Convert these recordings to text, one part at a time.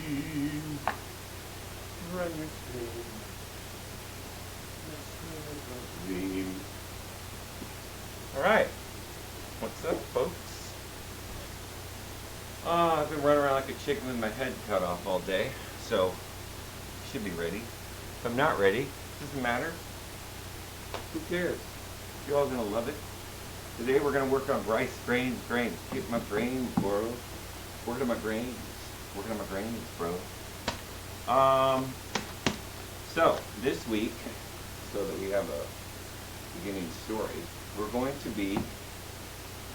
stream. Run your stream. Stream. Alright. What's up, folks? I've been running around like a chicken with my head cut off all day, so should be ready. If I'm not ready, doesn't matter. Who cares? You're all gonna love it. Today we're gonna work on rice, grains. Get my brains, bro. Working on my grains. Working on my grains, bro. So this week, so that we have a beginning story, we're going to be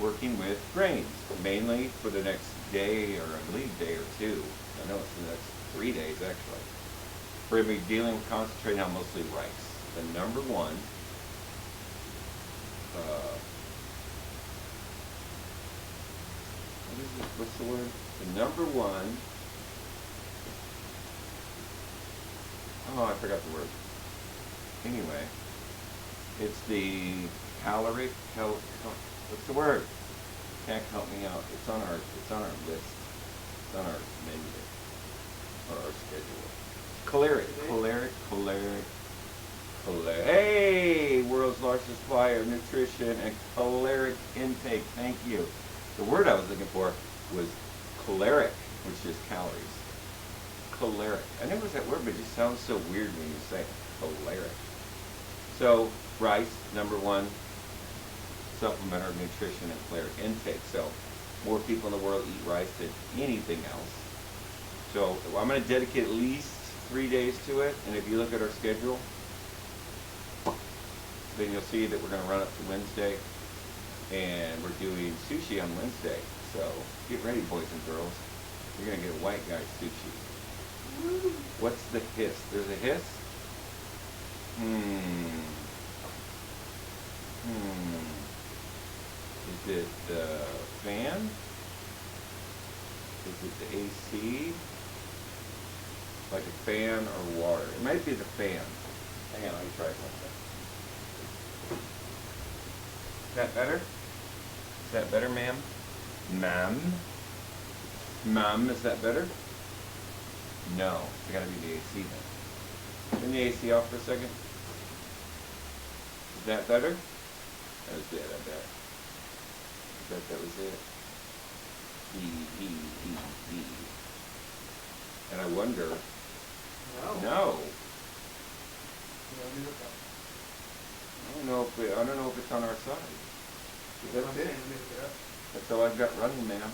working with grains, mainly for the next day, or I believe day or two. I know it's the next 3 days actually. We're going to be concentrating on mostly rice. The number one what's the word? The number one, I forgot the word. Anyway, it's the caloric, what's the word? Can't help me out. It's on our list. It's on our menu, or our schedule. Caloric. Hey, world's largest supplier of nutrition and caloric intake. Thank you. The word I was looking for was caloric, which is calories. Caloric. I knew it was that word, but it just sounds so weird when you say it. Caloric. So, rice, number one supplement of nutrition and caloric intake. So, more people in the world eat rice than anything else. So, I'm going to dedicate at least 3 days to it. And if you look at our schedule, then you'll see that we're going to run up to Wednesday. And we're doing sushi on Wednesday. So, get ready, boys and girls. You're going to get white guy sushi. What's the hiss? There's a hiss? Is it the fan? Is it the AC? Like a fan or water? It might be the fan. Hang on, let me try it one second. Is that better? Is that better, ma'am? Ma'am, is that better? No, it's gotta be the AC then. Turn the AC off for a second. Is that better? That was it, I bet. I bet that was it. E. And I wonder. No. I don't know if it's on our side. That's it. That's all I've got running, ma'am.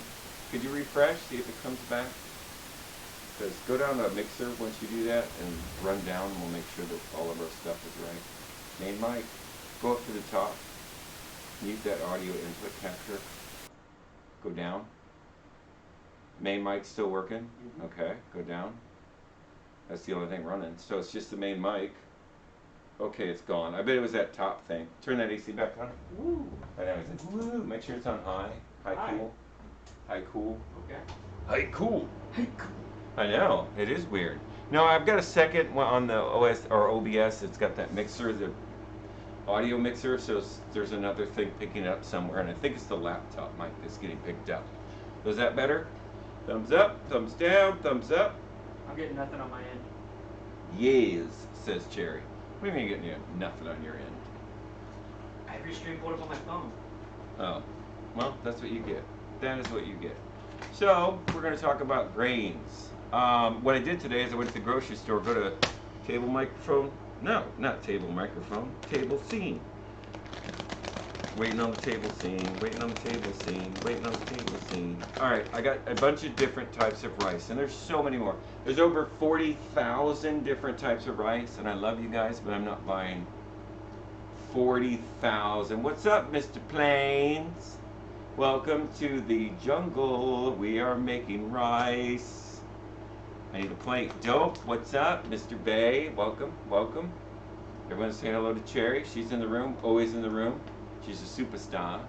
Could you refresh, see if it comes back? Because go down to a mixer once you do that and run down, and we'll make sure that all of our stuff is right. Main mic, go up to the top, mute that audio input capture, go down. Main mic still working? Okay, go down. That's the only thing running. So it's just the main mic. Okay, it's gone. I bet it was that top thing. Turn that AC back on. Woo! I know, it's like, woo! Make sure it's on high. High cool. High cool. Okay. High cool. High cool. I know, it is weird. No, I've got a second one on the OS or OBS. It's got that mixer, the audio mixer. So there's another thing picking it up somewhere, and I think it's the laptop mic that's getting picked up. So is that better? Thumbs up, thumbs down, thumbs up. I'm getting nothing on my end. Yes, says Jerry. What do you mean you're getting nothing on your end? I have your stream pulled up on my phone. Oh, well, that's what you get. That is what you get. So we're going to talk about grains. What I did today is I went to the grocery store, go to table microphone. No, not table microphone. Table scene. Waiting on the table scene. Waiting on the table scene. Waiting on the table scene. All right, I got a bunch of different types of rice, and there's so many more. There's over 40,000 different types of rice, and I love you guys, but I'm not buying 40,000. What's up, Mr. Plains? Welcome to the jungle. We are making rice. I need a plate. Dope. What's up, Mr. Bay? Welcome, welcome. Everyone say hello to Cherry. She's in the room, always in the room. She's a superstar.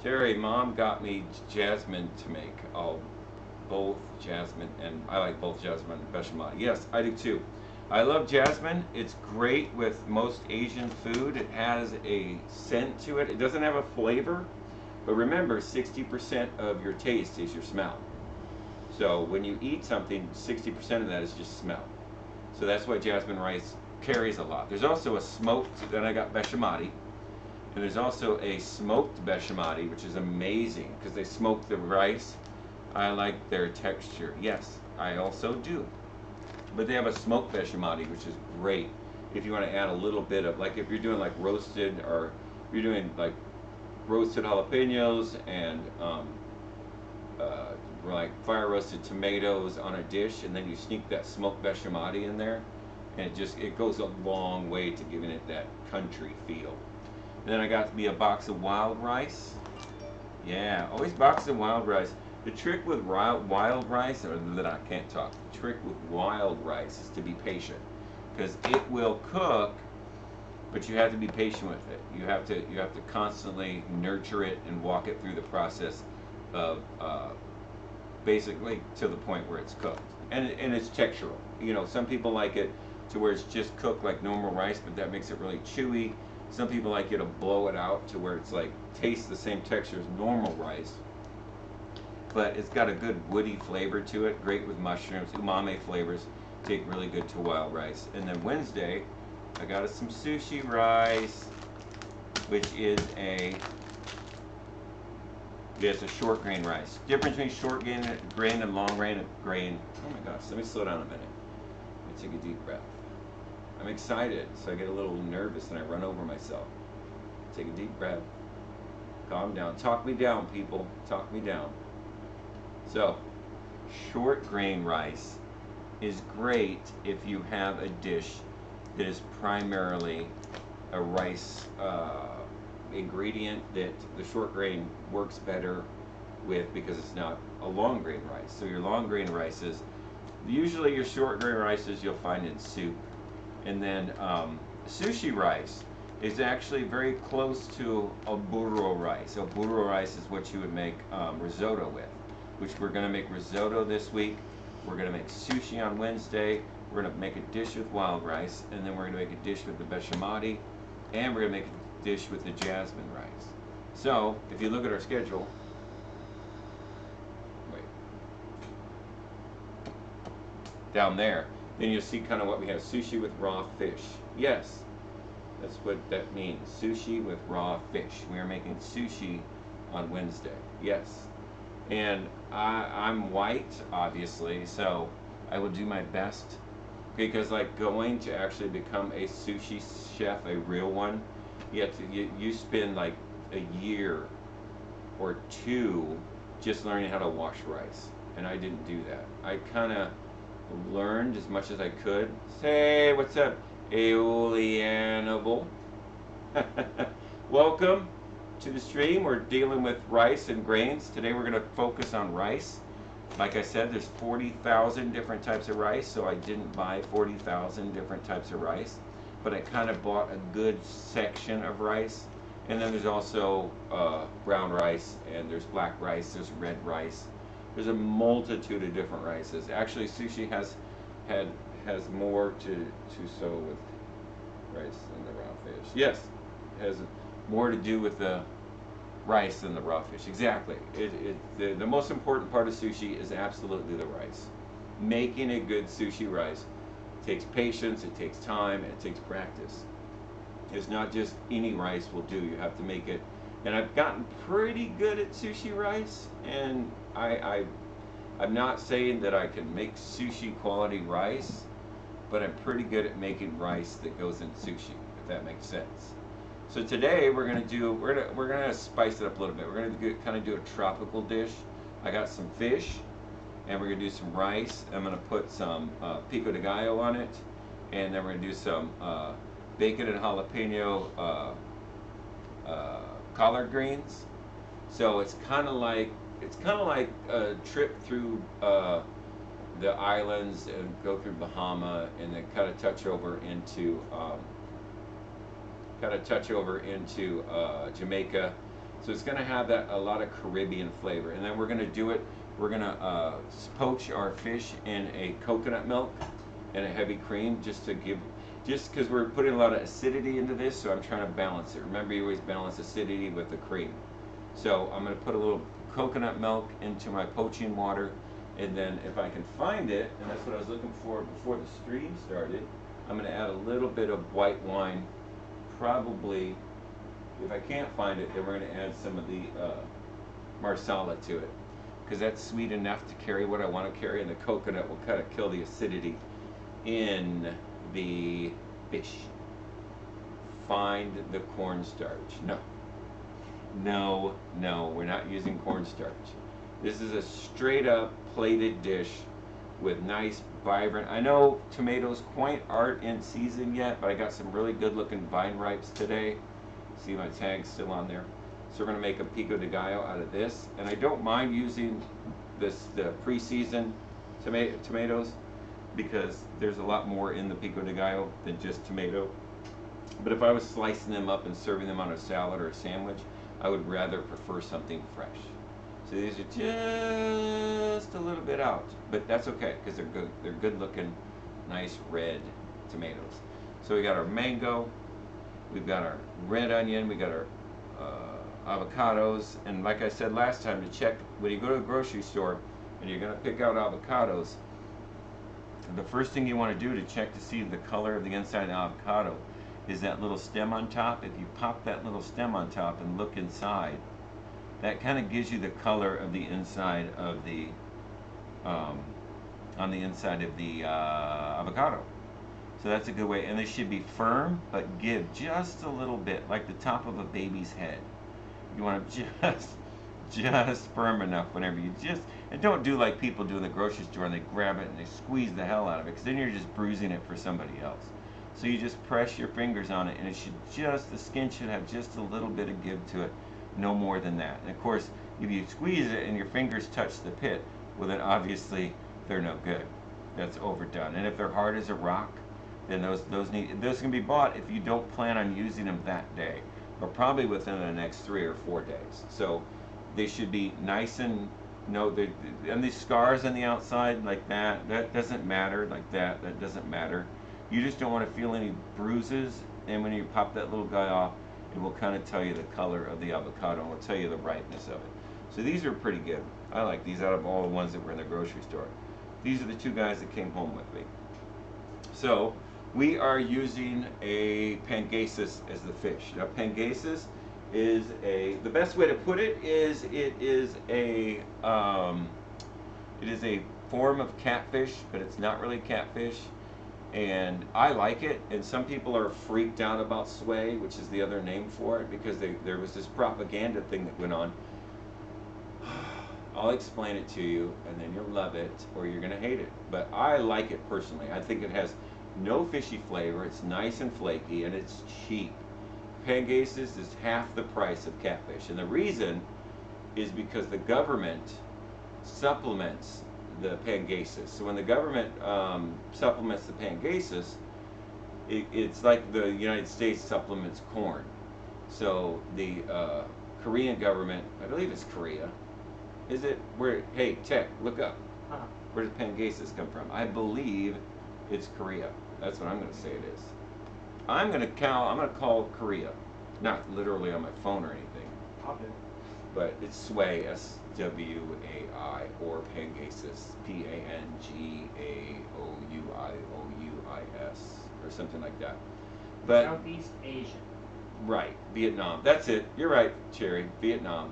Cherry, Mom got me jasmine to make. Both jasmine, and I like both jasmine and bechamel. Yes, I do too. I love jasmine. It's great with most Asian food. It has a scent to it. It doesn't have a flavor. But remember, 60% of your taste is your smell. So when you eat something, 60% of that is just smell. So that's why jasmine rice carries a lot. There's also a smoked, then I got bechamati, and there's also a smoked bechamati, which is amazing because they smoke the rice. I like their texture. Yes, I also do. But they have a smoked bechamati, which is great if you want to add a little bit of, like if you're doing like roasted, or you're doing like roasted jalapenos and like fire roasted tomatoes on a dish, and then you sneak that smoked bechamati in there, and it goes a long way to giving it that country feel. And then I got me a box of wild rice. Yeah, always box of wild rice. The trick with wild rice, or that I can't talk. The trick with wild rice is to be patient, because it will cook, but you have to be patient with it. You have to constantly nurture it and walk it through the process of basically to the point where it's cooked, and it's textural. You know, some people like it to where it's just cooked like normal rice, but that makes it really chewy. Some people like you to blow it out to where it's like tastes the same texture as normal rice, but it's got a good woody flavor to it. Great with mushrooms, umami flavors. Take really good to wild rice. And then Wednesday, I got us some sushi rice, which is a short grain rice. Difference between short grain and long grain. Oh my gosh, let me slow down a minute. Let me take a deep breath. I'm excited, so I get a little nervous and I run over myself. Take a deep breath. Calm down. Talk me down, people. Talk me down. So, short grain rice is great if you have a dish that is primarily a rice ingredient that the short grain works better with, because it's not a long grain rice. So your long grain rices, usually your short grain rices you'll find in soup. And then sushi rice is actually very close to a burro rice. So burro rice is what you would make risotto with, which we're going to make risotto this week. We're going to make sushi on Wednesday. We're going to make a dish with wild rice, and then we're going to make a dish with the bechamati, and we're going to make a dish with the jasmine rice. So if you look at our schedule, down there, then you'll see kind of what we have. Sushi with raw fish. Yes, that's what that means. Sushi with raw fish. We are making sushi on Wednesday. Yes. And I'm white, obviously, so I will do my best, because like going to actually become a sushi chef, a real one, you spend like a year or two just learning how to wash rice, and I didn't do that. I kind of learned as much as I could. Say, what's up, Aeolianable? Welcome to the stream. We're dealing with rice and grains. Today we're going to focus on rice. Like I said, there's 40,000 different types of rice, so I didn't buy 40,000 different types of rice, but I kind of bought a good section of rice. And then there's also brown rice, and there's black rice, there's red rice. There's a multitude of different rices. Actually, sushi has more to so with rice than the raw fish. Yes, it has more to do with the rice than the raw fish. Exactly. The most important part of sushi is absolutely the rice. Making a good sushi rice takes patience, it takes time, and it takes practice. It's not just any rice will do. You have to make it. And I've gotten pretty good at sushi rice, and I'm not saying that I can make sushi quality rice, but I'm pretty good at making rice that goes in sushi, if that makes sense. So today we're gonna spice it up a little bit. We're gonna kind of do a tropical dish. I got some fish, and we're gonna do some rice. I'm gonna put some pico de gallo on it, and then we're gonna do some bacon and jalapeno collard greens. So it's kind of like a trip through the islands and go through Bahama, and then kind of touch over into Jamaica. So it's going to have a lot of Caribbean flavor. And then we're going to do it. We're going to poach our fish in a coconut milk and a heavy cream, just because we're putting a lot of acidity into this, so I'm trying to balance it. Remember, you always balance acidity with the cream. So I'm going to put a little coconut milk into my poaching water, And then if I can find it, and that's what I was looking for before the stream started, I'm going to add a little bit of white wine. Probably, if I can't find it, then we're going to add some of the marsala to it, because that's sweet enough to carry what I want to carry, and the coconut will kind of kill the acidity in the fish. Find the cornstarch. No, we're not using cornstarch. This is a straight up plated dish with nice, vibrant. I know tomatoes quite aren't in season yet, but I got some really good looking vine ripes today. See my tag's still on there. So we're gonna make a pico de gallo out of this. And I don't mind using the pre-seasoned tomatoes, because there's a lot more in the pico de gallo than just tomato. But if I was slicing them up and serving them on a salad or a sandwich, I would rather prefer something fresh. So these are just a little bit out, but that's okay, because they're good. They're good looking, nice red tomatoes. So we got our mango, we've got our red onion, we got our avocados, and like I said last time, to check when you go to the grocery store and you're gonna pick out avocados, the first thing you want to do to check to see the color of the inside of the avocado is that little stem on top. If you pop that little stem on top and look inside, that kind of gives you the color of the inside of the on the inside of the avocado. So that's a good way, and they should be firm but give just a little bit, like the top of a baby's head. You want to just firm enough whenever you and don't do like people do in the grocery store and they grab it and they squeeze the hell out of it, because then you're just bruising it for somebody else. So you just press your fingers on it, and it should the skin should have just a little bit of give to it, no more than that. And of course, if you squeeze it and your fingers touch the pit, well then obviously they're no good. That's overdone. And if they're hard as a rock, then those can be bought if you don't plan on using them that day, or probably within the next 3 or 4 days. So they should be nice and and these scars on the outside like that doesn't matter. Like that doesn't matter. You just don't want to feel any bruises, and when you pop that little guy off, it will kind of tell you the color of the avocado and will tell you the ripeness of it. So these are pretty good. I like these out of all the ones that were in the grocery store. These are the 2 guys that came home with me. So we are using a pangasis as the fish. Now pangasis is the best way to put it is it is a form of catfish, but it's not really catfish. And I like it, and some people are freaked out about sway, which is the other name for it, because there was this propaganda thing that went on. I'll explain it to you, and then you'll love it, or you're going to hate it. But I like it personally. I think it has no fishy flavor, it's nice and flaky, and it's cheap. Pangasis is half the price of catfish, and the reason is because the government supplements the pangasis. So when the government supplements the pangasis, it's like the United States supplements corn. So the Korean government, I believe it's Korea, is it? Where? Hey, tech, look up. Where does pangasis come from? I believe it's Korea. That's what I'm going to say it is. I'm going to call Korea, not literally on my phone or anything. I'll do it. But it's sway, S-W-A-I, or pangasis, P-A-N-G-A-O-U-I-O-U-I-S, or something like that. But Southeast Asian. right, Vietnam. That's it. You're right, Cherry. Vietnam.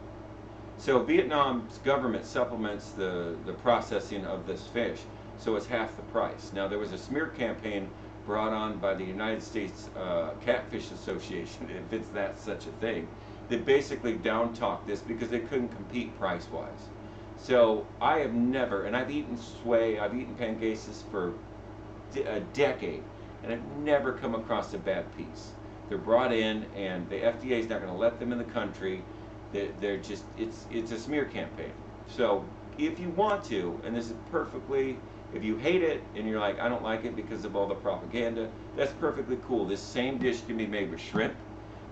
So Vietnam's government supplements the processing of this fish, so it's half the price. Now there was a smear campaign brought on by the United States Catfish Association, if it's that such a thing. They basically down-talked this because they couldn't compete price-wise. So I have never, and I've eaten sway, I've eaten pangasis for a decade, and I've never come across a bad piece. They're brought in, and the FDA is not going to let them in the country. They're just, it's a smear campaign. So if you want to, and this is perfectly, if you hate it and you're like, I don't like it because of all the propaganda, that's perfectly cool. This same dish can be made with shrimp.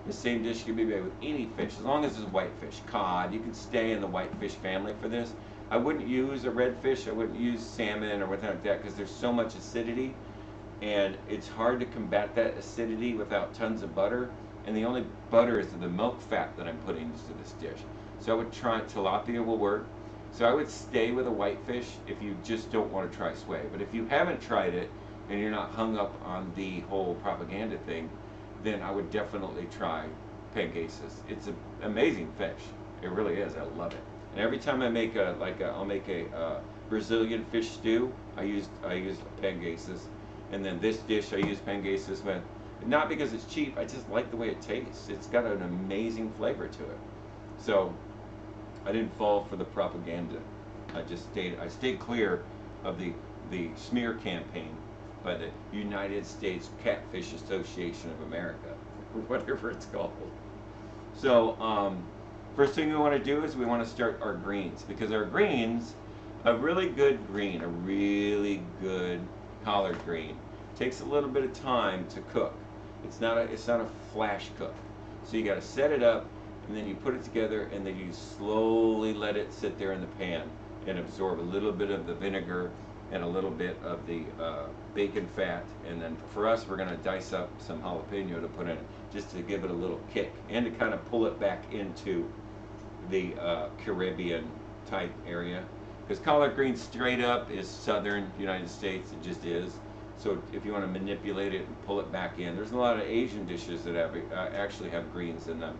The same dish can be made with any fish, as long as it's whitefish, cod. You can stay in the whitefish family for this. I wouldn't use a redfish. I wouldn't use salmon or anything like that, because there's so much acidity, and it's hard to combat that acidity without tons of butter. And the only butter is the milk fat that I'm putting into this dish. So I would try tilapia will work. So I would stay with a whitefish if you just don't want to try sway. But if you haven't tried it and you're not hung up on the whole propaganda thing, then I would definitely try pangasus. It's an amazing fish. It really is. I love it. And every time I make I'll make a Brazilian fish stew, I use pangasus. And then this dish I use pangasus with. Not because it's cheap, I just like the way it tastes. It's got an amazing flavor to it. So I didn't fall for the propaganda. I stayed clear of the smear campaign by the United States Catfish Association of America, or whatever it's called. So first thing we want to do is we want to start our greens, because our greens, a really good green, a really good collard green, takes a little bit of time to cook. It's not a flash cook. So you got to set it up, and then you put it together, and then you slowly let it sit there in the pan and absorb a little bit of the vinegar and a little bit of the bacon fat. And then for us, we're going to dice up some jalapeno to put in it, just to give it a little kick and to kind of pull it back into the Caribbean type area. Because collard green straight up is southern United States, it just is. So if you want to manipulate it and pull it back in, there's a lot of Asian dishes that have actually have greens in them.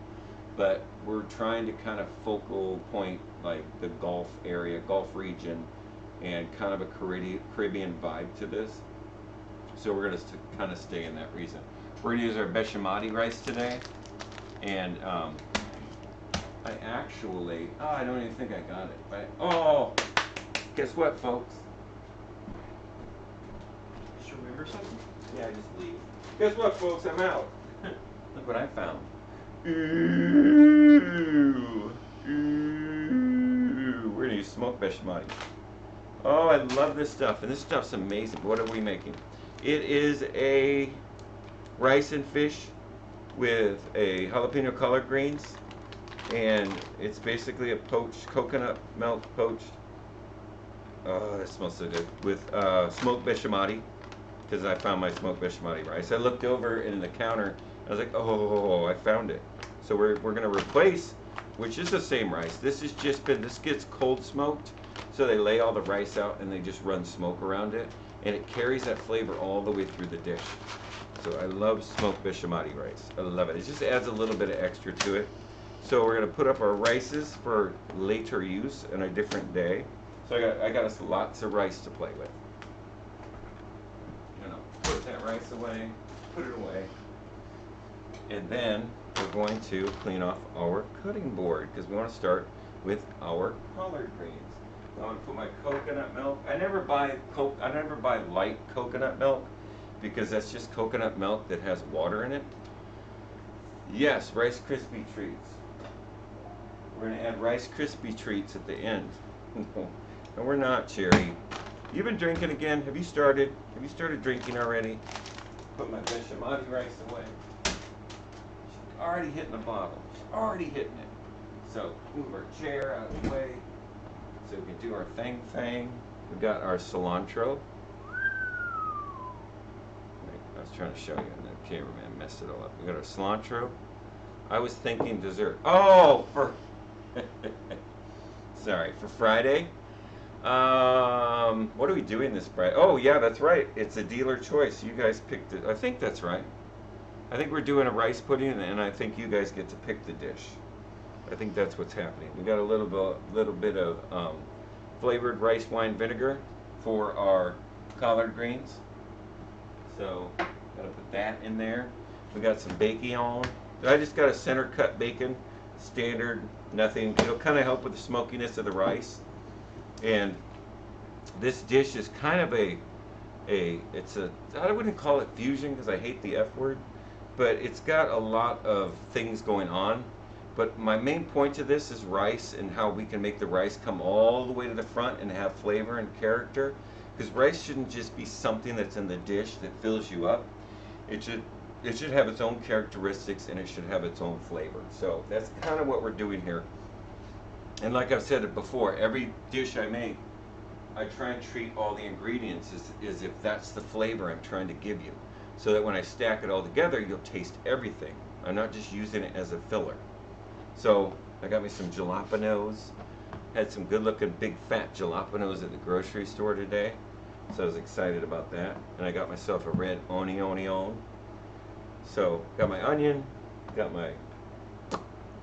But we're trying to kind of focal point like the Gulf area, Gulf region, and kind of a Caribbean vibe to this. So we're going to kind of stay in that region. We're going to use our basmati rice today. And I actually, I don't even think I got it. Oh, guess what, folks? Just remember something? Yeah, just leave. Guess what, folks? I'm out. Look what I found. Ooh. We're going to use smoked basmati. Oh, I love this stuff. And this stuff's amazing. What are we making? It is a rice and fish with a jalapeno collard greens. And it's basically a poached, coconut milk poached. Oh, that smells so good. With smoked basmati. Because I found my smoked basmati rice. I looked over in the counter. I was like, oh, I found it. So we're going to replace, which is the same rice. This gets cold smoked. So they lay all the rice out and they just run smoke around it. And it carries that flavor all the way through the dish. So I love smoked basmati rice. I love it. It just adds a little bit of extra to it. So we're going to put up our rices for later use on a different day. So I got us lots of rice to play with. I'm going to put that rice away, put it away. And then we're going to clean off our cutting board because we want to start with our collard greens. I'm going to put my coconut milk. I never buy light coconut milk because that's just coconut milk that has water in it. Yes, Rice Krispie treats. We're going to add Rice Krispie treats at the end. No, we're not, Cherry. You've been drinking again. Have you started? Have you started drinking already? Put my basmati rice away. She's already hitting the bottle. She's already hitting it. So move our chair out of the way so we can do our thing. We've got our cilantro. I was trying to show you and the cameraman messed it all up. We got our cilantro. I was thinking dessert. Oh, sorry, for Friday. What are we doing this Friday? Oh, yeah, that's right. It's a dealer choice. You guys picked it. I think that's right. I think we're doing a rice pudding, and I think you guys get to pick the dish. I think that's what's happening. We got a little bit of flavored rice wine vinegar for our collard greens. So, gotta put that in there. We got some bacon. I just got a center cut bacon, standard, nothing. It'll kind of help with the smokiness of the rice. And this dish is kind of I wouldn't call it fusion because I hate the F word, but it's got a lot of things going on. But my main point to this is rice and how we can make the rice come all the way to the front and have flavor and character. Because rice shouldn't just be something that's in the dish that fills you up. It should have its own characteristics and it should have its own flavor. So that's kind of what we're doing here. And like I've said it before, every dish I make, I try and treat all the ingredients as if that's the flavor I'm trying to give you. So that when I stack it all together, you'll taste everything. I'm not just using it as a filler. So I got me some jalapenos. Had some good looking big fat jalapenos at the grocery store today. So I was excited about that. And I got myself a red onion. So got my onion, got my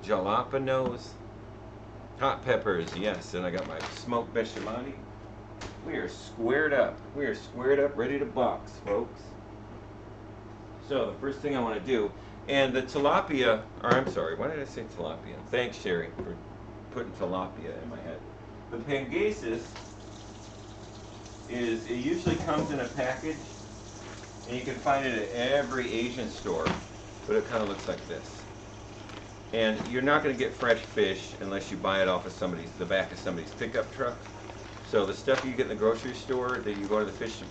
jalapenos, hot peppers, yes, and I got my smoked bechamel. We are squared up. We are squared up, ready to box, folks. So the first thing I want to do, and the tilapia, or I'm sorry, why did I say tilapia? Thanks, Sherry, for putting tilapia in my head. The pangasis it usually comes in a package, and you can find it at every Asian store, but it kind of looks like this. And you're not going to get fresh fish unless you buy it off of the back of somebody's pickup truck. So the stuff you get in the grocery store, that you go to the fish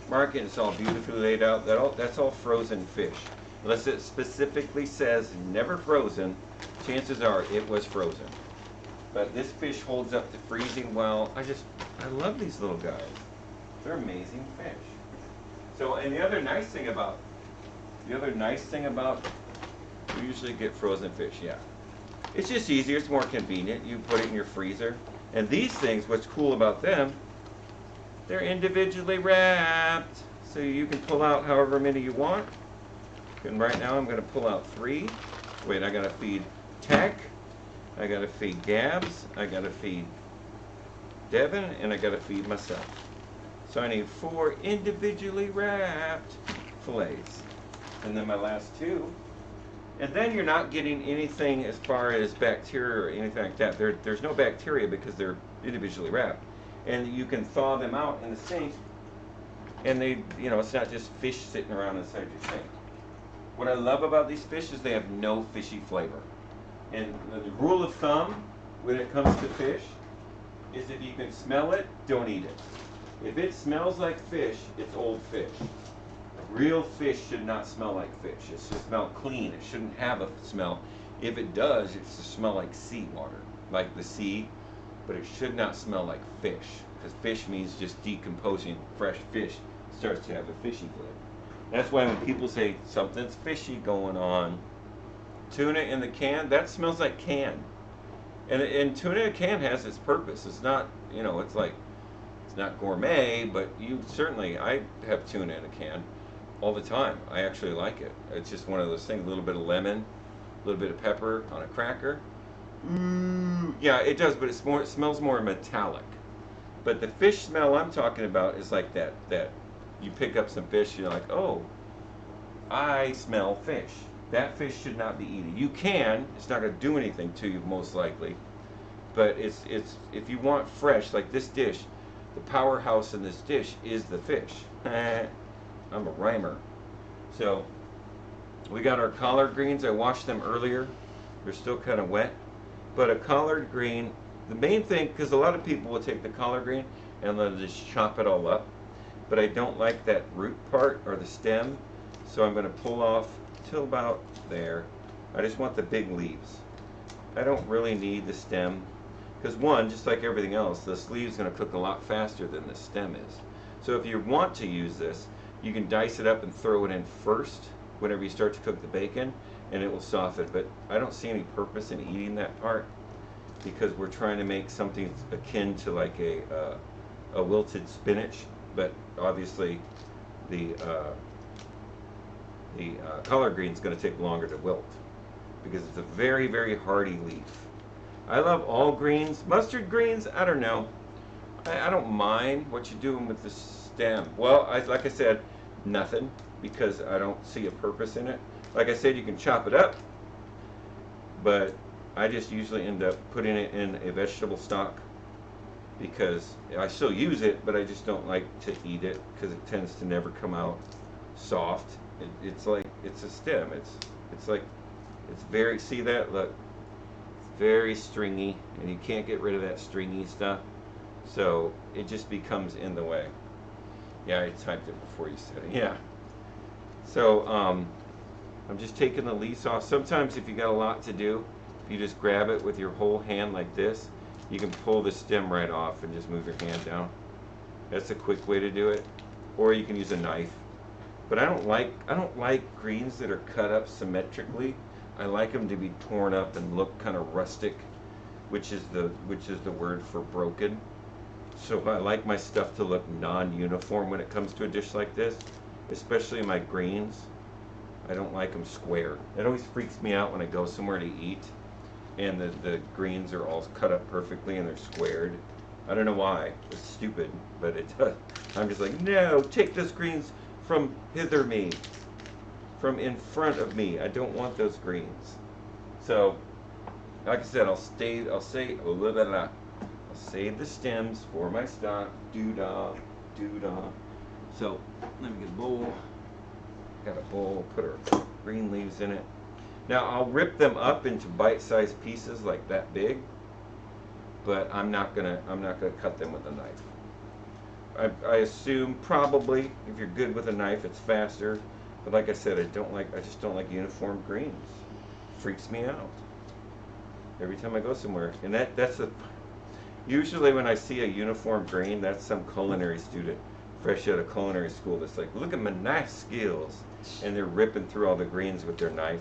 market, and it's all beautifully laid out. That's all frozen fish. Unless it specifically says never frozen, chances are it was frozen. But this fish holds up to freezing well. I love these little guys. They're amazing fish. So, and the other nice thing about we usually get frozen fish, yeah. It's just easier, it's more convenient. You put it in your freezer. And these things, what's cool about them, they're individually wrapped. So you can pull out however many you want. And right now I'm going to pull out 3. Wait, I got to feed Tech, I got to feed Gabs, I got to feed Devin, and I got to feed myself. So I need 4 individually wrapped fillets. And then my last 2. And then you're not getting anything as far as bacteria or anything like that. There's no bacteria because they're individually wrapped. And you can thaw them out in the sink, and it's not just fish sitting around inside your sink. What I love about these fish is they have no fishy flavor. And the rule of thumb when it comes to fish is if you can smell it, don't eat it. If it smells like fish, it's old fish. Real fish should not smell like fish. It should smell clean. It shouldn't have a smell. If it does, it should smell like seawater, like the sea, but it should not smell like fish, because fish means just decomposing. Fresh fish starts to have a fishy flavor. That's why when people say something's fishy going on, tuna in the can, that smells like can. And tuna in a can has its purpose. It's not, it's not gourmet, but I have tuna in a can all the time. I actually like it. It's just one of those things, a little bit of lemon, a little bit of pepper on a cracker. Yeah, it does, but it smells more metallic. But the fish smell I'm talking about is like that you pick up some fish, you're like, oh, I smell fish. That fish should not be eaten. You can, it's not going to do anything to you most likely, but it's if you want fresh, like this dish, the powerhouse in this dish is the fish. I'm a rhymer. So we got our collard greens. I washed them earlier. They're still kind of wet. But a collard green, the main thing, because a lot of people will take the collard green and they'll just chop it all up. But I don't like that root part or the stem. So I'm going to pull off till about there. I just want the big leaves. I don't really need the stem. Because one, just like everything else, this leave's going to cook a lot faster than the stem is. So if you want to use this, you can dice it up and throw it in first whenever you start to cook the bacon, and it will soften. But I don't see any purpose in eating that part because we're trying to make something akin to like a wilted spinach. But obviously, the collard green is going to take longer to wilt because it's a very, very hardy leaf. I love all greens. Mustard greens, I don't know. I don't mind what you're doing with the stem. Well, like I said, nothing, because I don't see a purpose in it. Like I said, you can chop it up, but I just usually end up putting it in a vegetable stock because I still use it, but I just don't like to eat it because it tends to never come out soft. It's like, it's a stem. It's like, it's very, see that? Look, it's very stringy, and you can't get rid of that stringy stuff. So it just becomes in the way. Yeah, I typed it before you said it. Yeah. So I'm just taking the leaves off. Sometimes if you got a lot to do, if you just grab it with your whole hand like this, you can pull the stem right off and just move your hand down. That's a quick way to do it. Or you can use a knife. But I don't like greens that are cut up symmetrically. I like them to be torn up and look kind of rustic. which is the word for broken. So I like my stuff to look non-uniform when it comes to a dish like this, especially my greens. I don't like them square. It always freaks me out when I go somewhere to eat and the greens are all cut up perfectly and they're squared. I don't know why. It's stupid, but it does. I'm just like, no, take those greens from hither me, from in front of me. I don't want those greens. So, like I said, I'll save the stems for my stock. Doo-dah, doo-dah. So, let me get a bowl. Got a bowl, put our green leaves in it. Now, I'll rip them up into bite-sized pieces like that big, but I'm not gonna cut them with a knife. I assume probably if you're good with a knife, it's faster. But like I said, I just don't like uniform greens. Freaks me out every time I go somewhere. And usually when I see a uniform green, that's some culinary student fresh out of culinary school that's like, look at my knife skills, and they're ripping through all the greens with their knife.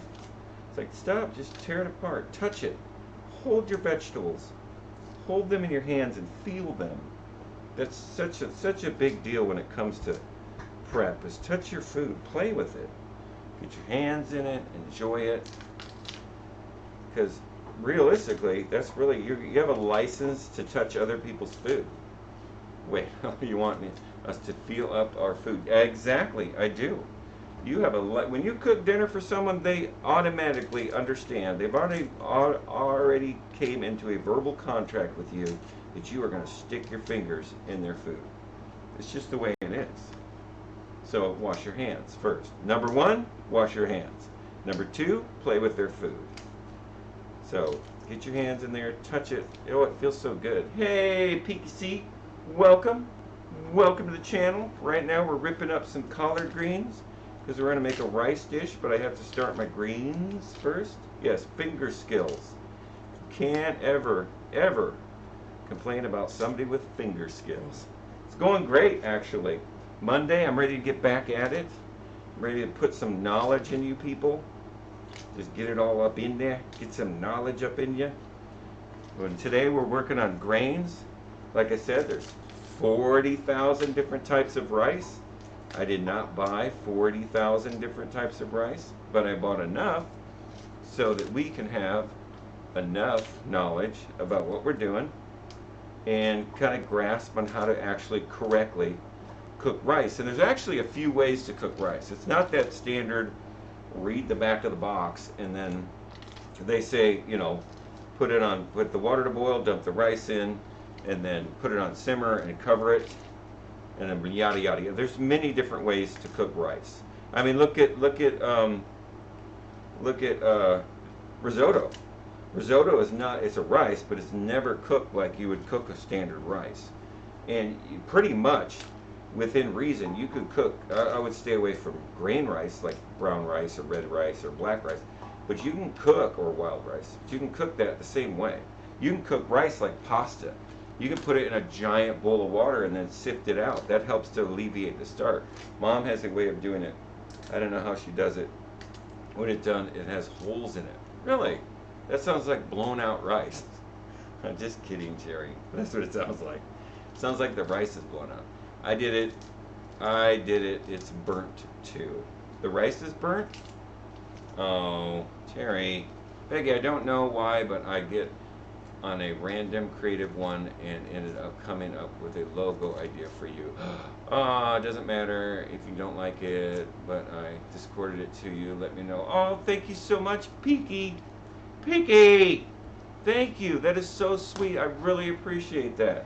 It's like, stop, just tear it apart, touch it, hold your vegetables, hold them in your hands and feel them. That's such a big deal when it comes to prep, is touch your food, play with it, get your hands in it, enjoy it, because realistically, that's really, you have a license to touch other people's food. Wait, you want us to feel up our food? Exactly, I do. You have when you cook dinner for someone, they automatically understand. They've already came into a verbal contract with you that you are going to stick your fingers in their food. It's just the way it is. So wash your hands first. Number one, wash your hands. Number two, play with their food. So get your hands in there, touch it. Oh, it feels so good. Hey, PKC, welcome. Welcome to the channel. Right now we're ripping up some collard greens because we're going to make a rice dish, but I have to start my greens first. Yes, finger skills. Can't ever complain about somebody with finger skills. It's going great, actually. Monday, I'm ready to get back at it. I'm ready to put some knowledge in you people. Just get it all up in there. Get some knowledge up in you. And today we're working on grains. Like I said, there's 40,000 different types of rice. I did not buy 40,000 different types of rice, but I bought enough so that we can have enough knowledge about what we're doing and kind of grasp on how to actually correctly cook rice. And there's actually a few ways to cook rice. It's not that standard, read the back of the box and then they say, you know, put the water to boil, dump the rice in, and then put it on simmer and cover it, and then yada yada yada. There's many different ways to cook rice. I mean, look at risotto. Risotto is not, it's a rice, but it's never cooked like you would cook a standard rice. And pretty much within reason, you could cook, I would stay away from grain rice like brown rice or red rice or black rice, but you can cook, or wild rice, but you can cook that the same way. You can cook rice like pasta. You can put it in a giant bowl of water and then sift it out. That helps to alleviate the starch. Mom has a way of doing it. I don't know how she does it. When it's done, it has holes in it. Really? That sounds like blown out rice. I'm just kidding, Jerry. That's what it sounds like. It sounds like the rice is blown out. I did it. It's burnt too. The rice is burnt? Oh, Jerry. Peggy, I don't know why, but I get on a random creative one and ended up coming up with a logo idea for you. It doesn't matter if you don't like it, but I discorded it to you. Let me know. Oh, thank you so much, Peaky. Peaky! Thank you. That is so sweet. I really appreciate that.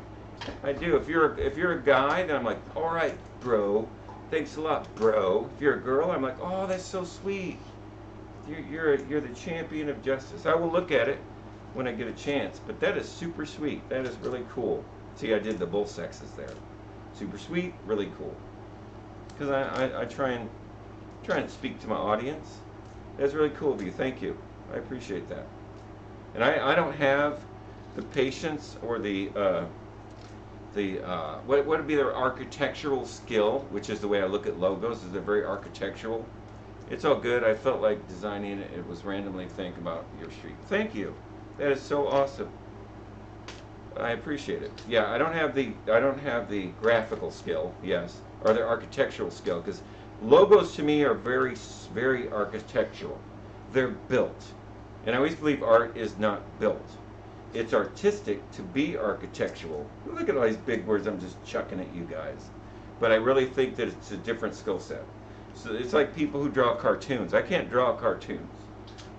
I do. If you're a guy, then I'm like, all right, bro. Thanks a lot, bro. If you're a girl, I'm like, oh, that's so sweet. You're the champion of justice. I will look at it when I get a chance, but that is super sweet. That is really cool. See, I did the both sexes there. Super sweet, really cool. Because I try and speak to my audience. That's really cool of you. Thank you. I appreciate that. And I don't have the patience or what would be their architectural skill, which is the way I look at logos, is they're very architectural. It's all good. I felt like designing it. It was randomly think about your street. Thank you. That is so awesome. I appreciate it. Yeah, I don't have the graphical skill, yes, or the architectural skill, because logos to me are very architectural. They're built, and I always believe art is not built. It's artistic to be architectural. Look at all these big words I'm just chucking at you guys, but I really think that it's a different skill set. So it's like people who draw cartoons. I can't draw cartoons.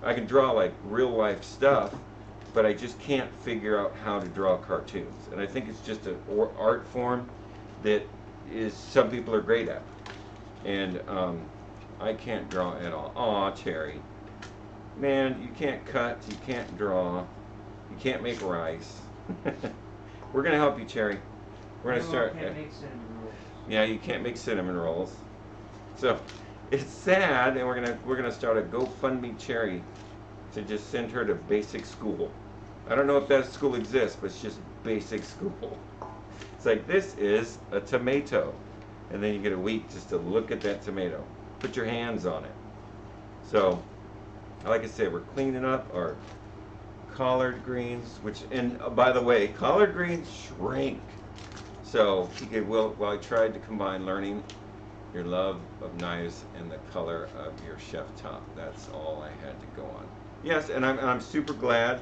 I can draw like real life stuff, but I just can't figure out how to draw cartoons. And I think it's just an art form that is some people are great at. And I can't draw at all. Aw, Cherry. Man, you can't cut, you can't draw, you can't make rice. We're going to help you, Cherry. We're going to start. Can't make cinnamon rolls. Yeah, you can't make cinnamon rolls. So it's sad, and we're gonna start a GoFundMe Cherry to just send her to basic school. I don't know if that school exists, but it's just basic school. It's like, this is a tomato, and then you get a week just to look at that tomato. Put your hands on it. So, like I said, we're cleaning up our collard greens, which, and by the way, collard greens shrink. So, well, I tried to combine learning your love of knives and the color of your chef top. That's all I had to go on. Yes, and I'm super glad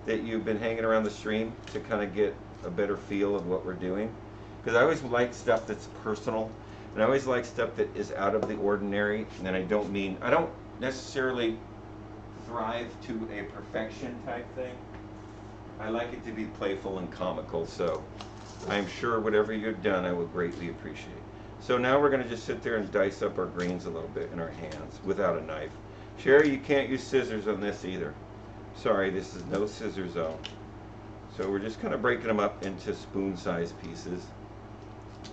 that you've been hanging around the stream to kind of get a better feel of what we're doing. Because I always like stuff that's personal, and I always like stuff that is out of the ordinary. And I don't necessarily thrive to a perfection type thing. I like it to be playful and comical, so I'm sure whatever you've done, I will greatly appreciate. So now we're going to just sit there and dice up our greens a little bit in our hands without a knife. Sherry, you can't use scissors on this either. Sorry, this is no scissor zone. So we're just kind of breaking them up into spoon-sized pieces.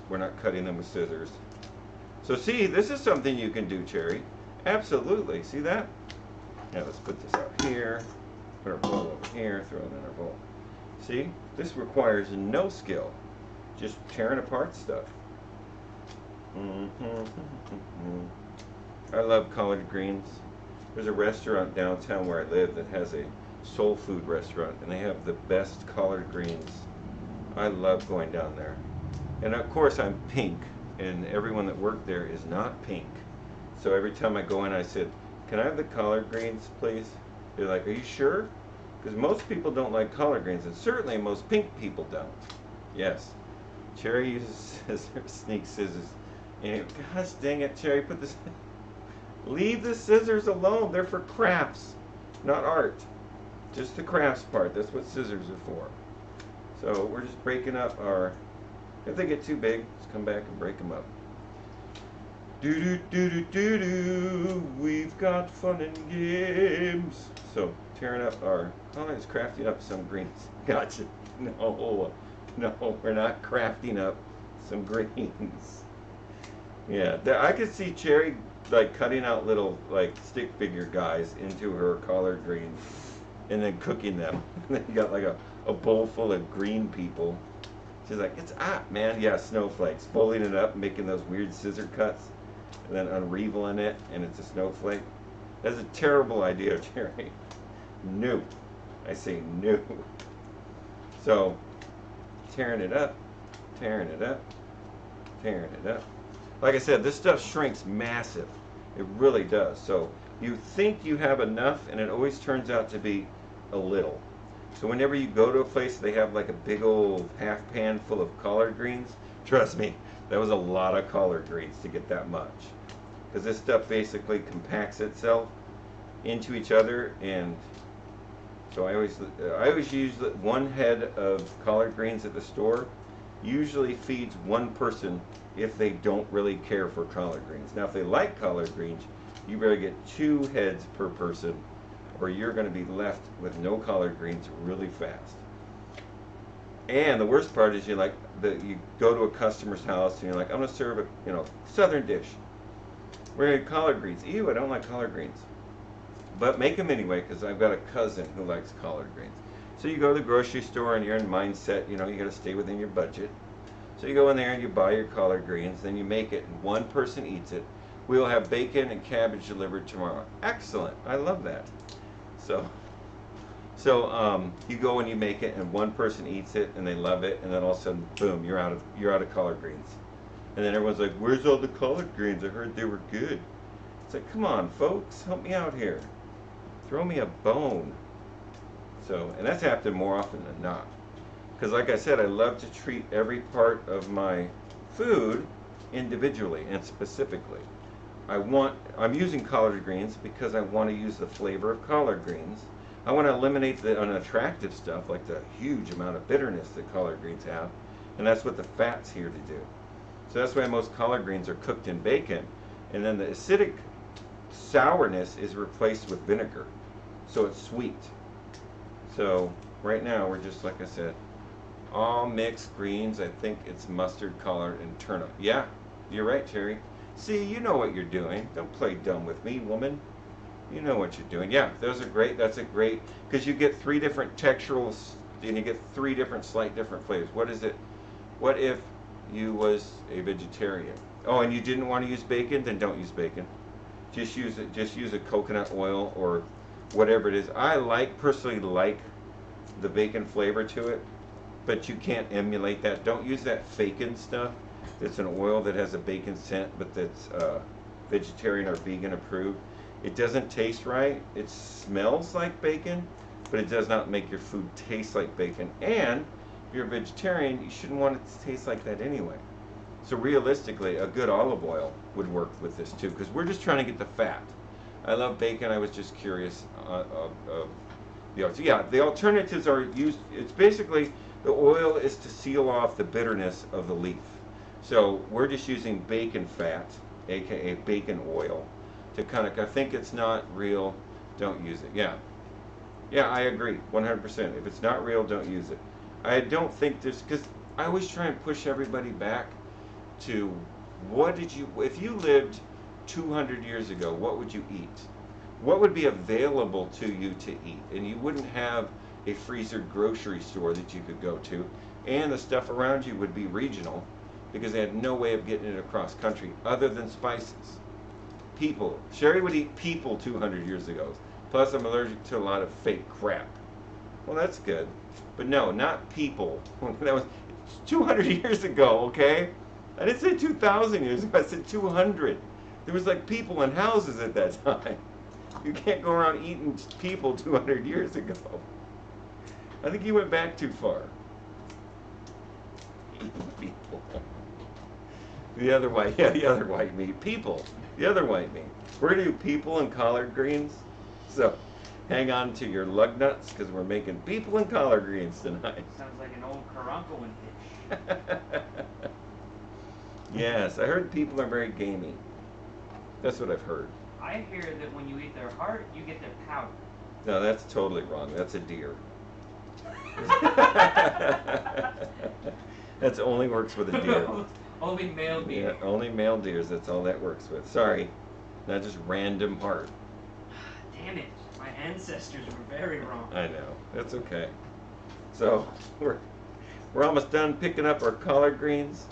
We're not cutting them with scissors. So see, this is something you can do, Cherry. Absolutely. See that? Now let's put this out here. Put our bowl over here. Throw it in our bowl. See? This requires no skill. Just tearing apart stuff. I love collard greens. There's a restaurant downtown where I live that has a soul food restaurant, and they have the best collard greens. I love going down there. And of course I'm pink, and everyone that worked there is not pink. So every time I go in, I said, "Can I have the collard greens, please?" They're like, "Are you sure?" Because most people don't like collard greens, and certainly most pink people don't. Yes. Cherry uses scissors, sneak scissors. And gosh dang it, Cherry, put this. Leave the scissors alone. They're for crafts, not art. Just the crafts part. That's what scissors are for. So we're just breaking up our. If they get too big, just come back and break them up. Do do do do do do. We've got fun and games. So tearing up our. Oh, it's crafting up some greens. Gotcha. No, we're not crafting up some greens. Yeah, I could see Cherry like cutting out little like stick figure guys into her collard greens and then cooking them. And then you got like a bowl full of green people. She's like, "It's hot, man." Yeah, snowflakes. Folding it up, making those weird scissor cuts, and then unraveling it, and it's a snowflake. That's a terrible idea, Cherry. No. I say no. So, tearing it up, tearing it up, tearing it up. Like I said, this stuff shrinks massive. It really does. So you think you have enough, and it always turns out to be a little. So whenever you go to a place, they have like a big old half pan full of collard greens. Trust me, that was a lot of collard greens to get that much. Because this stuff basically compacts itself into each other, and so I always use one head of collard greens at the store. Usually feeds one person if they don't really care for collard greens. Now, if they like collard greens, you better get 2 heads per person, or you're going to be left with no collard greens really fast. And the worst part is you go to a customer's house and you're like, "I'm going to serve a southern dish. We're going to collard greens." Ew, I don't like collard greens. But make them anyway, because I've got a cousin who likes collard greens. So you go to the grocery store and you're in mindset, you got to stay within your budget. So you go in there and you buy your collard greens, then you make it, and one person eats it. We'll have bacon and cabbage delivered tomorrow. Excellent. I love that. So So you go and you make it, and one person eats it, and they love it, and then all of a sudden, boom, you're out of collard greens. And then everyone's like, "Where's all the collard greens? I heard they were good." It's like, come on, folks, help me out here. Throw me a bone. So, and that's happened more often than not. Because, like I said, I love to treat every part of my food individually and specifically. I'm using collard greens because I want to use the flavor of collard greens. I want to eliminate the unattractive stuff like the huge amount of bitterness that collard greens have, and that's what the fat's here to do. So that's why most collard greens are cooked in bacon, and then the acidic sourness is replaced with vinegar, so it's sweet. So right now we're just, like I said, all mixed greens. I think it's mustard, collard, and turnip. Yeah, you're right, Terry. See, you know what you're doing. Don't play dumb with me, woman. You know what you're doing. Yeah, those are great. That's a great, because you get 3 different texturals, and you get 3 different, slight different flavors. What is it? What if you was a vegetarian? Oh, and you didn't want to use bacon? Then don't use bacon. Just use it. Just use a coconut oil or whatever it is. I personally like the bacon flavor to it, but you can't emulate that. Don't use that fakin stuff. It's an oil that has a bacon scent, but that's vegetarian or vegan approved. It doesn't taste right. It smells like bacon, but it does not make your food taste like bacon. And if you're a vegetarian, you shouldn't want it to taste like that anyway. So realistically, a good olive oil would work with this too, because we're just trying to get the fat. I love bacon. I was just curious of the alternatives are used. It's basically the oil is to seal off the bitterness of the leaf. So we're just using bacon fat, aka bacon oil, to kind of. I think it's not real. Don't use it. Yeah, I agree, 100%. If it's not real, don't use it. I don't think there's, because I always try and push everybody back to if you lived 200 years ago, what would you eat? What would be available to you to eat? And you wouldn't have a freezer grocery store that you could go to, and the stuff around you would be regional because they had no way of getting it across country other than spices. People. Sherry would eat people 200 years ago. Plus, I'm allergic to a lot of fake crap. Well, that's good. But no, not people. That was 200 years ago, okay? I didn't say 2,000 years ago. I said 200. There was like people in houses at that time. You can't go around eating people 200 years ago. I think you went back too far. People. The other white meat. People. The other white meat. We're going to do people and collard greens. So, hang on to your lug nuts because we're making people and collard greens tonight. Sounds like an old Caruncle dish. Yes, I heard people are very gamey. That's what I've heard. I hear that when you eat their heart, you get their powder. No, that's totally wrong. That's a deer. That's only works with a deer. Only male deer. Yeah, only male deers. That's all that works with. Sorry, not just random heart. Damn it! My ancestors were very wrong. I know. That's okay. So we're almost done picking up our collard greens.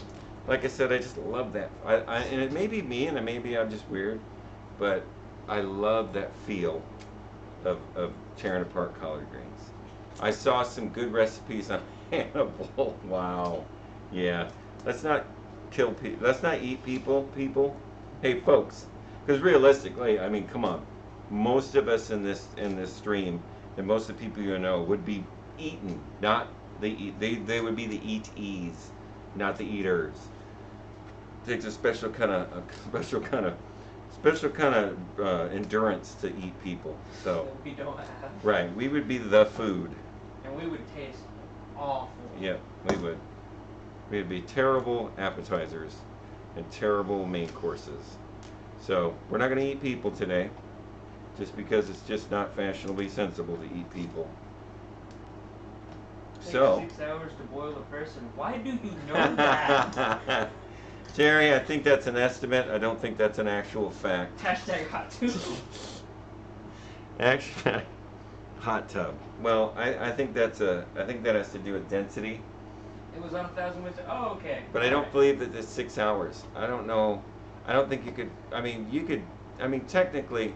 Like I said, I just love that. And it may be me, and maybe I'm just weird, but I love that feel of tearing apart collard greens. I saw some good recipes on Hannibal. Wow. Yeah. Let's not kill people. Let's not eat people. Hey, folks. Because realistically, I mean, come on. Most of us in this stream, and most of the people you know, would be eaten, not they would be the eatees, not the eaters. It takes a special kind of endurance to eat people. So That we don't have. right, we would be the food. And we would taste awful. Yeah, we would. We would be terrible appetizers and terrible main courses. So we're not going to eat people today, just because it's just not fashionably sensible to eat people. It takes So 6 hours to boil a person. Why do you know that? Jerry, I think that's an estimate. I don't think that's an actual fact. Hashtag hot tub. Actually, hot tub. Well, I think that has to do with density. It was on 1,000 ways. Oh, okay. But I don't believe that it's 6 hours. I don't know. I don't think you could. I mean, you could. I mean, technically.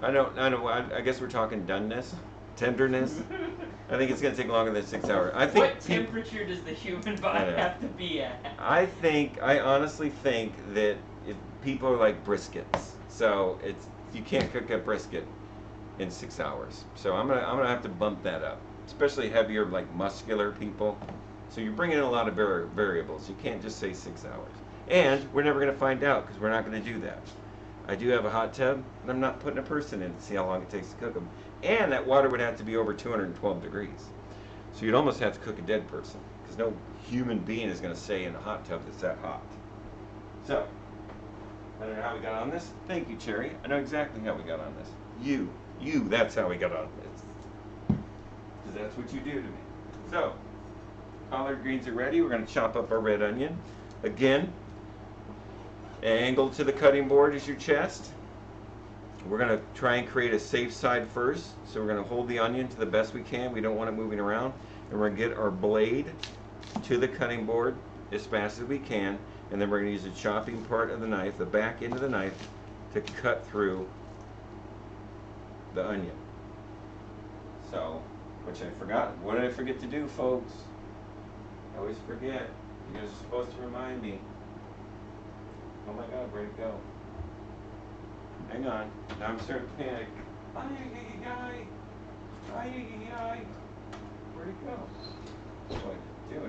I guess we're talking doneness. tenderness. I think it's going to take longer than 6 hours. I think what temperature does the human body have to be at? I honestly think that people are like briskets. So you can't cook a brisket in 6 hours. So I'm gonna have to bump that up, especially heavier, like muscular people. So you're bringing in a lot of variables. You can't just say 6 hours. And we're never gonna find out because we're not gonna do that. I do have a hot tub, and I'm not putting a person in to see how long it takes to cook them. And that water would have to be over 212 degrees. So you'd almost have to cook a dead person, because no human being is going to stay in a hot tub that's that hot. So, I don't know how we got on this. Thank you, Cherry. I know exactly how we got on this. You, that's how we got on this. Because that's what you do to me. So, collard greens are ready. We're going to chop up our red onion. Again, angle to the cutting board is your chest. We're going to try and create a safe side first. So we're going to hold the onion to the best we can. We don't want it moving around. And we're going to get our blade to the cutting board as fast as we can. And then we're going to use the chopping part of the knife, the back end of the knife, to cut through the onion. So, which I forgot. What did I forget to do, folks? I always forget. You guys are supposed to remind me. Oh my God, where'd it go? Hang on. Now I'm starting to panic. Where'd it go? Oh, I can do it. I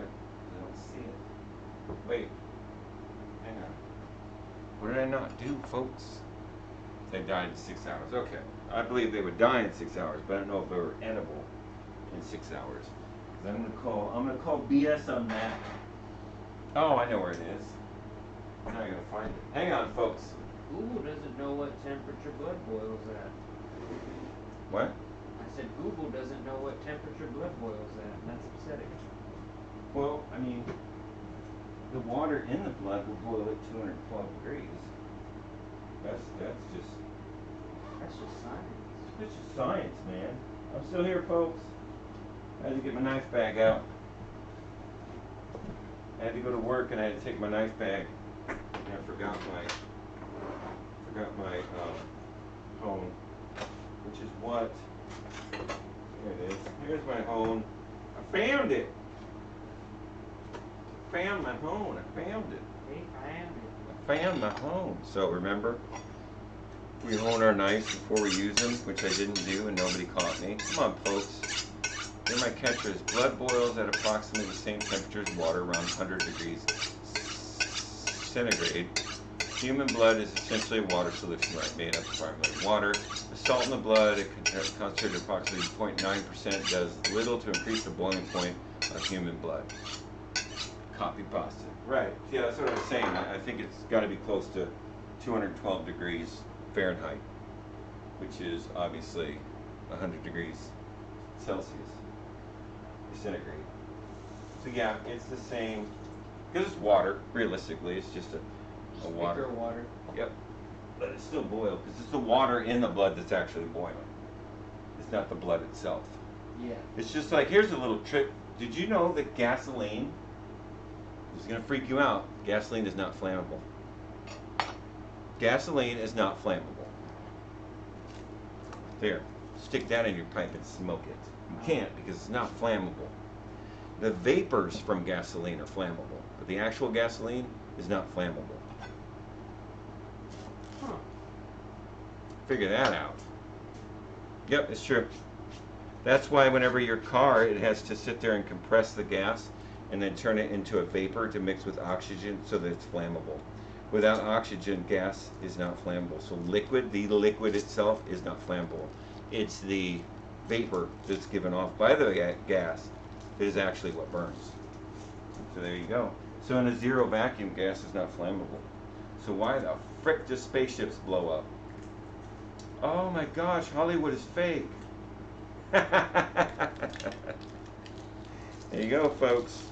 don't see it. Wait. Hang on. What did I not do, folks? They died in 6 hours. Okay. I believe they would die in 6 hours, but I don't know if they were edible in 6 hours. I'm gonna call BS on that. Oh, I know where it is. Now I gotta find it. Hang on, folks. Google doesn't know what temperature blood boils at. What? I said Google doesn't know what temperature blood boils at, and that's upsetting. Well, I mean, the water in the blood will boil at 212 degrees. That's just science. It's just science, man. I'm still here, folks. I had to get my knife bag out. I had to go to work and I had to take my knife bag. And I forgot my hone, which is what? Here it is. Here's my hone. I found it. I found my hone. I found it. He found it. I found my hone. So remember, we hone our knives before we use them, which I didn't do and nobody caught me. Come on, folks. Here my catchers. Blood boils at approximately the same temperature as water, around 100 degrees centigrade. Human blood is essentially a water solution, right, made up primarily of water. The salt in the blood, concentrated approximately 0.9%, does little to increase the boiling point of human blood. Copy pasta. Right. Yeah, that's what I was saying. I think it's got to be close to 212 degrees Fahrenheit, which is obviously 100 degrees Celsius, centigrade. So yeah, it's the same, because it's water, realistically, it's just a water. Thicker water. Yep. But it's still boiled, because it's the water in the blood that's actually boiling. It's not the blood itself. Yeah. It's just like, here's a little trick. Did you know that gasoline, this is going to freak you out, gasoline is not flammable. Gasoline is not flammable. There, stick that in your pipe and smoke it. You can't, because it's not flammable. The vapors from gasoline are flammable, but the actual gasoline is not flammable. Huh. Figure that out. Yep, it's true. That's why whenever your car, it has to sit there and compress the gas and then turn it into a vapor to mix with oxygen so that it's flammable. Without oxygen, gas is not flammable. So the liquid itself is not flammable. It's the vapor that's given off by the gas that is actually what burns. So there you go. So in a zero vacuum, gas is not flammable. So why the frick do spaceships blow up? Oh my gosh, Hollywood is fake. There you go, folks.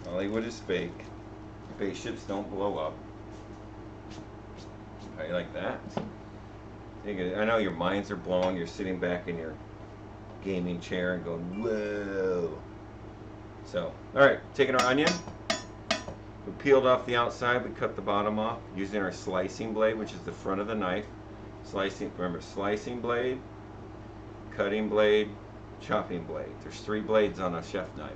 Hollywood is fake. Spaceships don't blow up. How you like that? I know your minds are blown. You're sitting back in your gaming chair and going, whoa. So, alright, taking our onion. We peeled off the outside. We cut the bottom off using our slicing blade, which is the front of the knife. Slicing blade. cutting blade, chopping blade. There's 3 blades on a chef knife.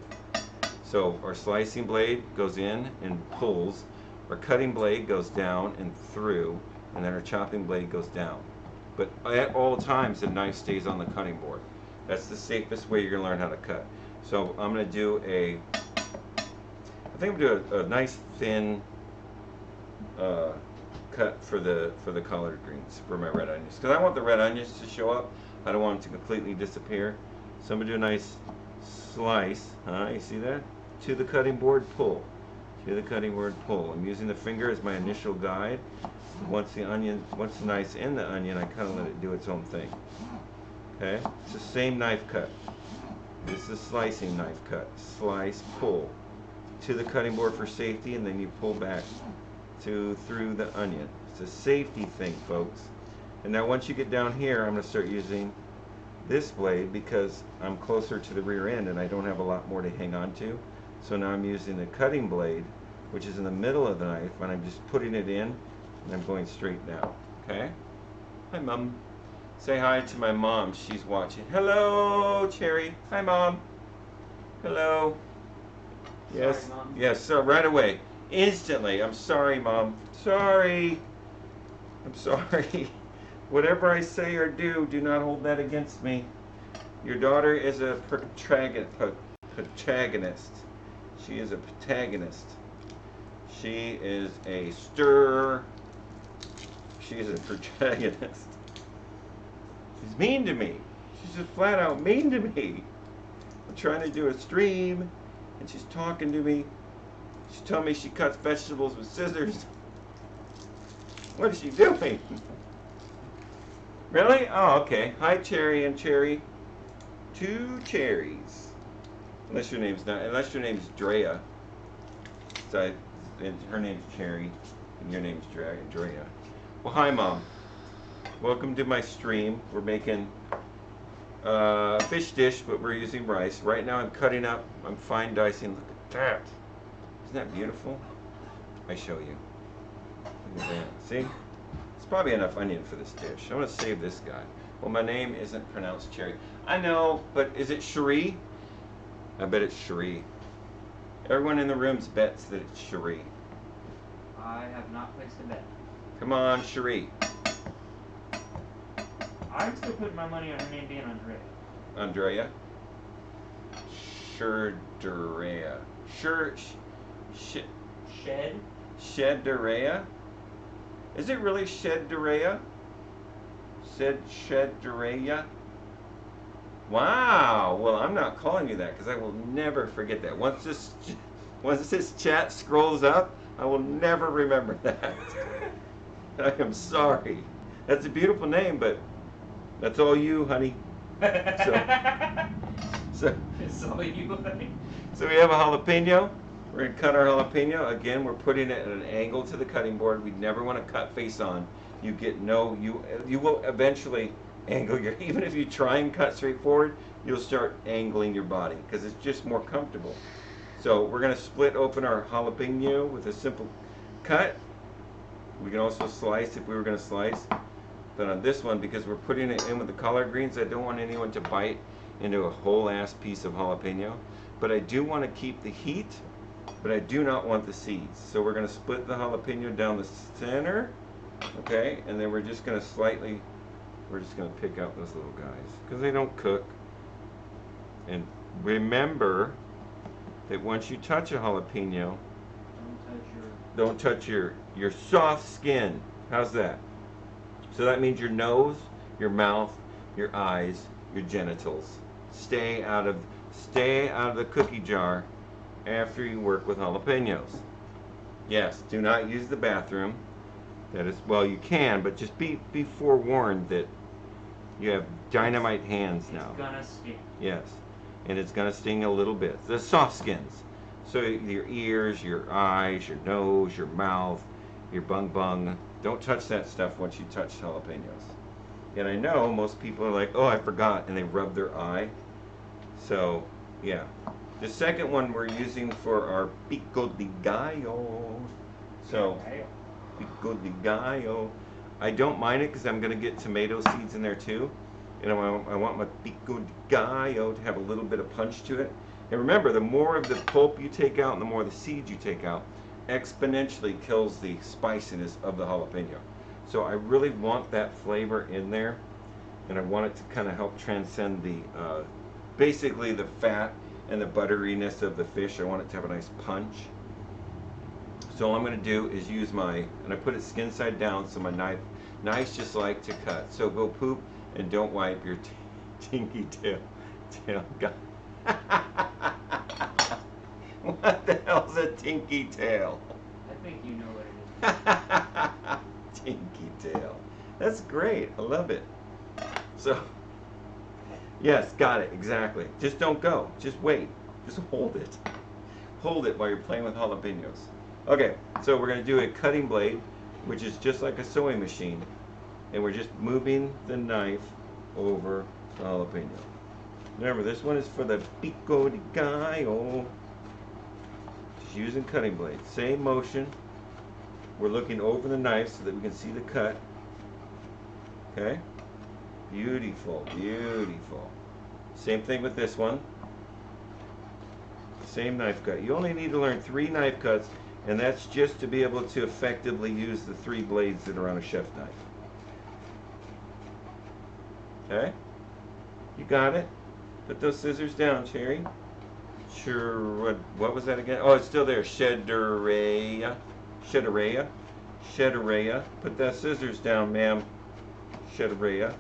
So our slicing blade goes in and pulls, our cutting blade goes down and through, and then our chopping blade goes down. But at all times the knife stays on the cutting board. That's the safest way you're going to learn how to cut. So I'm going to do I think I'm going to do a nice thin cut for the collard greens, for my red onions. Because I want the red onions to show up. I don't want them to completely disappear. So I'm going to do a nice slice. You see that? To the cutting board, pull. To the cutting board, pull. I'm using the finger as my initial guide. Once the knife's in the onion, I kind of let it do its own thing. Okay? It's the same knife cut. This is a slicing knife cut. Slice, pull. To the cutting board for safety, and then you pull back through the onion. It's a safety thing, folks. And now once you get down here, I'm going to start using this blade because I'm closer to the rear end and I don't have a lot more to hang on to. So now I'm using the cutting blade, which is in the middle of the knife, and I'm just putting it in and I'm going straight down. Okay? Hi, Mom. Say hi to my mom. She's watching. Hello, Cherry. Hi, Mom. Hello. Yes. Sorry, Mom. Yes, so right away. Instantly. I'm sorry, Mom. Sorry. I'm sorry. Whatever I say or do not hold that against me. Your daughter is a protagonist. She is a protagonist. She is a She is a protagonist. She's mean to me. She's just flat out mean to me. I'm trying to do a stream, and she's talking to me. She's telling me she cuts vegetables with scissors. What is she doing? Really? Oh, okay. Hi, Cherry and Cherry. 2 cherries. Unless your name's Drea. So and her name's Cherry, and your name's Drea. Well, hi, Mom. Welcome to my stream. We're making a fish dish, but we're using rice. Right now I'm cutting up, I'm fine dicing. Look at that. Isn't that beautiful? I show you. Look at that. See? It's probably enough onion for this dish. I'm going to save this guy. Well, my name isn't pronounced Cherry. I know, but is it Cherie? I bet it's Cherie. Everyone in the room's bets that it's Cherie. I have not placed a bet. Come on, Cherie. I'm still putting my money on her name being Andrea. Andrea? Sherderea. Shed? Shedderea? Is it really Shedderea? Shedderea? Wow. Well, I'm not calling you that because I will never forget that. Once this chat scrolls up, I will never remember that. I am sorry. That's a beautiful name, but that's all you, honey. So It's all you, honey. So we have a jalapeno. We're going to cut our jalapeno. Again, we're putting it at an angle to the cutting board. We never want to cut face on. You will eventually angle even if you try and cut straight forward, you'll start angling your body because it's just more comfortable. So we're going to split open our jalapeno with a simple cut. We can also slice if we were going to slice. But on this one, because we're putting it in with the collard greens, I don't want anyone to bite into a whole ass piece of jalapeno. But I do want to keep the heat, but I do not want the seeds. So we're going to split the jalapeno down the center, okay? And then we're just going to pick out those little guys because they don't cook. And remember that once you touch a jalapeno, don't touch your soft skin. How's that? So that means your nose, your mouth, your eyes, your genitals. Stay out of the cookie jar after you work with jalapenos. Yes, do not use the bathroom. That is, well, you can, but just be forewarned that you have dynamite hands now. It's gonna sting. Yes, and it's gonna sting a little bit. The soft skins. So your ears, your eyes, your nose, your mouth, your bung. Don't touch that stuff once you touch jalapenos. And I know most people are like, oh, I forgot, and they rub their eye. So, yeah. The second one we're using for our pico de gallo. So, pico de gallo. I don't mind it because I'm going to get tomato seeds in there too. and I want my pico de gallo to have a little bit of punch to it. And remember, the more of the pulp you take out and the more of the seeds you take out, exponentially kills the spiciness of the jalapeno. So I really want that flavor in there, and I want it to kind of help transcend the, basically the fat and the butteriness of the fish. I want it to have a nice punch. So all I'm going to do is use and I put it skin side down so my knives just like to cut. So go poop and don't wipe your tinky tail guy. What the hell's a tinky tail? I think you know what it is. Tinky tail. That's great. I love it. So, yes, got it. Exactly. Just don't go. Just wait. Just hold it. Hold it while you're playing with jalapenos. Okay, so we're going to do a cutting blade, which is just like a sewing machine. And we're just moving the knife over the jalapeno. Remember, this one is for the pico de gallo. Just using cutting blades. Same motion. We're looking over the knife so that we can see the cut. Okay? Beautiful, beautiful. Same thing with this one. Same knife cut. You only need to learn 3 knife cuts, and that's just to be able to effectively use the 3 blades that are on a chef knife. Okay? You got it? Put those scissors down, Cherry. Sure, what was that again? Oh, it's still there. Cheddaraya. Cheddaraya. Cheddaraya. Put that scissors down, ma'am. Cheddaraya.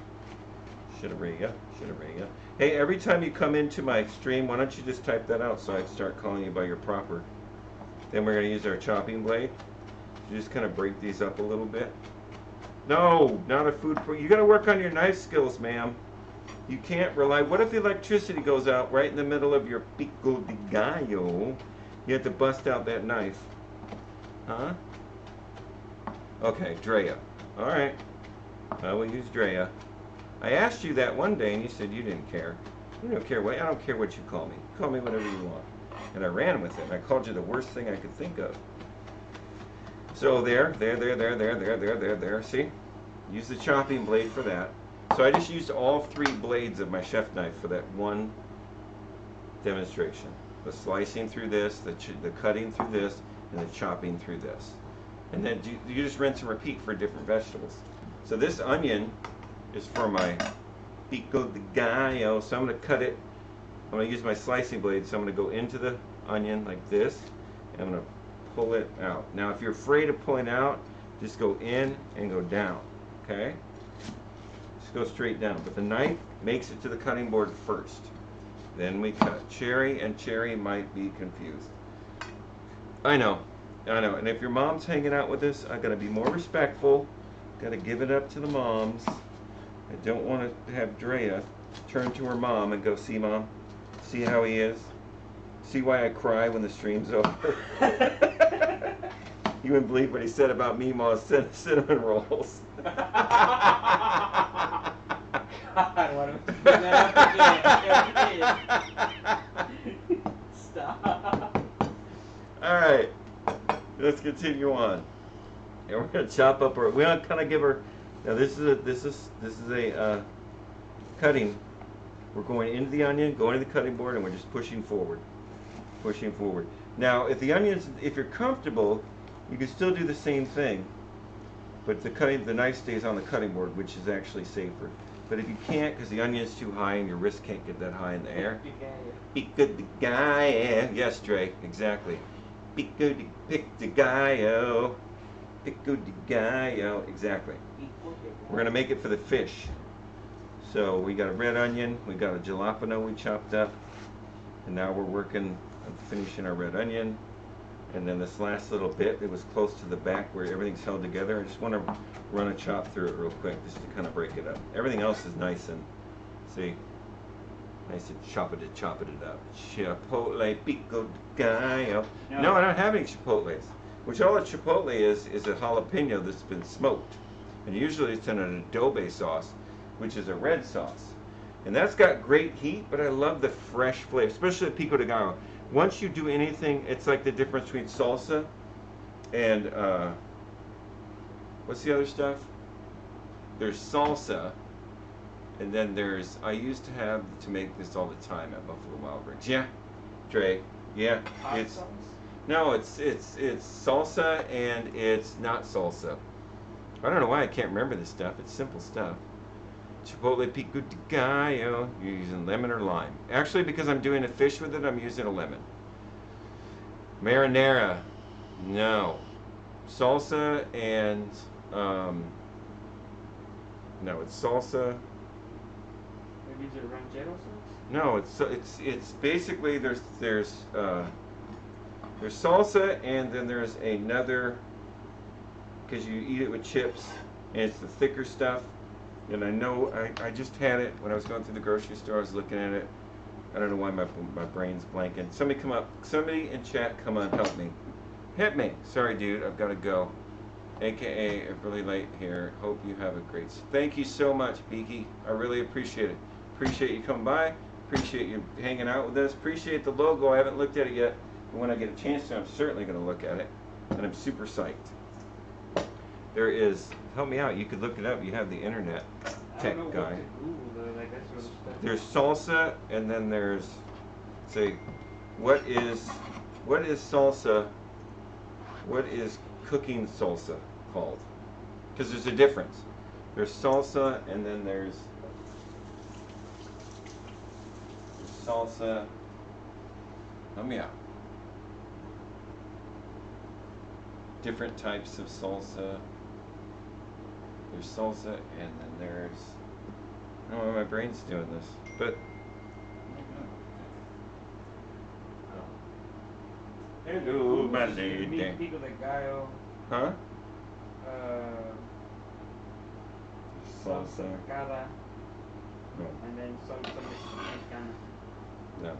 Cheddaraya. Cheddaraya. Hey, every time you come into my stream, why don't you just type that out so I can start calling you by your proper. Then we're going to use our chopping blade. You just kind of break these up a little bit. No, not a food pro. You got to work on your knife skills, ma'am. You can't rely. What if the electricity goes out right in the middle of your pico de gallo? You have to bust out that knife. Huh? Okay, Drea. All right. I will use Drea. I asked you that one day and you said you didn't care. You don't care what. I don't care what you call me. Call me whatever you want. And I ran with it. And I called you the worst thing I could think of. So there. See? Use the chopping blade for that. So I just used all 3 blades of my chef knife for that one demonstration. The slicing through this, the cutting through this, and the chopping through this. And then you just rinse and repeat for different vegetables. So this onion is for my pico de gallo. So I'm going to cut it. I'm going to use my slicing blade. So I'm going to go into the onion like this. And I'm going to pull it out. Now if you're afraid of pulling out, just go in and go down. Okay? Just go straight down. But the knife makes it to the cutting board first. Then we cut. Cherry and Cherry might be confused. I know. And if your mom's hanging out with us, I gotta be more respectful. Gotta give it up to the moms. I don't want to have Drea turn to her mom and go, "See, Mom? See how he is? See why I cry when the stream's over?" You wouldn't believe what he said about me, Ma's cinnamon rolls. God, why don't you bring that up again? Stop. All right, let's continue on. And we're gonna chop up her. We want to kind of give her. Now this is a cutting. We're going into the onion, going to the cutting board, and we're just pushing forward, pushing forward. Now, if you're comfortable, you can still do the same thing, but the knife stays on the cutting board, which is actually safer. But if you can't, because the onion's too high and your wrist can't get that high in the air. Pico de gallo. Yes, Dre, exactly. Pico de gallo. Pico de gallo. Exactly. We're gonna make it for the fish. So we got a red onion, we got a jalapeno we chopped up, and now we're working on finishing our red onion. And then this last little bit, it was close to the back where everything's held together. I just want to run a chop through it real quick just to kind of break it up. Everything else is nice and, see, nice and chop it up. Chipotle pico de gallo. No, I don't have any chipotles. Which all a chipotle is a jalapeno that's been smoked. And usually it's in an adobe sauce, which is a red sauce. And that's got great heat, but I love the fresh flavor, especially the pico de gallo. Once you do anything, it's like the difference between salsa and, what's the other stuff? There's salsa, And then there's, I used to have to make this all the time at Buffalo Wild Wings. Yeah, Dre. Yeah, Hot it's sauce? no, it's salsa and it's not salsa. I don't know why I can't remember this stuff. It's simple stuff. Chipotle pico de gallo. You're using lemon or lime. Actually, because I'm doing a fish with it, I'm using a lemon. Marinara. No. Salsa and no, it's salsa. Maybe it's a ranchero sauce? No, it's basically there's salsa and then there's another, because you eat it with chips and it's the thicker stuff. And I know I just had it when I was going through the grocery store. I was looking at it. I don't know why my brain's blanking. Somebody in chat, come on, help me. Hit me. Sorry, dude, I've got to go. AKA, I'm really late here. Hope you have a great. Thank you so much, Beaky. I really appreciate it. Appreciate you coming by. Appreciate you hanging out with us. Appreciate the logo. I haven't looked at it yet, but when I get a chance to, I'm certainly going to look at it. And I'm super psyched. There is. Help me out. You could look it up. You have the internet. Tech I don't know guy. what to Google though, like that sort of stuff. There's salsa, and then there's, say, what is salsa? What is cooking salsa called? Because there's a difference. There's salsa, and then there's salsa. Help me out. Different types of salsa. There's salsa, and then there's. I don't know why my brain's doing this, but. Hello, my lady. Pico de gallo. Huh? Salsa picada. No. And then salsa mexicana. No.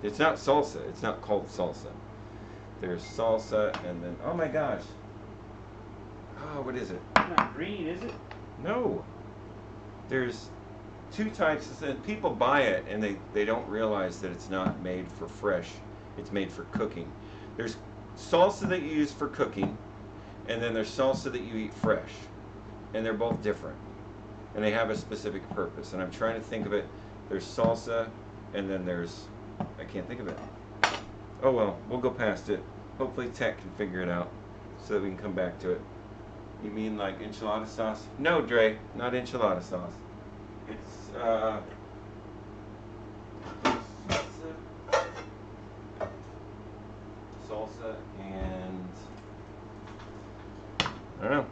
It's not salsa. It's not called salsa. There's salsa, and then. Oh my gosh. Oh, what is it? It's not green, is it? No. There's two types. And people buy it and they don't realize that it's not made for fresh. It's made for cooking. There's salsa that you use for cooking, and then there's salsa that you eat fresh. And they're both different. And they have a specific purpose. And I'm trying to think of it. There's salsa, and then there's, I can't think of it. Oh well, we'll go past it. Hopefully Tech can figure it out so that we can come back to it. You mean like enchilada sauce? No, Dre, not enchilada sauce. It's salsa and I don't know.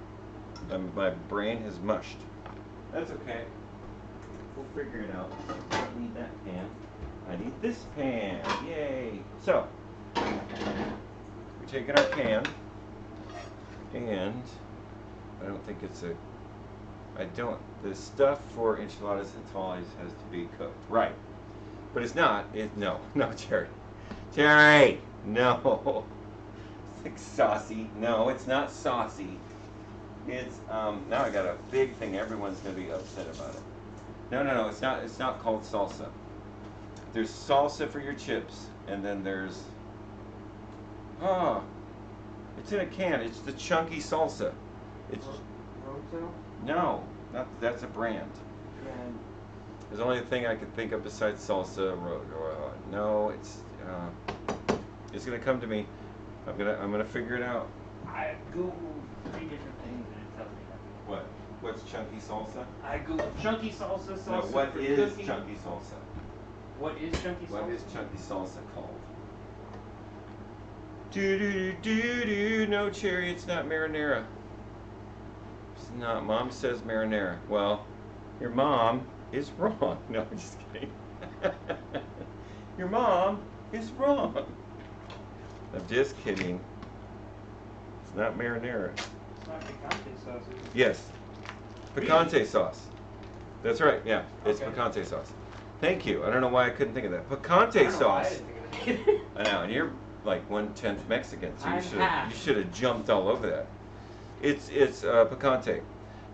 My brain has mushed. That's okay. We'll figure it out. I don't need that pan. I need this pan. Yay! So we're taking our pan and. I don't think it's a. I don't. The stuff for enchiladas and tamales has to be cooked, right? But it's not. No, Jerry. Jerry, no. It's like saucy. No, it's not saucy. It's Now I got a big thing. Everyone's gonna be upset about it. No. It's not. It's not called salsa. There's salsa for your chips, and then there's. It's in a can. It's the chunky salsa. It's Rotel? no, that's a brand. And There's only a thing I could think of besides salsa. No, it's gonna come to me. I'm gonna figure it out. I Googled 3 different things and it tells me nothing. What? What's chunky salsa? I Googled chunky salsa, No, salsa what for is cooking. chunky salsa? What is chunky salsa? What is chunky salsa called? Do. No, Cherry, it's not marinara. It's not. Mom says marinara. Well, your mom is wrong. No, I'm just kidding. Your mom is wrong. I'm just kidding. It's not marinara. It's not picante sauce, is it? Yes. Picante sauce. That's right, yeah. It's Okay. picante sauce. Thank you. I don't know why I couldn't think of that. I Picante don't know why I sauce. didn't think of it. I know, and you're like 1/10 Mexican, so I'm half. you should have jumped all over that. It's picante.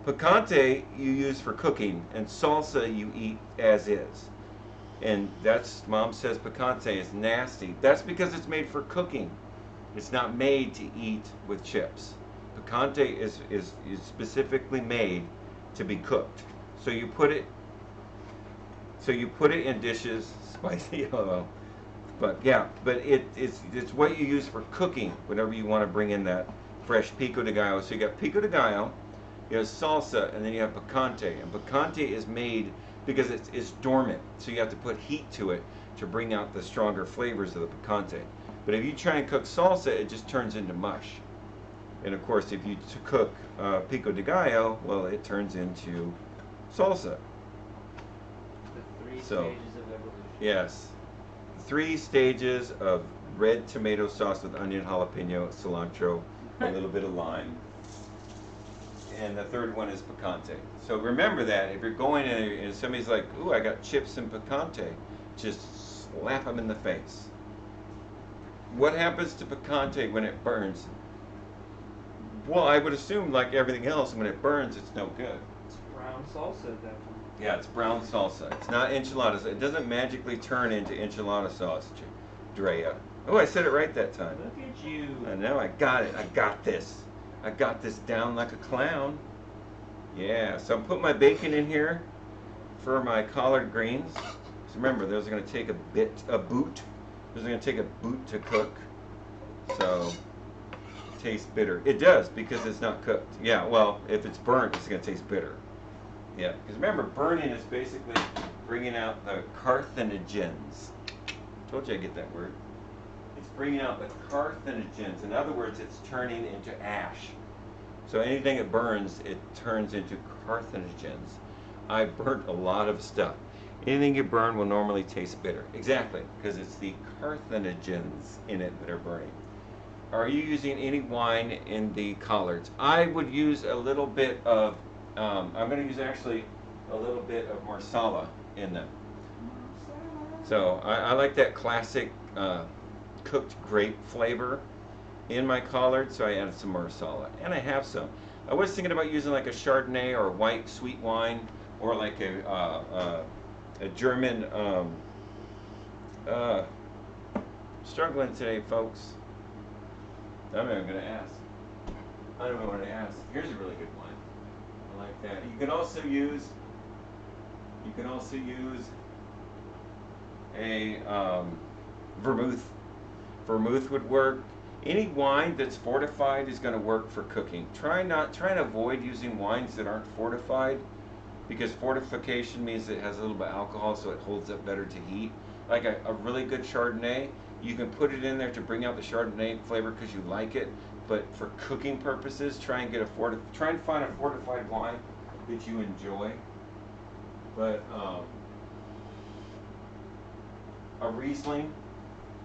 Picante you use for cooking, and salsa you eat as is. And that's, Mom says picante is nasty. That's because it's made for cooking. It's not made to eat with chips. Picante is specifically made to be cooked. So you put it So you put it in dishes, spicy yellow. But yeah, but it's what you use for cooking whenever you want to bring in that fresh pico de gallo. So you got pico de gallo, you have salsa, and then you have picante. And picante is made because it's dormant, so you have to put heat to it to bring out the stronger flavors of the picante. But if you try and cook salsa, it just turns into mush. And of course, if you cook pico de gallo, well, it turns into salsa. The three So, stages of evolution. yes. 3 stages of red tomato sauce with onion, jalapeno, cilantro, a little bit of lime. And the third one is picante. So remember that if you're going in and somebody's like, ooh, I got chips and picante, just slap them in the face. What happens to picante when it burns? Well, I would assume like everything else, when it burns, it's no good. It's brown salsa at that point. Yeah, it's brown salsa. It's not enchiladas. It doesn't magically turn into enchilada sauce, Drea. Oh, I said it right that time. Look at you. I know, I got it. I got this. I got this down like a clown. Yeah, so I'm putting my bacon in here for my collard greens. So remember, those are going to take a boot. Those are going to take a boot to cook. So, it tastes bitter. It does, because it's not cooked. Yeah, well, if it's burnt, it's going to taste bitter. Yeah, because remember, burning is basically bringing out the carcinogens. Told you I'd get that word. It's bringing out the carcinogens. In other words, it's turning into ash. So anything that burns, it turns into carcinogens. I burnt a lot of stuff. Anything you burn will normally taste bitter. Exactly, because it's the carcinogens in it that are burning. Are you using any wine in the collards? I would use a little bit of I'm going to use actually a little bit of marsala in them. So I like that classic cooked grape flavor in my collard, so I added some marsala, and I have some. I was thinking about using like a Chardonnay or a white sweet wine, or like a German. Struggling today, folks. I'm not even going to ask. I don't know what to ask. Here's a really good wine. I like that. You can also use a vermouth. Vermouth would work. Any wine that's fortified is going to work for cooking. Try and avoid using wines that aren't fortified, because fortification means it has a little bit of alcohol, so it holds up better to heat. Like a really good Chardonnay, you can put it in there to bring out the Chardonnay flavor because you like it. But for cooking purposes, try and find a fortified wine that you enjoy. But a Riesling,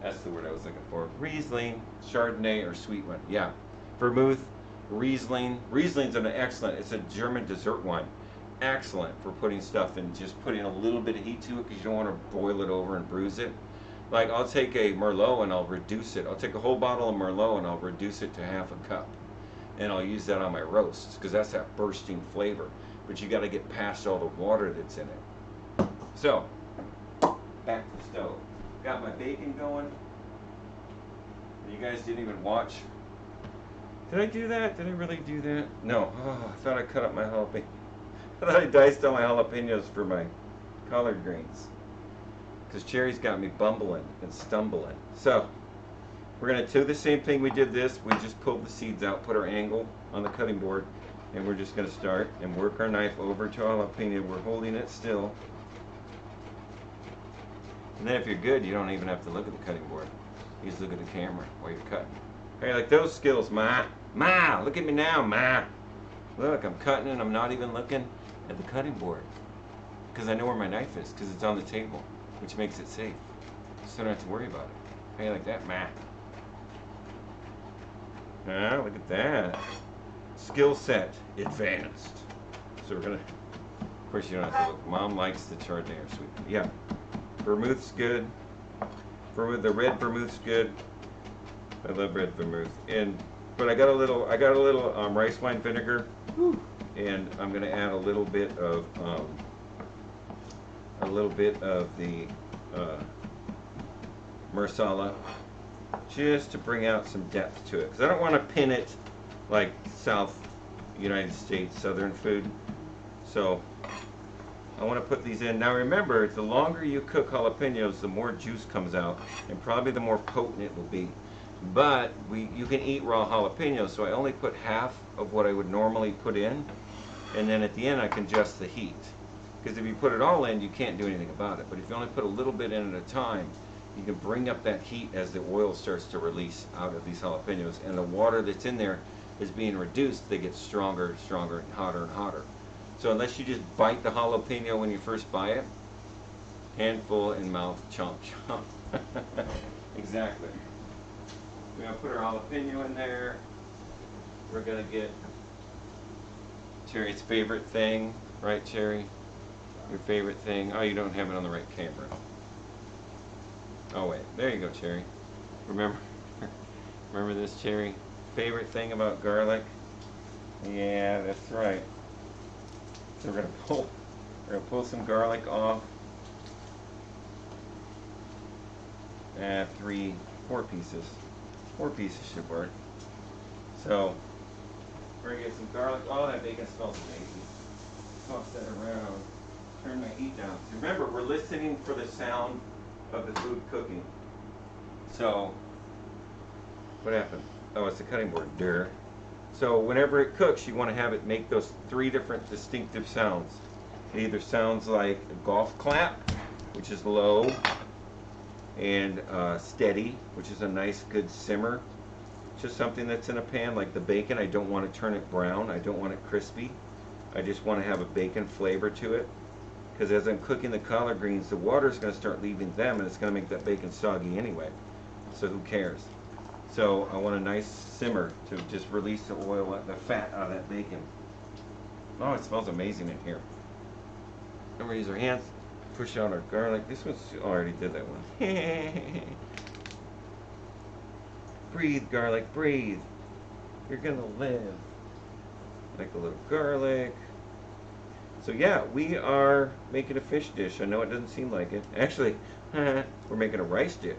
that's the word I was looking for. Riesling, Chardonnay, or sweet one. Yeah, vermouth, Riesling. Riesling's an excellent. It's a German dessert wine. Excellent for putting stuff in, just putting a little bit of heat to it because you don't want to boil it over and bruise it. Like I'll take a Merlot and I'll reduce it. I'll take a whole bottle of Merlot and I'll reduce it to half a cup. And I'll use that on my roasts because that's that bursting flavor. But you got to get past all the water that's in it. So, back to the stove. Got my bacon going. You guys didn't even watch. Did I do that? Did I really do that? No. Oh, I thought I cut up my jalapeno. I thought I diced all my jalapenos for my collard greens. Because Cherry's got me bumbling and stumbling. So, we're going to do the same thing we did this. We just pulled the seeds out, put our angle on the cutting board, and we're just going to start and work our knife over to our jalapeno. We're holding it still. And then if you're good, you don't even have to look at the cutting board. You just look at the camera while you're cutting. Hey, like those skills, Ma. Ma, look at me now, Ma. Look, I'm cutting and I'm not even looking at the cutting board. Because I know where my knife is, because it's on the table, which makes it safe. So I don't have to worry about it. Hey, like that, Ma. Ah, look at that. Skill set advanced. So we're gonna, of course you don't have to look. Mom likes the Chardonnay or sweet. Yeah. Vermouth's good. The red vermouth's good. I love red vermouth. But I got a little rice wine vinegar, and I'm gonna add a little bit of the marsala, just to bring out some depth to it. Because I don't want to pin it like South United States Southern food. So I want to put these in. Now remember, the longer you cook jalapenos, the more juice comes out, and probably the more potent it will be. But you can eat raw jalapenos, so I only put half of what I would normally put in, and then at the end I can adjust the heat. Because if you put it all in, you can't do anything about it. But if you only put a little bit in at a time, you can bring up that heat as the oil starts to release out of these jalapenos, and the water that's in there is being reduced. They get stronger, stronger, and hotter. So unless you just bite the jalapeno when you first buy it, handful in mouth, chomp, chomp. Exactly. We're going to put our jalapeno in there. We're going to get Cherry's favorite thing, right, Cherry? Your favorite thing. Oh, you don't have it on the right camera. Oh, wait. There you go, Cherry. Remember this, Cherry? Favorite thing about garlic? Yeah, that's right. So we're gonna pull some garlic off. 4 pieces. 4 pieces should work. So we're gonna get some garlic. Oh, that bacon smells amazing. Toss that around. Turn my heat down. So remember, we're listening for the sound of the food cooking. So what happened? Oh, it's the cutting board. There. So whenever it cooks, you want to have it make those 3 different distinctive sounds. It either sounds like a golf clap, which is low, and steady, which is a nice good simmer. Just something that's in a pan, like the bacon. I don't want to turn it brown. I don't want it crispy. I just want to have a bacon flavor to it. Because as I'm cooking the collard greens, the water is going to start leaving them, and it's going to make that bacon soggy anyway. So who cares? So I want a nice simmer to just release the oil, the fat out of that bacon. Oh, it smells amazing in here. I'm going to use our hands, push out our garlic. This one's already did that one. Breathe, garlic, breathe. You're going to live. Like a little garlic. So yeah, we are making a fish dish. I know it doesn't seem like it. Actually, we're making a rice dish.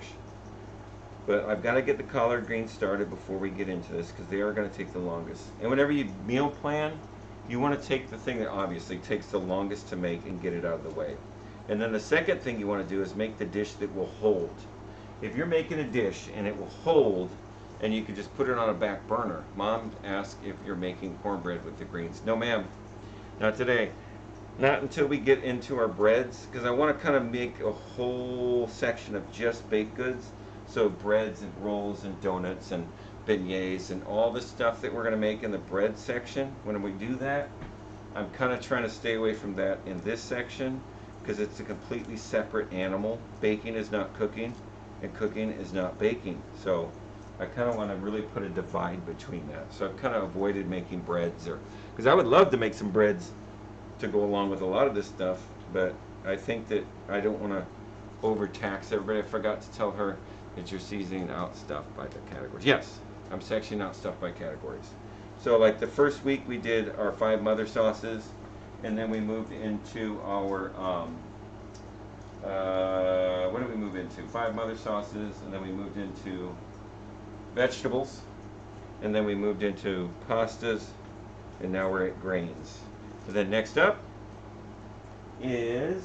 But I've got to get the collard greens started before we get into this, because they are going to take the longest. And whenever you meal plan, you want to take the thing that obviously takes the longest to make and get it out of the way. And then the second thing you want to do is make the dish that will hold. If you're making a dish and it will hold, and you can just put it on a back burner. Mom asked if you're making cornbread with the greens. No, ma'am. Not today. Not until we get into our breads, because I want to kind of make a whole section of just baked goods. So breads and rolls and donuts and beignets and all the stuff that we're going to make in the bread section. When we do that, I'm kind of trying to stay away from that in this section, because it's a completely separate animal. Baking is not cooking, and cooking is not baking. So I kind of want to really put a divide between that. So I've kind of avoided making breads, because I would love to make some breads to go along with a lot of this stuff, but I think that I don't want to overtax everybody. I forgot to tell her that you're seasoning out stuff by the categories. Yes, I'm sectioning out stuff by categories. So like the first week we did our 5 mother sauces, and then we moved into our, what did we move into? 5 mother sauces, and then we moved into vegetables, and then we moved into pastas, and now we're at grains. And then next up is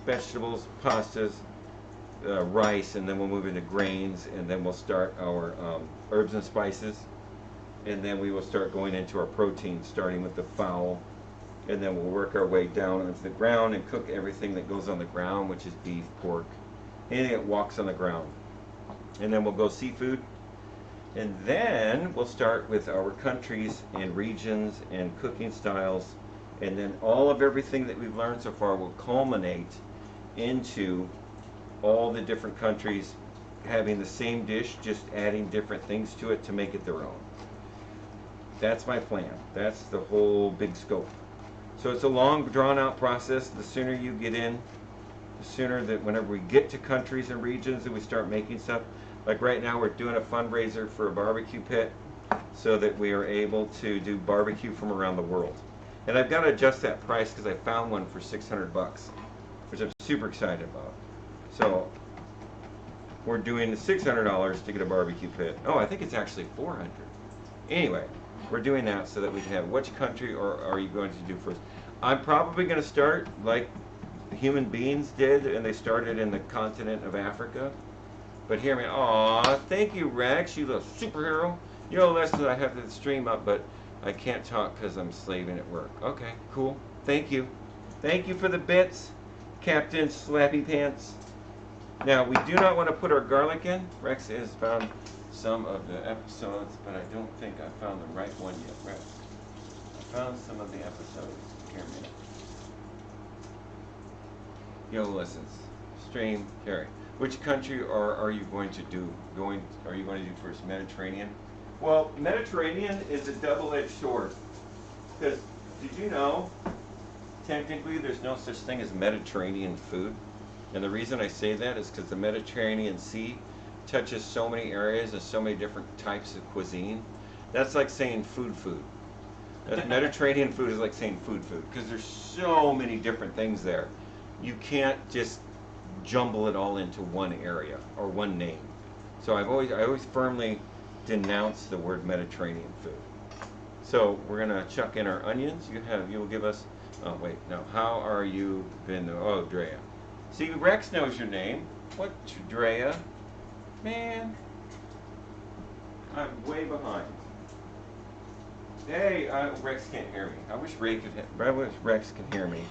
vegetables, pastas, rice, and then we'll move into grains, and then we'll start our herbs and spices, and then we will start going into our protein, starting with the fowl, and then we'll work our way down into the ground and cook everything that goes on the ground, which is beef, pork, anything that walks on the ground. And then we'll go seafood, and then we'll start with our countries and regions and cooking styles, and then all of everything that we've learned so far will culminate into all the different countries having the same dish, just adding different things to it to make it their own. That's my plan. That's the whole big scope. So it's a long, drawn-out process. The sooner you get in, the sooner that whenever we get to countries and regions and we start making stuff, like right now we're doing a fundraiser for a barbecue pit so that we are able to do barbecue from around the world. And I've got to adjust that price because I found one for $600, which I'm super excited about. So we're doing $600 to get a barbecue pit. Oh, I think it's actually $400. Anyway, we're doing that so that we can have which country or are you going to do first? I'm probably going to start like human beings did, and they started in the continent of Africa. But hear me, aw, thank you, Rex, you little superhero. You know, listen, I have the stream up, but I can't talk because I'm slaving at work. Okay, cool. Thank you. Thank you for the bits, Captain Slappy Pants. Now, we do not want to put our garlic in. Rex has found some of the episodes, but I don't think I found the right one yet, Rex. I found some of the episodes. Hear me. Yo, listens. Stream, Carrie. Which country are you going to do? Are you going to do first? Mediterranean? Well, Mediterranean is a double-edged sword. Because did you know, technically, there's no such thing as Mediterranean food. And the reason I say that is because the Mediterranean Sea touches so many areas and so many different types of cuisine. That's like saying food. Mediterranean food is like saying food because there's so many different things there. You can't just jumble it all into one area or one name. So I always firmly denounce the word Mediterranean food. So we're gonna chuck in our onions. You will give us. Oh wait, no. How are you been? Oh, Drea. See, Rex knows your name. What, Drea? Man, I'm way behind. Hey, Rex can't hear me. I wish Rex can hear me.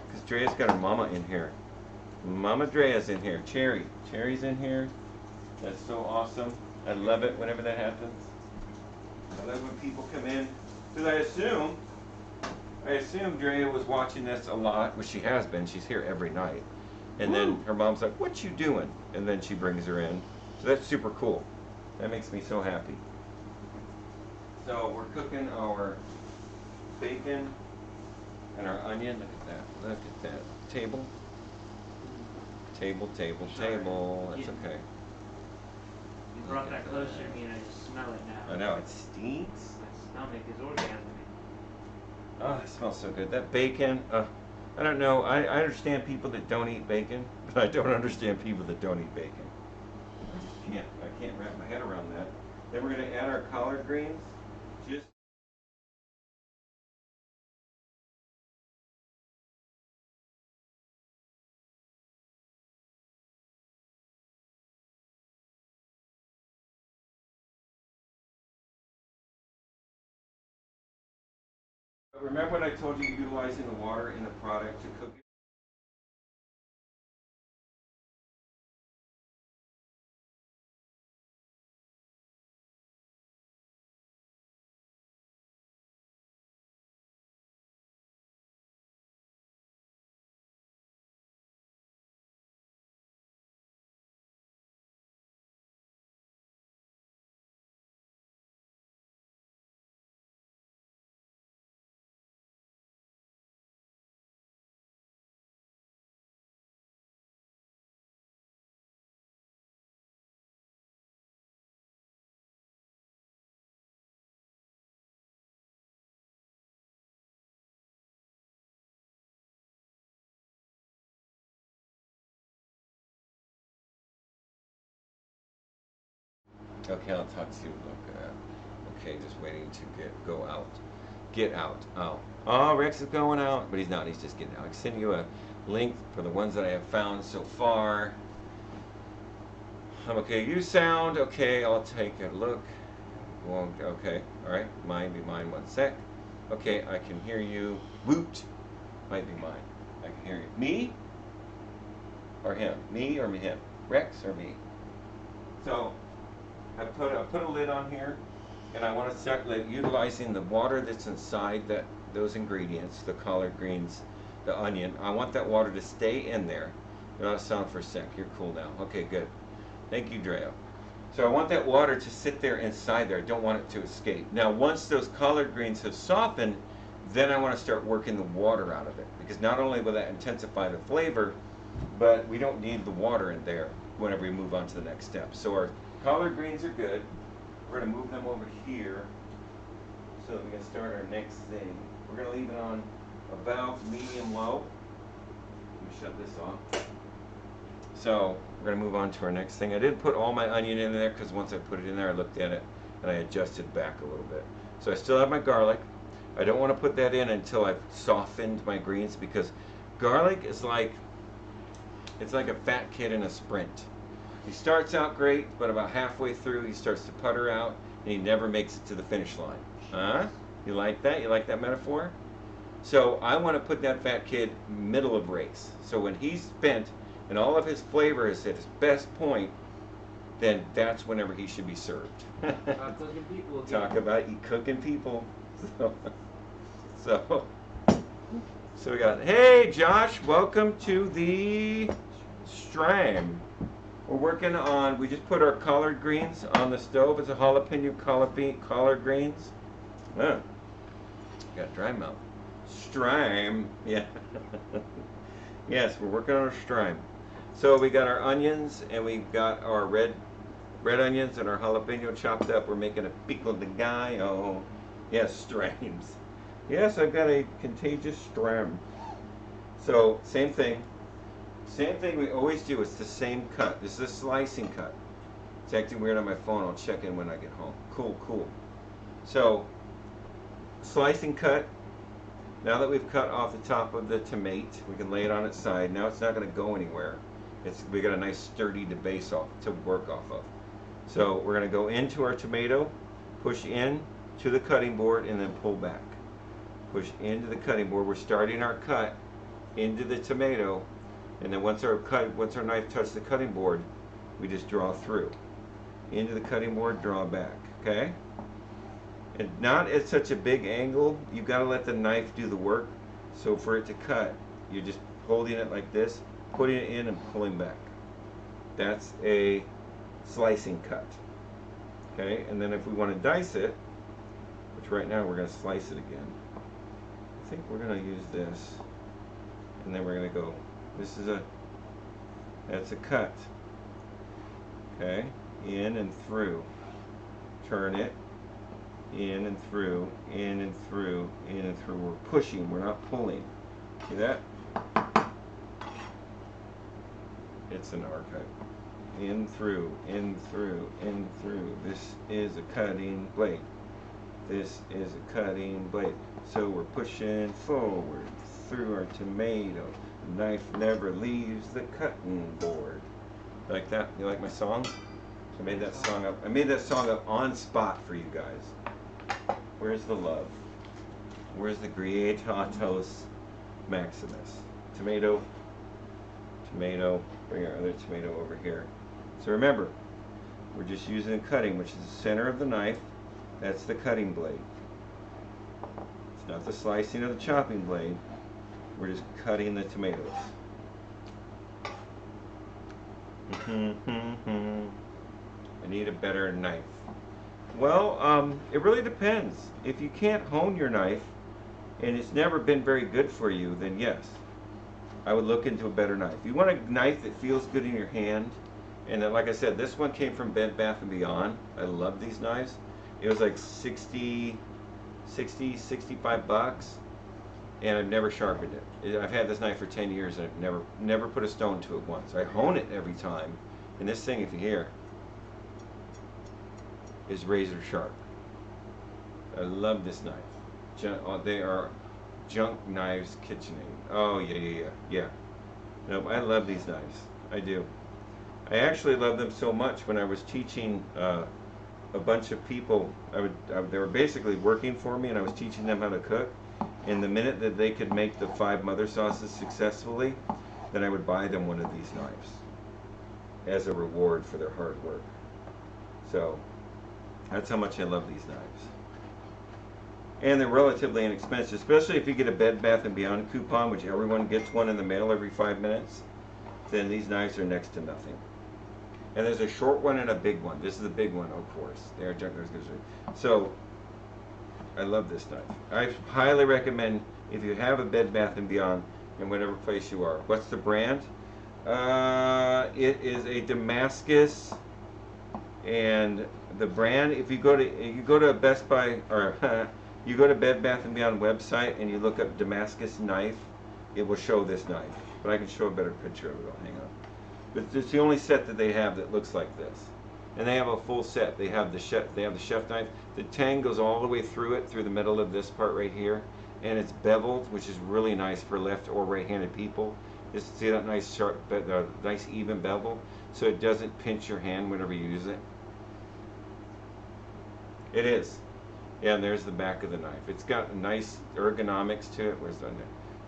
Because Drea's got her mama in here. Mama Drea's in here. Cherry's in here. That's so awesome. I love it whenever that happens. I love when people come in. Because I assume Drea was watching this a lot, which she has been. She's here every night. And then her mom's like, what you doing? And then she brings her in. So that's super cool. That makes me so happy. So we're cooking our bacon and our onion. Look at that. Look at that. Table. Table. That's okay. You brought that closer to me and I just smell it now. I know, it stinks. My stomach is orgasming. Oh, it smells so good. That bacon, I don't know. I understand people that don't eat bacon, but I don't understand people that don't eat bacon. I can't wrap my head around that. Then we're going to add our collard greens. Just remember when I told you utilizing the water in the product to cook it? Okay, I'll talk to you. Look, okay, just waiting to go out. Get out. Oh, Rex is going out, but he's not. He's just getting out. I can send you a link for the ones that I have found so far. Okay, you sound okay. I'll take a look. Won't. Okay, all right. Mine be mine. 1 sec. Okay, I can hear you. Woot. Might be mine. I can hear you. Me or him? Me or him? Rex or me? So I put a lid on here, and I want to start utilizing the water that's inside those ingredients, the collard greens, the onion. I want that water to stay in there. It ought to sound for a sec. You're cool now. Okay, good. Thank you, Dreo. So I want that water to sit there inside there. I don't want it to escape. Now, once those collard greens have softened, then I want to start working the water out of it, because not only will that intensify the flavor, but we don't need the water in there whenever we move on to the next step. So our collard greens are good. We're going to move them over here so that we can start our next thing. We're going to leave it on about medium-low. Let me shut this off. So we're going to move on to our next thing. I didn't put all my onion in there because once I put it in there, I looked at it and I adjusted back a little bit. So I still have my garlic. I don't want to put that in until I've softened my greens, because garlic is like, it's like a fat kid in a sprint. He starts out great, but about halfway through he starts to putter out and he never makes it to the finish line. Huh? You like that? You like that metaphor? So I want to put that fat kid middle of race. So when he's spent and all of his flavor is at his best point, then that's whenever he should be served. About cooking people again. Talk about cooking people. So we got, hey Josh, welcome to the stream. We're working on, we just put our collard greens on the stove. It's a jalapeno collard greens. Got dry mouth. Strime, yeah. Yes, we're working on our strime. So we got our onions and we've got our red onions and our jalapeno chopped up. We're making a pico de gallo. Yes, strimes. Yes, I've got a contagious strime. So same thing. Same thing we always do. It's the same cut. This is a slicing cut. It's acting weird on my phone. I'll check in when I get home. Cool. So slicing cut. Now that we've cut off the top of the tomato, we can lay it on its side. Now it's not going to go anywhere. We got a nice sturdy base off to work off of. So we're going to go into our tomato, push in to the cutting board, and then pull back. Push into the cutting board. We're starting our cut into the tomato, and then once our knife touches the cutting board, we just draw through. Into the cutting board, draw back. Okay? And not at such a big angle. You've got to let the knife do the work. So for it to cut, you're just holding it like this, putting it in and pulling back. That's a slicing cut. Okay, and then if we want to dice it, which right now we're going to slice it again. I think we're going to use this, and then we're going to go, that's a cut. Okay, in and through. Turn it. In and through, in and through, in and through. We're pushing, we're not pulling. See that? It's an archive. In through, in through, in through. This is a cutting blade. This is a cutting blade. So we're pushing forward through our tomato. The knife never leaves the cutting board. Like that? You like my song? I made that song up. I made that song up on spot for you guys. Where's the love? Where's the Grietatos Maximus? Tomato. Bring our other tomato over here. So remember, we're just using cutting, which is the center of the knife. That's the cutting blade. It's not the slicing of the chopping blade. We're just cutting the tomatoes. I need a better knife. Well, it really depends. If you can't hone your knife and it's never been very good for you, then yes, I would look into a better knife. You want a knife that feels good in your hand, and then, like I said, this one came from Bed Bath & Beyond. I love these knives. It was like 65 bucks, and I've never sharpened it. I've had this knife for 10 years and I've never put a stone to it once. I hone it every time, and this thing, if you hear, is razor sharp. I love this knife. They are junk knives KitchenAid. Oh yeah. Nope, I love these knives. I do. I actually love them so much. When I was teaching a bunch of people, they were basically working for me, and I was teaching them how to cook. And the minute that they could make the 5 mother sauces successfully, then I would buy them one of these knives as a reward for their hard work. So that's how much I love these knives. And they're relatively inexpensive, especially if you get a Bed Bath & Beyond coupon, which everyone gets one in the mail every 5 minutes, then these knives are next to nothing. And there's a short one and a big one. This is the big one, of course. They are junk knives. So I love this knife. I highly recommend, if you have a Bed Bath & Beyond in whatever place you are. What's the brand? It is a Damascus, and the brand, if you go to Best Buy, or you go to Bed Bath & Beyond website and you look up Damascus knife, it will show this knife. But I can show a better picture of it. Hang on. But it's the only set that they have that looks like this. and they have a full set. They have the chef knife. The tang goes all the way through it, through the middle of this part right here, and it's beveled, which is really nice for left or right-handed people. Just see that nice sharp, nice even bevel, so it doesn't pinch your hand whenever you use it. It is. Yeah, and there's the back of the knife. It's got a nice ergonomics to it. Where's the,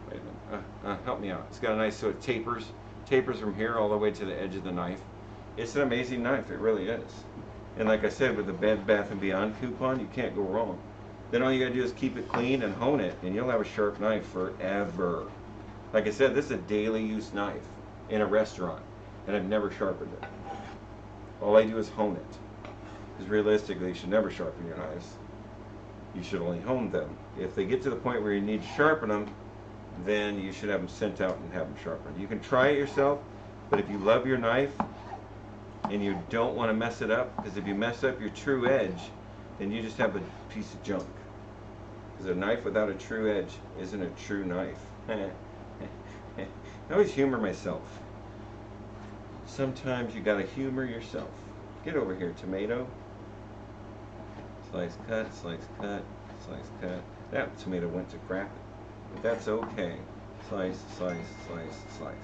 wait a minute, help me out. It's got a nice, so it tapers from here all the way to the edge of the knife. It's an amazing knife, it really is. And like I said, with the Bed Bath & Beyond coupon, you can't go wrong. Then all you gotta do is keep it clean and hone it, and you'll have a sharp knife forever. Like I said, this is a daily use knife in a restaurant, and I've never sharpened it. All I do is hone it. Because realistically, you should never sharpen your knives. You should only hone them. If they get to the point where you need to sharpen them, then you should have them sent out and have them sharpened. You can try it yourself, but if you love your knife and you don't want to mess it up, because if you mess up your true edge, then you just have a piece of junk. Because a knife without a true edge isn't a true knife. I always humor myself. Sometimes you gotta humor yourself. Get over here, tomato. Slice, cut, slice, cut, slice, cut. That tomato went to crap, but that's okay. Slice, slice, slice, slice.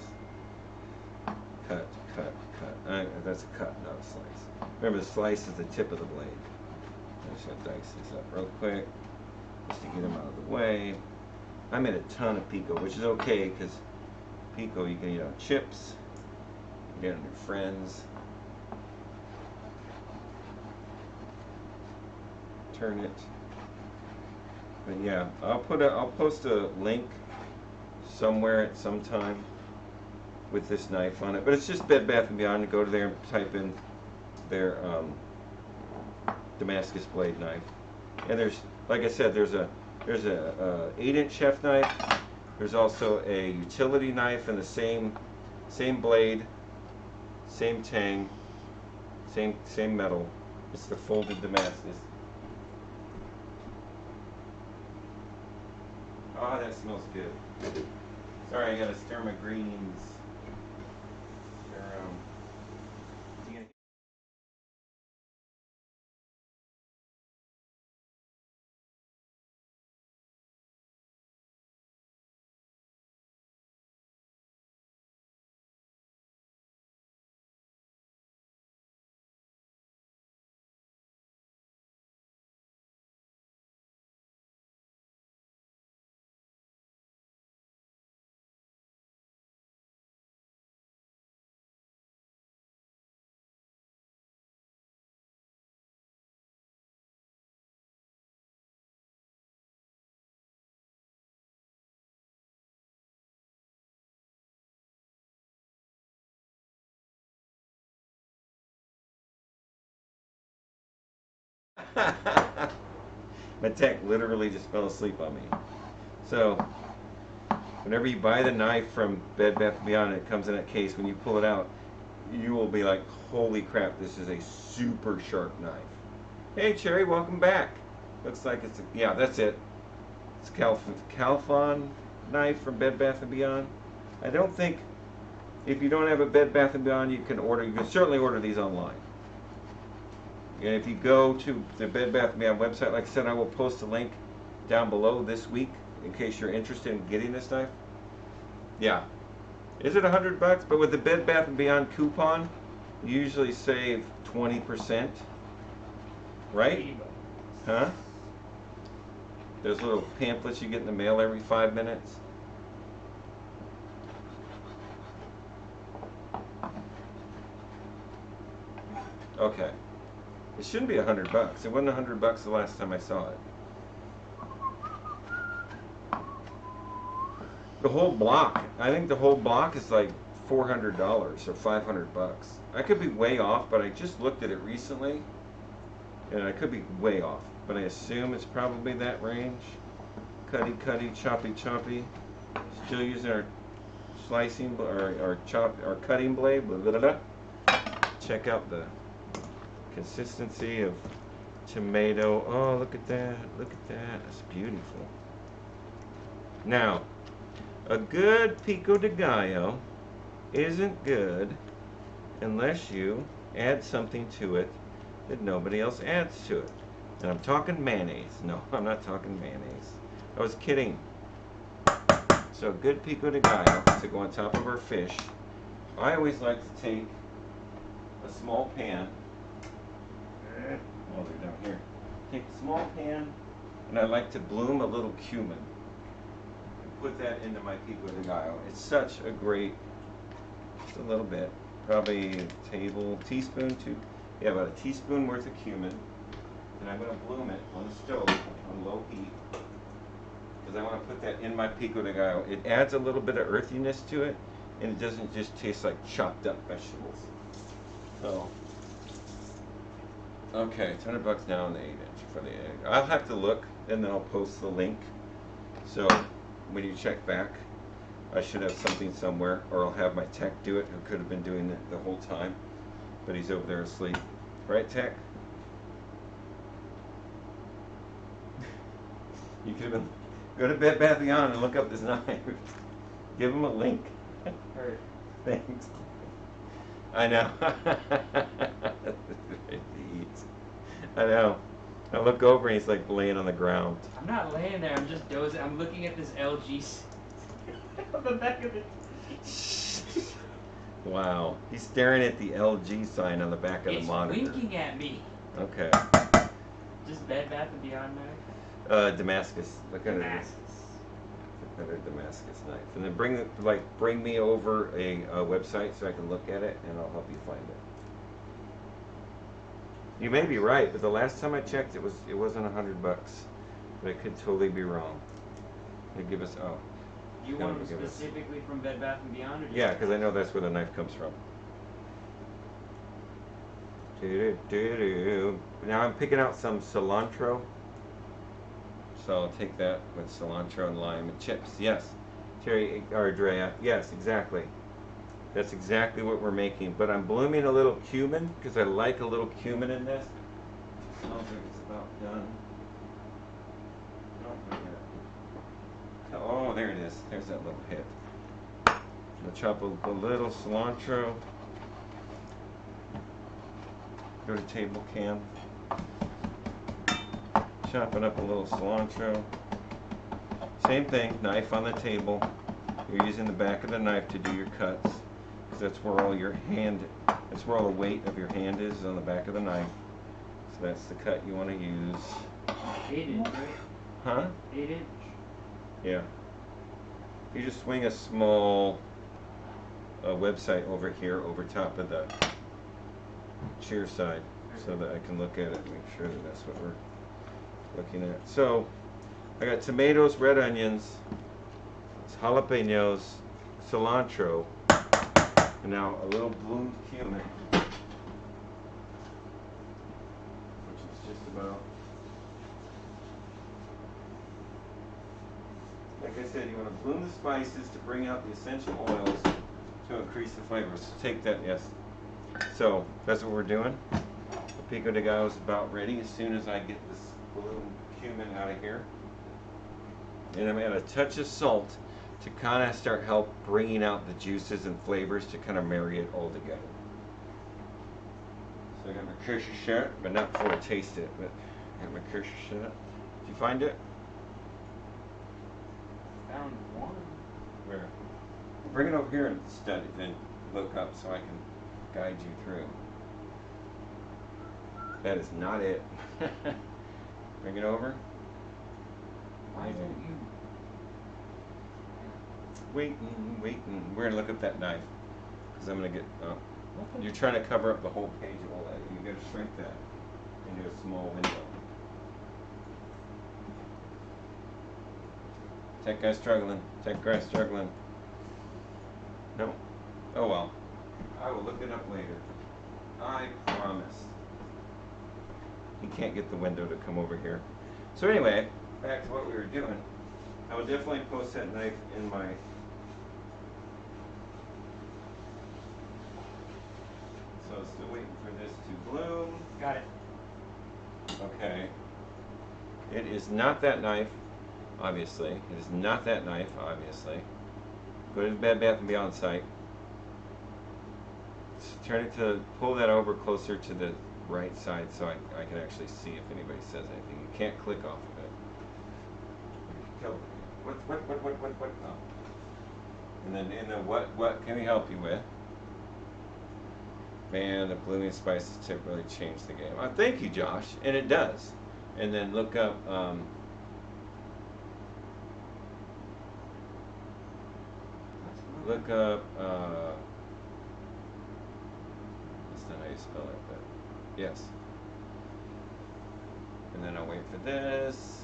Cut, cut, cut. That's a cut, not a slice. Remember, the slice is the tip of the blade. I'm just gonna dice these up real quick, just to get them out of the way. I made a ton of pico, which is okay, because pico you can eat on chips, you can get on your friends. Turn it. But yeah, I'll post a link somewhere at some time with this knife on it. But it's just Bed Bath & Beyond. Go to there and type in their Damascus blade knife. And there's, like I said, there's a 8-inch chef knife. There's also a utility knife in the same blade, same tang, same metal. It's the folded Damascus. Oh, that smells good. Sorry, I gotta stir my greens. My tech literally just fell asleep on me. So, whenever you buy the knife from Bed Bath & Beyond, it comes in that case. When you pull it out, you will be like, holy crap, this is a super sharp knife. Hey Cherry, welcome back. Looks like it's, yeah, that's it. It's Calfon knife from Bed Bath & Beyond. I don't think, if you don't have a Bed Bath & Beyond, you can certainly order these online. And if you go to the Bed Bath & Beyond website, like I said, I will post a link down below this week in case you're interested in getting this knife. Yeah. Is it $100? But with the Bed Bath & Beyond coupon, you usually save 20%. Right? Huh? Those little pamphlets you get in the mail every 5 minutes. Okay. It shouldn't be $100. It wasn't $100 the last time I saw it. The whole block. I think the whole block is like $400 or $500. I could be way off, but I just looked at it recently, and I could be way off. But I assume it's probably that range. Cutty, choppy, choppy. Still using our slicing or cutting blade. Blah, blah, blah. Check out the consistency of tomato. Oh, look at that. Look at that. That's beautiful. Now, a good pico de gallo isn't good unless you add something to it that nobody else adds to it. And I'm talking mayonnaise. No, I'm not talking mayonnaise. I was kidding. So good pico de gallo to go on top of our fish. I always like to take a small pan. Oh, they're down here. Take a small pan, and I like to bloom a little cumin. And put that into my pico de gallo. It's such a great, just a little bit, probably a teaspoon, about a teaspoon worth of cumin. And I'm going to bloom it on the stove on low heat because I want to put that in my pico de gallo. It adds a little bit of earthiness to it, and it doesn't just taste like chopped up vegetables. So, okay, it's $100 now on the 8-inch for the egg. I'll have to look, and then I'll post the link. So when you check back, I should have something somewhere, or I'll have my tech do it, who could have been doing it the whole time, but he's over there asleep. Right, tech? You could have been, go to Bed Bath & Beyond and look up this knife. Give him a link. Hurt. Thanks. I know. I know. I look over and he's like laying on the ground. I'm not laying there. I'm just dozing. I'm looking at this LG on the back of the. Wow. He's staring at the LG sign on the back of the monitor. It's winking at me. Okay. Just Bed Bath & Beyond knife. Damascus. Look at Damascus. Look at a Damascus knife, and then bring me over a website so I can look at it, and I'll help you find it. You may be right, but the last time I checked, it wasn't $100, but I could totally be wrong. They give us You want them specifically from Bed Bath & Beyond, or just yeah, because I know that's where the knife comes from. Now I'm picking out some cilantro. So I'll take that with cilantro and lime and chips. Yes, Terry or Drea. Yes, exactly. That's exactly what we're making. But I'm blooming a little cumin because I like a little cumin in this. Smells like it's about done. Oh, there it is. There's that little hit. I'll chop a little cilantro. Go to table cam. Chopping up a little cilantro. Same thing, knife on the table. You're using the back of the knife to do your cuts, because that's where all that's where all the weight of your hand is on the back of the knife. So that's the cut you want to use. 8-inch, right? Huh? 8-inch. Yeah. You just swing a small website over here, over top of the chair side, so that I can look at it and make sure that that's what we're looking at. So I got tomatoes, red onions, jalapenos, cilantro, and now a little bloomed cumin, which is just about, like I said, you want to bloom the spices to bring out the essential oils to increase the flavors. So take that, yes. So that's what we're doing. The pico de gallo is about ready as soon as I get this blue cumin out of here, and I'm going to add a touch of salt to kind of start help bringing out the juices and flavors to kind of marry it all together. So I got my Kirschenschat, but not before I taste it, but I got my Kirschenschat. Did you find it? Found one. Where? Bring it over here and study, then look up so I can guide you through. That is not it. Bring it over. Why won't you? Waiting. We're gonna look at that knife because I'm gonna get. You're trying to cover up the whole page of all that. You gotta shrink that into a small window. Tech guy's struggling. No. Oh well. I will look it up later. I promise. He can't get the window to come over here. So anyway, back to what we were doing. I will definitely post that knife in my. So still waiting for this to bloom. Got it. Okay. It is not that knife, obviously. It is not that knife, obviously. Go to the Bed Bath & Beyond site. try to pull that over closer to the right side so I can actually see if anybody says anything. You can't click off of it. What? Oh. And then what can we help you with? Man, the blooming spices tip really changed the game. Thank you, Josh, and it does. And then look up. Look up. That's not how you spell it, but yes. And then I'll wait for this.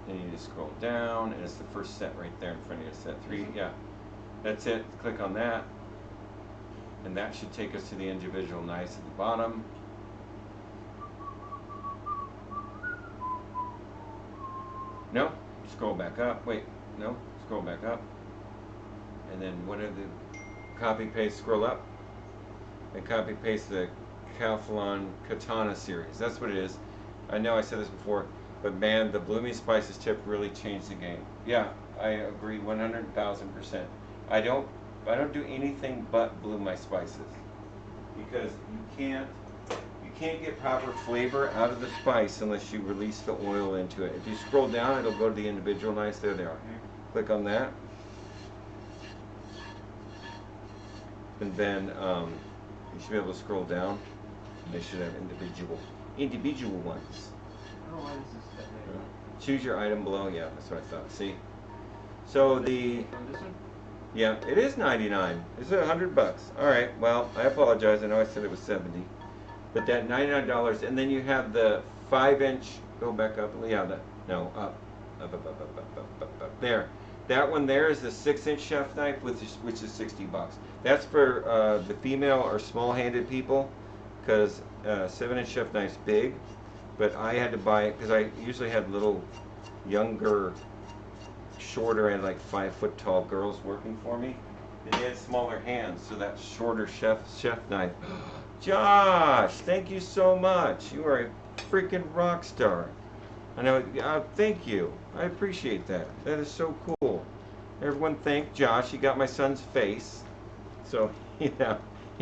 And you just scroll down, and it's the first set right there in front of you. Set 3. Yeah, that's it. Click on that. And that should take us to the individual knives at the bottom. No, scroll back up. Wait, no, scroll back up. And then what are the copy paste? Scroll up and copy paste the Calphalon Katana series. That's what it is. I know I said this before, but man, the blooming spices tip really changed the game. Yeah, I agree 100,000%. I don't do anything but bloom my spices because you can't get proper flavor out of the spice unless you release the oil into it. If you scroll down, it'll go to the individual knives. There they are. Click on that, and then you should be able to scroll down. They should have individual ones. Oh, why is this stuff there? Choose your item below. Yeah, that's what I thought. See, so the. This one? Yeah, it is 99. It's $100. All right. Well, I apologize. I know I said it was 70, but that $99, and then you have the 5-inch. Go back up. Yeah, no, up. There. That one there is the 6-inch chef knife, which is $60. That's for the female or small-handed people, because 7-inch chef knife's big, but I had to buy it because I usually had little, younger, shorter and like 5-foot tall girls working for me, and they had smaller hands, so that shorter chef knife. Josh, thank you so much. You are a freaking rock star. I know. Thank you. I appreciate that. That is so cool. Everyone, thank Josh. He got my son's face, so he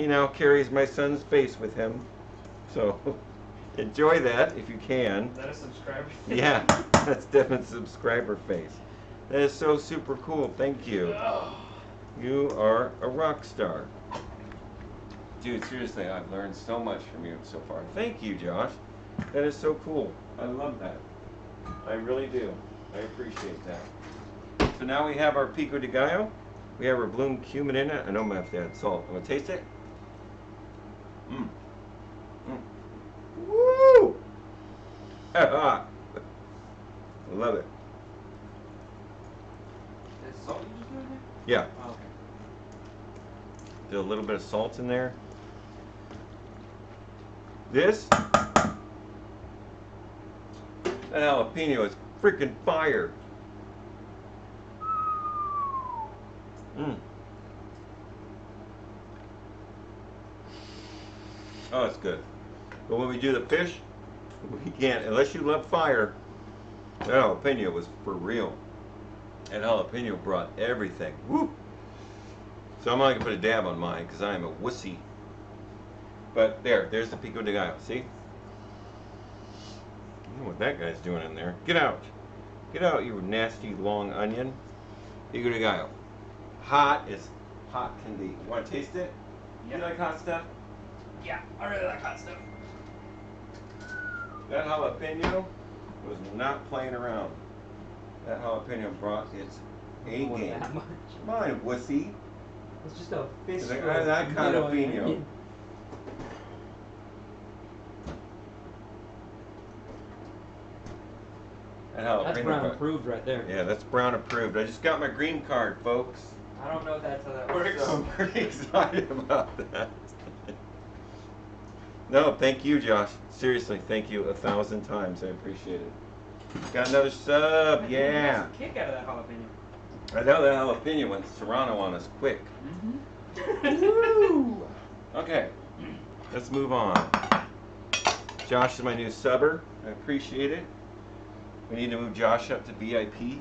now carries my son's face with him. So enjoy that if you can. Is that a subscriber? Yeah, that's Devin's subscriber face. That is so super cool. Thank you. Oh. You are a rock star. Dude, seriously, I've learned so much from you so far. Thank you, Josh. That is so cool. I love that. I really do. I appreciate that. So now we have our pico de gallo. We have our bloom cumin in it. I know I'm going to have to add salt. I'm going to taste it. Mmm. Mmm. Woo! I love it. Is salt you just doing there? Yeah. Oh, okay. Did a little bit of salt in there. This, that jalapeno is freaking fire. Mmm. Oh, it's good. But when we do the fish, we can't, unless you love fire. That jalapeno was for real. That jalapeno brought everything. Woo! So I'm not going to put a dab on mine because I am a wussy. But there's the pico de gallo. See? I don't know what that guy's doing in there. Get out. Get out, you nasty long onion. Pico de gallo. Hot as hot can be. You want to taste it? Yeah. You like hot stuff? Yeah, I really like hot stuff. That jalapeno was not playing around. That jalapeno brought its A More game. that much. Come on, wussy. It's just a fish. That jalapeno. That's brown approved right there. Yeah, that's brown approved. I just got my green card, folks. I don't know if that's how that works. So I'm pretty excited about that. No, thank you, Josh. Seriously, thank you 1,000 times. I appreciate it. Got another sub, yeah. That's a kick out of that jalapeno. I know that jalapeno went Serrano on us quick. Woo! Okay, let's move on. Josh is my new subber. I appreciate it. We need to move Josh up to VIP.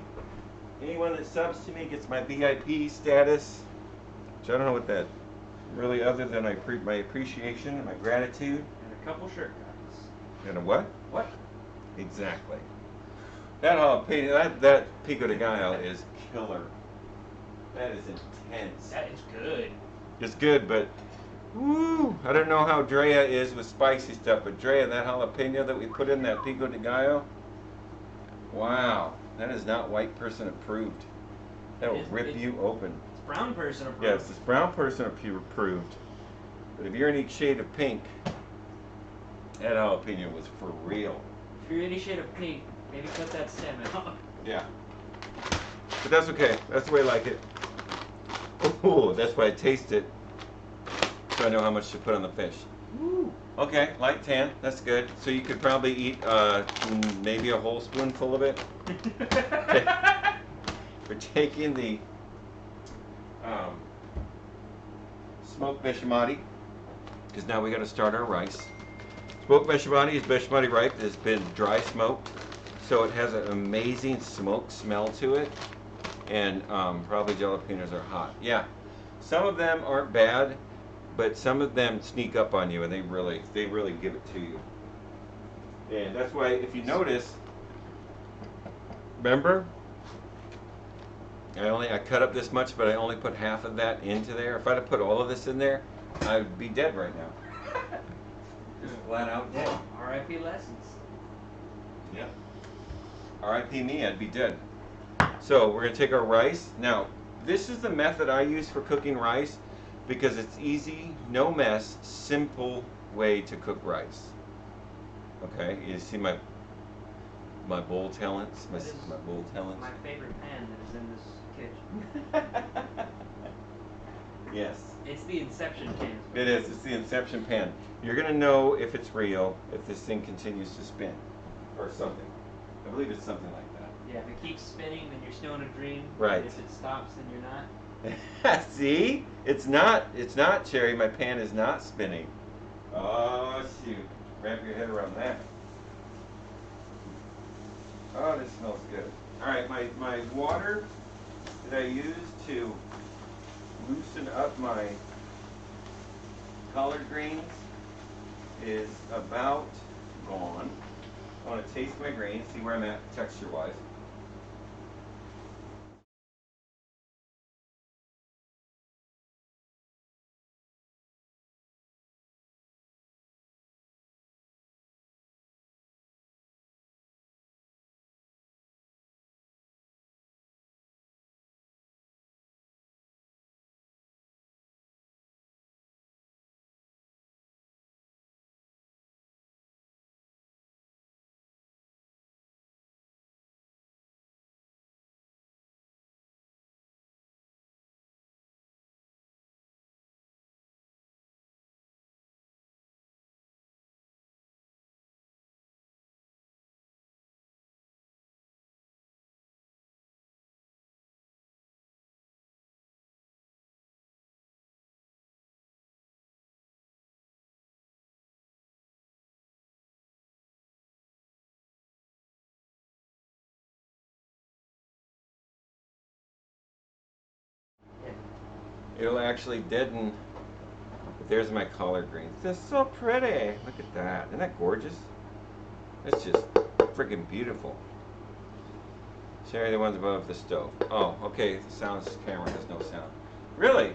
Anyone that subs to me gets my VIP status, which I don't know what that Really, other than my appreciation and my gratitude. And a couple shirt cuts. And a what? What? Exactly. That jalapeno, that pico de gallo is killer. That is intense. That is good. It's good, but woo! I don't know how Drea is with spicy stuff, but Drea, that jalapeno that we put in that pico de gallo, wow, that is not white person approved. That will rip you open. It's brown person approved. Yes, it's brown person approved. But if you're any shade of pink, that jalapeno was for real. If you're any shade of pink, maybe cut that salmon off. Yeah. But that's okay. That's the way I like it. Oh, that's why I taste it. So I know how much to put on the fish. Woo. Okay, light tan. That's good. So you could probably eat maybe a whole spoonful of it. We're taking the smoked bechamati, because now we got to start our rice. Smoked bechamati is bechamati ripe. It's been dry smoked, so it has an amazing smoke smell to it, and probably jalapenos are hot. Yeah, some of them aren't bad, but some of them sneak up on you, and they really give it to you. And that's why, if you notice, remember, I cut up this much, but I only put half of that into there. If I'd have put all of this in there, I'd be dead right now. Just flat out dead. R.I.P. lessons. Yep. R.I.P. me, I'd be dead. So we're gonna take our rice. Now, this is the method I use for cooking rice because it's easy, no mess, simple way to cook rice. Okay, you see my bowl talents, my bowl talents. My favorite pan that is in this kitchen. Yes. It's the Inception pan. It is. It's the Inception pan. You're gonna know if it's real if this thing continues to spin, or something. I believe it's something like that. Yeah, if it keeps spinning, then you're still in a dream. Right. If it stops, then you're not. See? It's not, Cherry. My pan is not spinning. Oh, shoot. Wrap your head around that. Oh, this smells good. All right, my water that I use to loosen up my collard greens is about gone. I want to taste my grains, see where I'm at texture-wise. It'll actually deaden. But there's my collard greens. They're so pretty. Look at that. Isn't that gorgeous? That's just freaking beautiful. Cherry, the ones above the stove. Oh, okay. The sound camera has no sound. Really?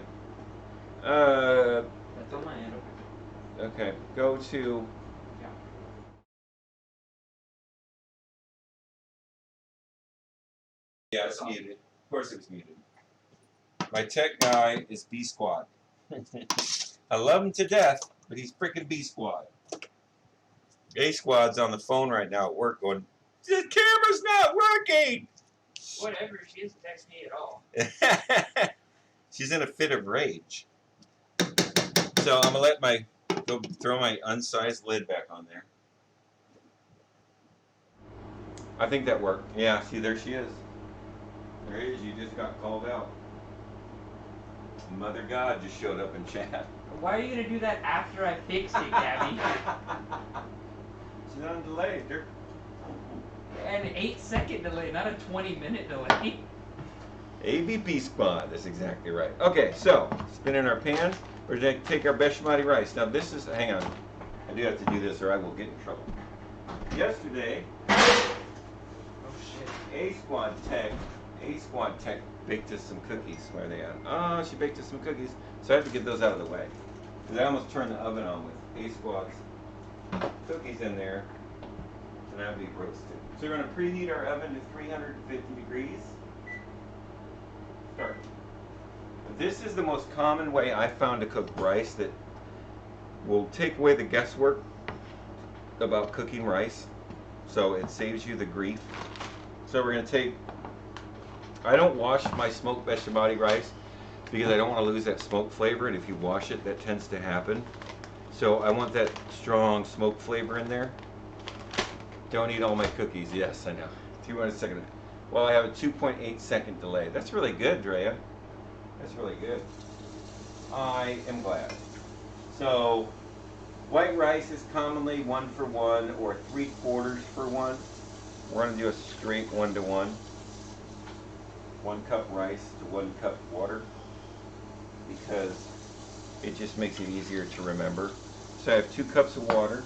That's on my end. Okay. Go to. Yeah, it's muted. Of course it was muted. My tech guy is B Squad. I love him to death, but he's freaking B Squad. A Squad's on the phone right now at work going, the camera's not working! Whatever, she doesn't text me at all. She's in a fit of rage. So I'm gonna go throw my unsized lid back on there. I think that worked. Yeah, see, there she is. There it is. You just got called out. Mother God just showed up in chat. Why are you gonna do that after I fix it, Gabby? She's on delay, dude. An 8-second delay, not a 20-minute delay. ABP Squad, that's exactly right. Okay, so spin in our pan. We're going to take our basmati rice. Now this is, hang on, I do have to do this or I will get in trouble. Yesterday, Oh shit. A Squad Tech baked us some cookies. Where are they at? Oh, she baked us some cookies. So I have to get those out of the way. Because I almost turned the oven on with A Squad's cookies in there. And that'll be roasted. So we're going to preheat our oven to 350 degrees. Start. This is the most common way I found to cook rice that will take away the guesswork about cooking rice. So it saves you the grief. So we're going to take, I don't wash my smoked basmati rice because I don't want to lose that smoke flavor, and if you wash it, that tends to happen. So I want that strong smoke flavor in there. Don't eat all my cookies. Yes, I know. 2 seconds. Well, I have a 2.8 second delay. That's really good, Drea. That's really good. I am glad. So, white rice is commonly 1-for-1 or 3/4 for 1. We're going to do a straight 1-to-1. 1 cup rice to 1 cup water, because it just makes it easier to remember. So I have 2 cups of water.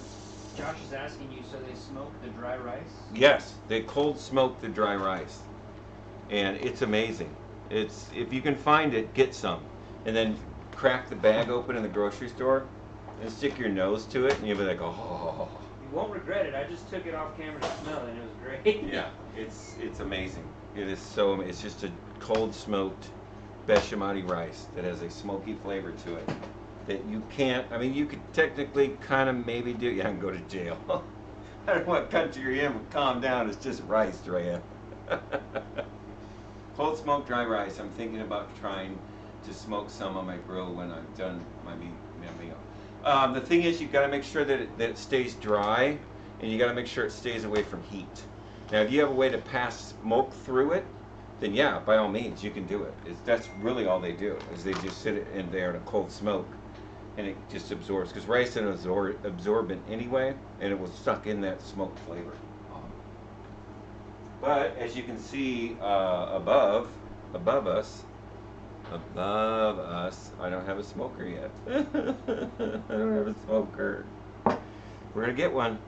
Josh is asking you, so they smoke the dry rice? Yes, they cold smoke the dry rice, and it's amazing. It's, if you can find it, get some, and then crack the bag open in the grocery store and stick your nose to it, and you'll be like, oh. You won't regret it. I just took it off camera to smell it, and it was great. Yeah, it's amazing. It is so. It's just a cold smoked basmati rice that has a smoky flavor to it that you can't. I mean, you could technically kind of maybe do. Yeah, I can go to jail. I don't know what country you're in, but calm down. It's just rice, Drea. Cold smoked dry rice. I'm thinking about trying to smoke some on my grill when I've done my meal. The thing is, you've got to make sure that it stays dry, and you got to make sure it stays away from heat. Now, if you have a way to pass smoke through it, then yeah, by all means, you can do it. That's really all they do, is they just sit it in there in a cold smoke, and it just absorbs. Because rice is absorbent anyway, and it will suck in that smoke flavor. But as you can see above us, I don't have a smoker yet. I don't have a smoker. We're gonna get one,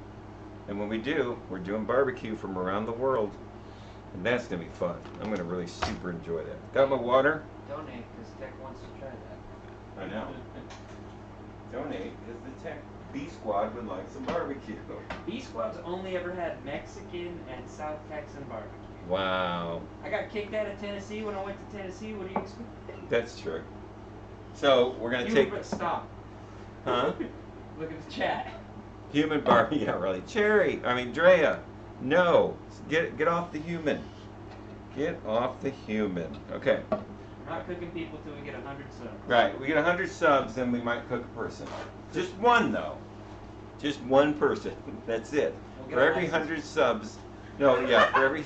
and when we do, we're doing barbecue from around the world, and that's gonna be fun. I'm gonna really super enjoy that. Got my water. Donate, because Tech wants to try that. I know. Donate, because the Tech B Squad would like some barbecue. B Squad's only ever had Mexican and South Texan barbecue. Wow. I got kicked out of Tennessee when I went to Tennessee. What do you expect? That's true. So we're gonna take. Stop. Huh? Look at the chat. Human barbecue. Yeah, really. Drea. No. Get off the human. Get off the human. Okay. We're not cooking people till we get 100 subs. Right. We get 100 subs, then we might cook a person. Just one though. Just one person. That's it. We'll For every 100 subs. No. Yeah. For every.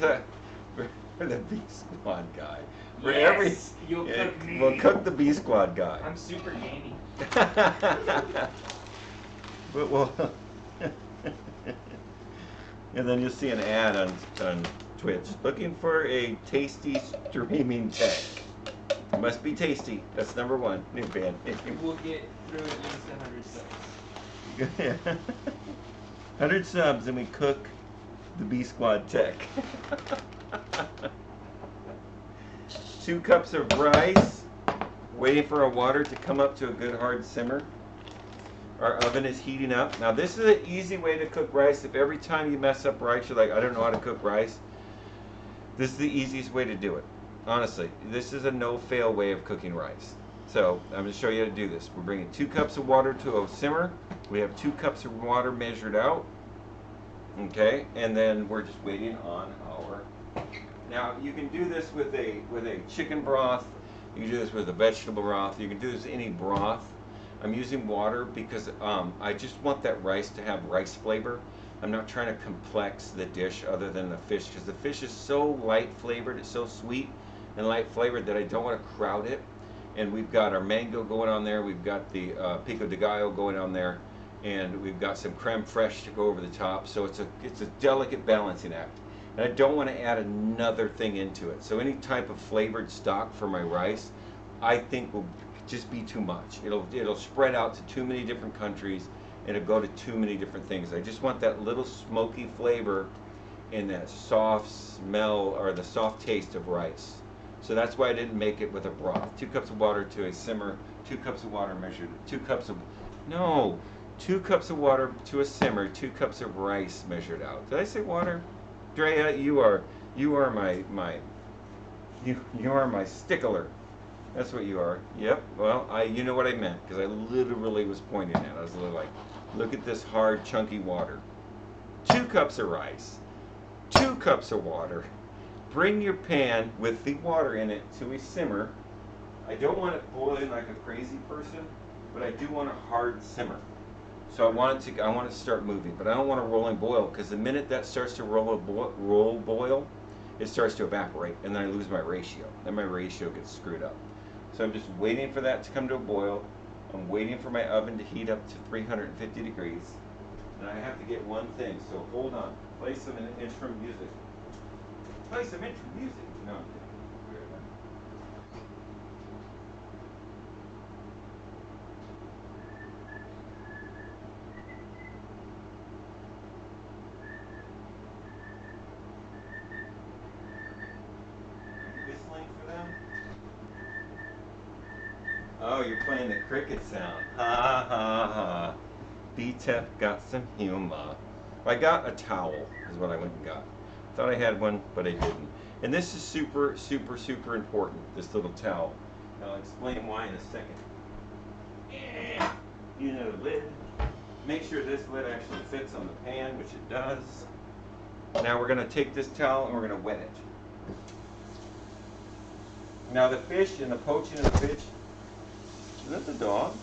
For the B Squad guy. For Yes, you'll yeah, cook me. We'll cook the B Squad guy. I'm super gamey. But we'll and then you'll see an ad on Twitch looking for a tasty streaming tech. It must be tasty. That's number one. New band. We'll get through at least 100 subs. 100 subs and we cook the B Squad tech. 2 cups of rice, waiting for our water to come up to a good hard simmer. Our oven is heating up. Now this is an easy way to cook rice. If every time you mess up rice, you're like, I don't know how to cook rice, this is the easiest way to do it. Honestly, this is a no-fail way of cooking rice. So I'm going to show you how to do this. We're bringing 2 cups of water to a simmer. We have 2 cups of water measured out. Okay, and then we're just waiting on our. Now you can do this with a chicken broth. You can do this with a vegetable broth. You can do this with any broth. I'm using water because I just want that rice to have rice flavor. I'm not trying to complex the dish other than the fish, because the fish is so light flavored, it's so sweet and light flavored that I don't want to crowd it. And we've got our mango going on there. We've got the pico de gallo going on there, and we've got some creme fraiche to go over the top. So it's a delicate balancing act. And I don't want to add another thing into it. So any type of flavored stock for my rice, I think will just be too much. It'll spread out to too many different countries, and it'll go to too many different things. I just want that little smoky flavor and that soft smell or the soft taste of rice. So that's why I didn't make it with a broth. 2 cups of water to a simmer, 2 cups of water measured, 2 cups of, no, 2 cups of water to a simmer, 2 cups of rice measured out. Did I say water? Drea, you are my stickler. That's what you are. Yep. Well, you know what I meant, because I literally was pointing at it. I was literally like, look at this hard, chunky water. 2 cups of rice, 2 cups of water. Bring your pan with the water in it to a simmer. I don't want it boiling like a crazy person, but I do want a hard simmer. So I want it to start moving, but I don't want a rolling boil, because the minute that starts to roll boil, it starts to evaporate, and then I lose my ratio. Then my ratio gets screwed up. So I'm just waiting for that to come to a boil. I'm waiting for my oven to heat up to 350 degrees. And I have to get one thing, so hold on. Play some intro music. Play some intro music. No, I'm kidding. Whistling for them? Oh, you're playing the cricket sound. Ha ha ha. B-Tef got some humor. I got a towel, is what I went and got. Thought I had one, but I didn't. And this is super, super, super important, this little towel. I'll explain why in a second. You know the lid. Make sure this lid actually fits on the pan, which it does. Now we're going to take this towel and we're going to wet it. Now the fish and the poaching of the fish, is that the dog?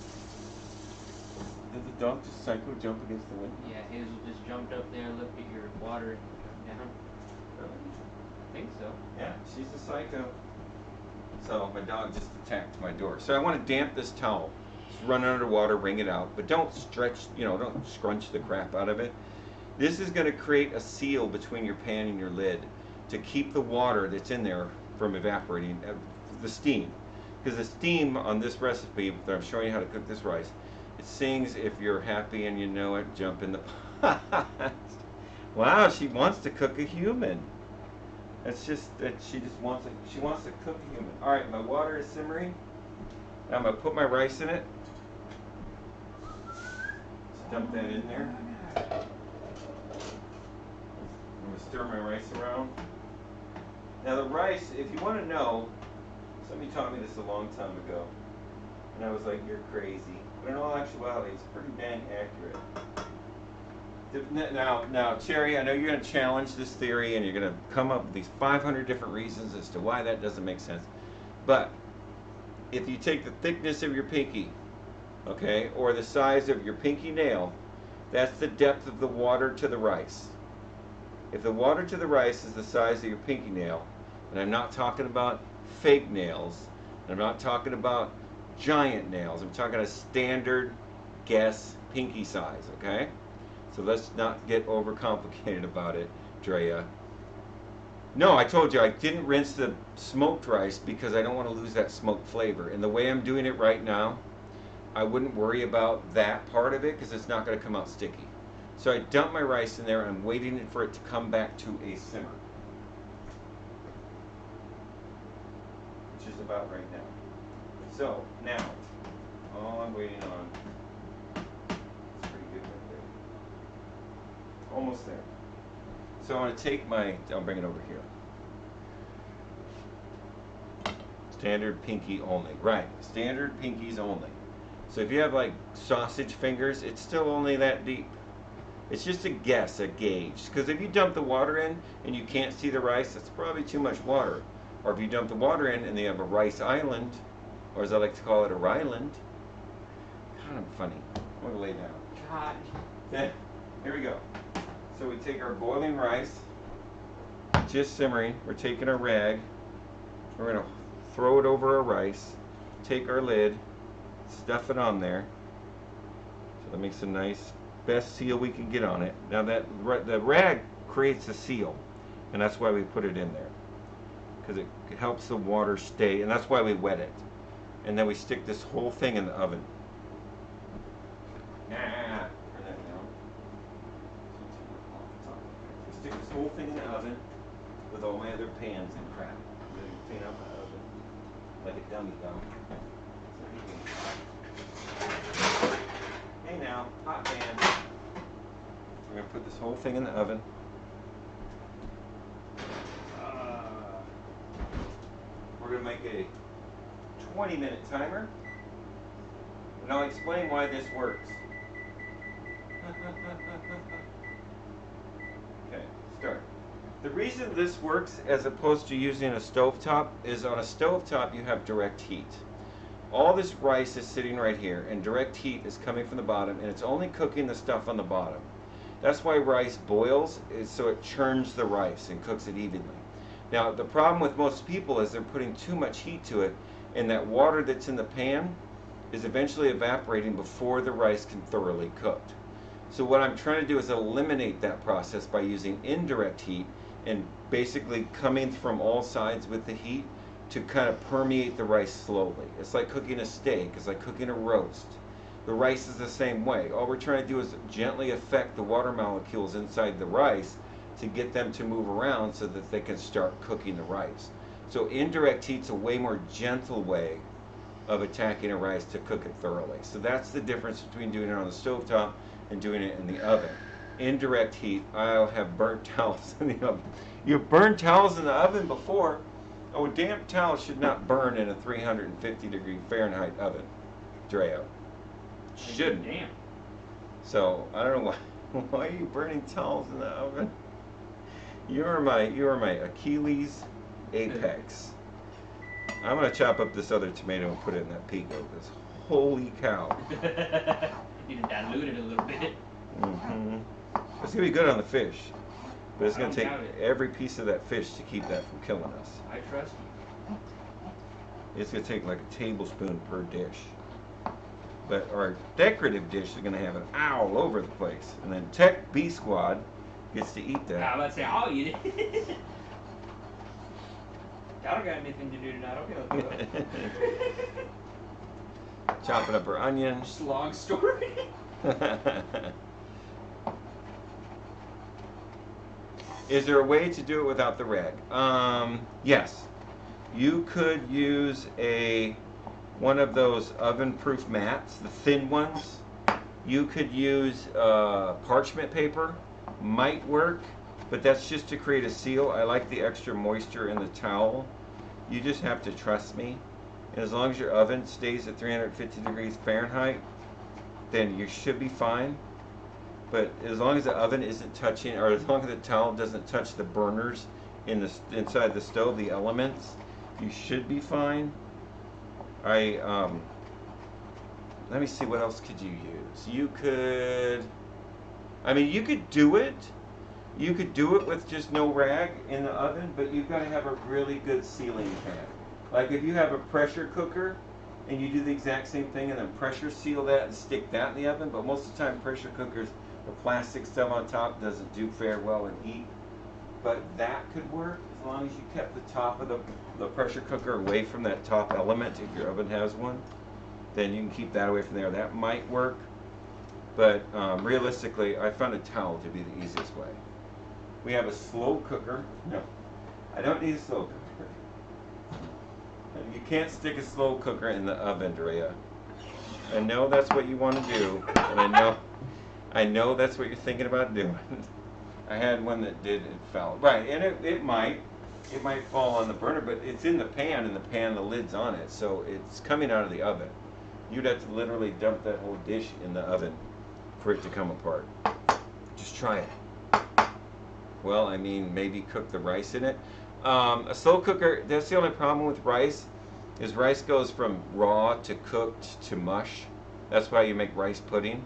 Did the dog just psycho jump against the window? Yeah, Hazel just jumped up there, looked at your water, and jumped down. Really? I think so. Yeah, she's a psycho. So my dog just attacked my door. So I want to damp this towel. Just run it underwater, wring it out, but don't stretch, don't scrunch the crap out of it. This is going to create a seal between your pan and your lid to keep the water that's in there from evaporating, the steam. Because the steam on this recipe that I'm showing you how to cook this rice, it sings, if you're happy and you know it, jump in the pot. Wow, she wants to cook a human. It's just that she wants to cook a human. All right, my water is simmering. Now I'm gonna put my rice in it. Just dump that in there. I'm gonna stir my rice around. Now the rice, if you want to know, somebody taught me this a long time ago, and I was like, you're crazy. But in all actuality, it's pretty dang accurate. Now, Cherry, I know you're going to challenge this theory, and you're going to come up with these 500 different reasons as to why that doesn't make sense. But if you take the thickness of your pinky, okay, or the size of your pinky nail, that's the depth of the water to the rice. If the water to the rice is the size of your pinky nail, and I'm not talking about fake nails, and I'm not talking about giant nails, I'm talking a standard guess pinky size, okay? So let's not get overcomplicated about it, Drea. No, I told you I didn't rinse the smoked rice because I don't want to lose that smoked flavor. And the way I'm doing it right now, I wouldn't worry about that part of it because it's not going to come out sticky. So I dump my rice in there and I'm waiting for it to come back to a simmer, which is about right now. So now, all I'm waiting on, it's pretty good right there. Almost there. So I'm going to take I'll bring it over here. Standard pinky only. Right, standard pinkies only. So if you have like sausage fingers, it's still only that deep. It's just a guess, a gauge. Because if you dump the water in and you can't see the rice, that's probably too much water. Or if you dump the water in and you have a rice island, or as I like to call it, a ryland. Kind of funny. I'm going to lay down. God. Okay, here we go. So we take our boiling rice, just simmering. We're taking our rag. We're going to throw it over our rice. Take our lid, stuff it on there. So that makes a nice, best seal we can get on it. Now the rag creates a seal, and that's why we put it in there. Because it helps the water stay, and that's why we wet it. and then we stick this whole thing in the oven. Turn that down. We stick this whole thing in the oven with all my other pans and crap. Then you clean out the oven like a dummy dumb. Hey now, hot pan. We're gonna put this whole thing in the oven. We're gonna make a 20-minute timer, and I'll explain why this works. Okay, start. The reason this works as opposed to using a stovetop is on a stovetop you have direct heat. All this rice is sitting right here, and direct heat is coming from the bottom, and it's only cooking the stuff on the bottom. That's why rice boils, is so it churns the rice and cooks it evenly. Now, the problem with most people is they're putting too much heat to it, and that water that's in the pan is eventually evaporating before the rice can thoroughly cook. So what I'm trying to do is eliminate that process by using indirect heat and basically coming from all sides with the heat to kind of permeate the rice slowly. It's like cooking a steak, it's like cooking a roast. The rice is the same way. All we're trying to do is gently affect the water molecules inside the rice to get them to move around so that they can start cooking the rice. So indirect heat's a way more gentle way of attacking a rice to cook it thoroughly. So that's the difference between doing it on the stovetop and doing it in the oven. Indirect heat, I'll have burnt towels in the oven. You've burned towels in the oven before. Oh, a damp towel should not burn in a 350-degree Fahrenheit oven, Drea. Shouldn't. Damn. So I don't know why are you burning towels in the oven? You are my Achilles apex. I'm gonna chop up this other tomato and put it in that pico, because holy cow. You can dilute it a little bit. Mm-hmm. It's gonna be good on the fish, but it's gonna I don't take doubt it. every piece of that fish to keep that from killing us. I trust you. It's gonna take like a tablespoon per dish. But our decorative dish is gonna have it all over the place, and then Tech B Squad gets to eat I was that. about to say, I'll eat it. Y'all don't got anything to do tonight. Okay, let's go. Chopping up our onions. Just a long story. Is there a way to do it without the rag? Yes. You could use one of those oven-proof mats, the thin ones. You could use parchment paper, might work, but that's just to create a seal. I like the extra moisture in the towel. You just have to trust me. And as long as your oven stays at 350 degrees Fahrenheit, then you should be fine. But as long as the oven isn't touching, or as long as the towel doesn't touch the burners inside the stove, the elements, you should be fine. Let me see, what else could you use? You could do it. You could do it with just no rag in the oven, but you've got to have a really good sealing pan. Like if you have a pressure cooker and you do the exact same thing and then pressure seal that and stick that in the oven, but most of the time pressure cookers, the plastic stuff on top doesn't do very well in heat. But that could work as long as you kept the top of the pressure cooker away from that top element. If your oven has one, then you can keep that away from there. That might work, but realistically, I found a towel to be the easiest way. We have a slow cooker. No, I don't need a slow cooker. You can't stick a slow cooker in the oven, Drea. I know that's what you want to do, and I know that's what you're thinking about doing. I had one that did, it fell. Right, and it might fall on the burner, but it's in the pan, and the lid's on it, so it's coming out of the oven. You'd have to literally dump that whole dish in the oven for it to come apart. Just try it. Well, I mean, maybe cook the rice in it. A slow cooker, that's the only problem with rice, is rice goes from raw to cooked to mush. That's why you make rice pudding.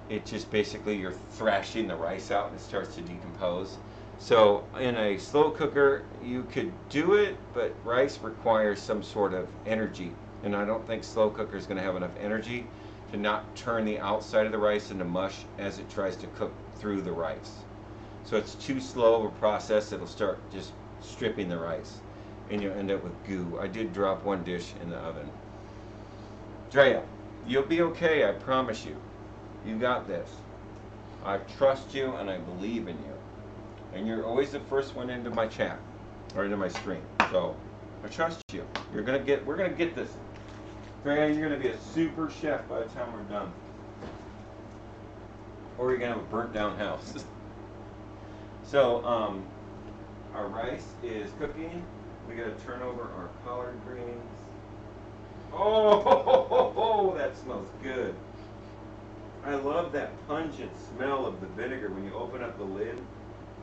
It just basically, you're thrashing the rice out and it starts to decompose. So in a slow cooker, you could do it, but rice requires some sort of energy. And I don't think slow cooker is going to have enough energy to not turn the outside of the rice into mush as it tries to cook through the rice. So it's too slow of a process. It'll start just stripping the rice, and you'll end up with goo. I did drop one dish in the oven. Drea, you'll be okay, I promise you. You got this. I trust you and I believe in you. And you're always the first one into my chat or into my stream. So I trust you. We're gonna get this. Drea, you're gonna be a super chef by the time we're done. Or you're gonna have a burnt down house. So our rice is cooking. We gotta turn over our collard greens. Oh, that smells good. I love that pungent smell of the vinegar when you open up the lid.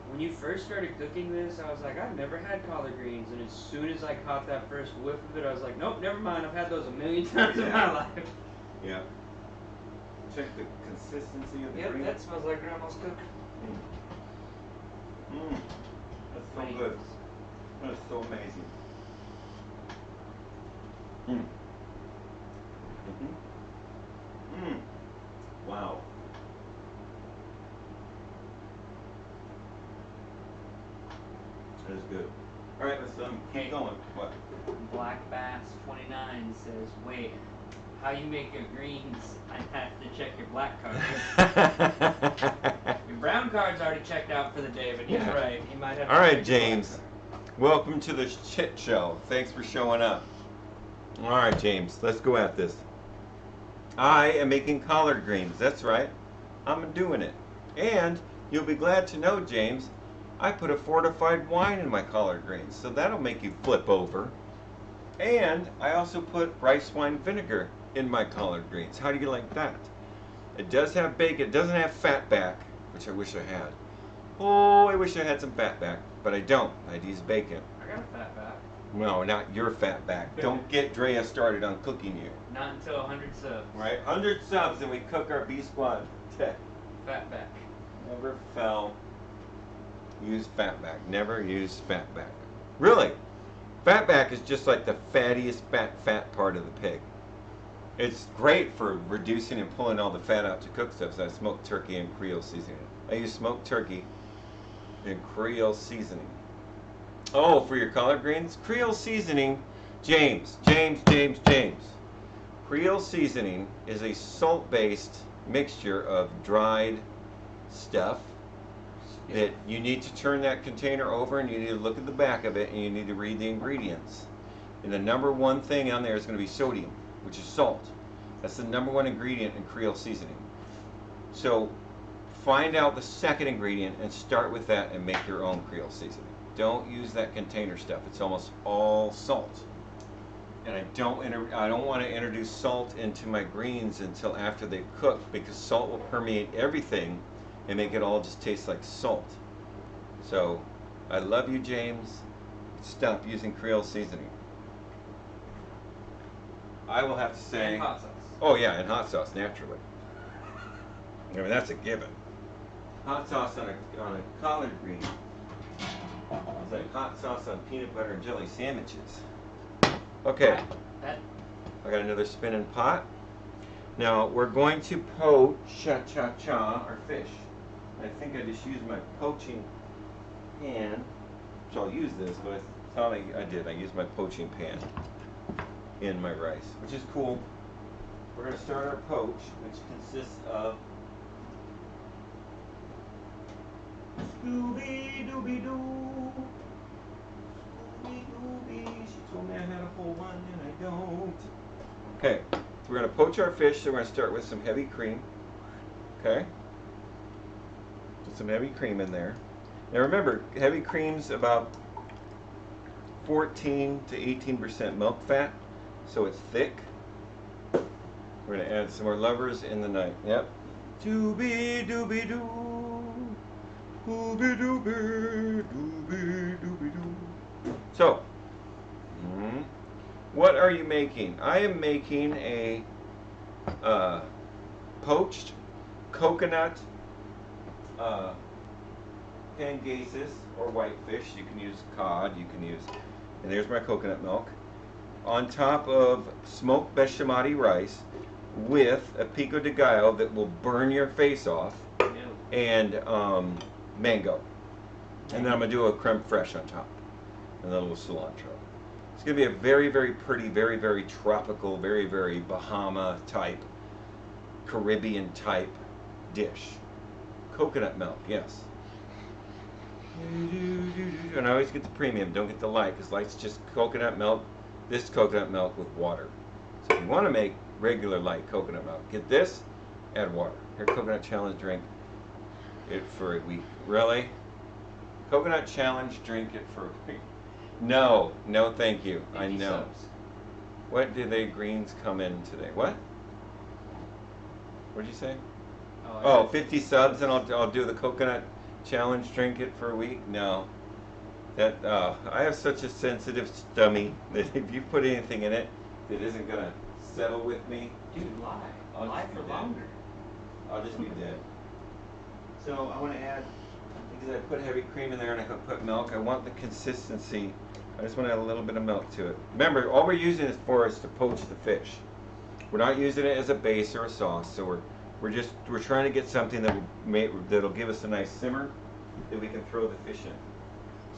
When you first started cooking this, I was like, I've never had collard greens, and as soon as I caught that first whiff of it, I was like, nope, never mind, I've had those a million times in my life. Yeah. Check the consistency of the Yep, green. that smells like grandma's cooking. That's so good. That is so amazing. Wow. That is good. All right, let's keep going. What? Black Bass 29 says, wait, how you make your greens? I have to check your black card. Your brown card's already checked out for the day, but he's right. He might have. All right, James. Welcome to the Chit Show. Thanks for showing up. All right, James. Let's go at this. I am making collard greens. That's right. I'm doing it. And you'll be glad to know, James, I put a fortified wine in my collard greens, so that'll make you flip over. And I also put rice wine vinegar in my collard greens. How do you like that? It does have bacon. It doesn't have fat back, which I wish I had. Oh, I wish I had some fat back, but I don't. I'd use bacon. I got a fat back. No, not your fat back. Don't get Drea started on cooking you. Not until 100 subs. Right? 100 subs and we cook our B Squad. Fat back. Never fell. Use fat back. Never use fat back. Really? Fat back is just like the fattiest fat part of the pig. It's great for reducing and pulling all the fat out to cook stuff. So I smoked turkey and Creole seasoning. I use smoked turkey and Creole seasoning. Oh, for your collard greens? Creole seasoning, James. Creole seasoning is a salt-based mixture of dried stuff that you need to turn that container over and you need to look at the back of it and you need to read the ingredients. And the number one thing on there is going to be sodium, which is salt. That's the number one ingredient in Creole seasoning. So find out the second ingredient and start with that and make your own Creole seasoning. Don't use that container stuff. It's almost all salt. And I don't want to introduce salt into my greens until after they cook, because salt will permeate everything and make it all just taste like salt. So I love you, James. Stop using Creole seasoning. I will have to say, And hot sauce. Oh yeah, and hot sauce, naturally. I mean, that's a given. Hot sauce on a collard green. It's like hot sauce on peanut butter and jelly sandwiches. Okay, I got another spinning pot. Now we're going to poach our fish. I think I just used my poaching pan, so I'll use this, but I thought I did. I used my poaching pan in my rice, which is cool. We're going to start our poach, which consists of Scooby-Dooby-Doo. Scooby-Dooby. She told me I had a whole one and I don't. Okay, so we're going to poach our fish, so we're going to start with some heavy cream. Okay? Put some heavy cream in there. Now remember, heavy cream's about 14 to 18% milk fat, so it's thick. We're going to add some more lovers in the night. Yep. Dooby-dooby-doo. So, what are you making? I am making a poached coconut pangasis or whitefish. You can use cod. You can use, and there's my coconut milk on top of smoked basmati rice with a pico de gallo that will burn your face off, and mango. And then I'm going to do a creme fraiche on top. And then a little cilantro. It's going to be a very, very pretty, very, very tropical, very, very Bahama type, Caribbean type dish. Coconut milk, yes. And I always get the premium, don't get the light, because light's just coconut milk. This is coconut milk with water. So if you want to make regular light coconut milk, get this, add water. Here, coconut challenge, drink it for a week. Really? Coconut challenge, drink it for a week. No, no thank you. I know. Subs. What did the greens come in today? What? What did you say? Oh, 50 subs and I'll do the coconut challenge, drink it for a week? No. That I have such a sensitive stomach that if you put anything in it that isn't gonna settle with me, Dude, lie. I'll Lie just for be dead. longer. I'll just be dead. So I want to add, because I put heavy cream in there and I put milk, I want the consistency. I just want to add a little bit of milk to it. Remember, all we're using it for is to poach the fish. We're not using it as a base or a sauce, so we're trying to get something that'll give us a nice simmer that we can throw the fish in.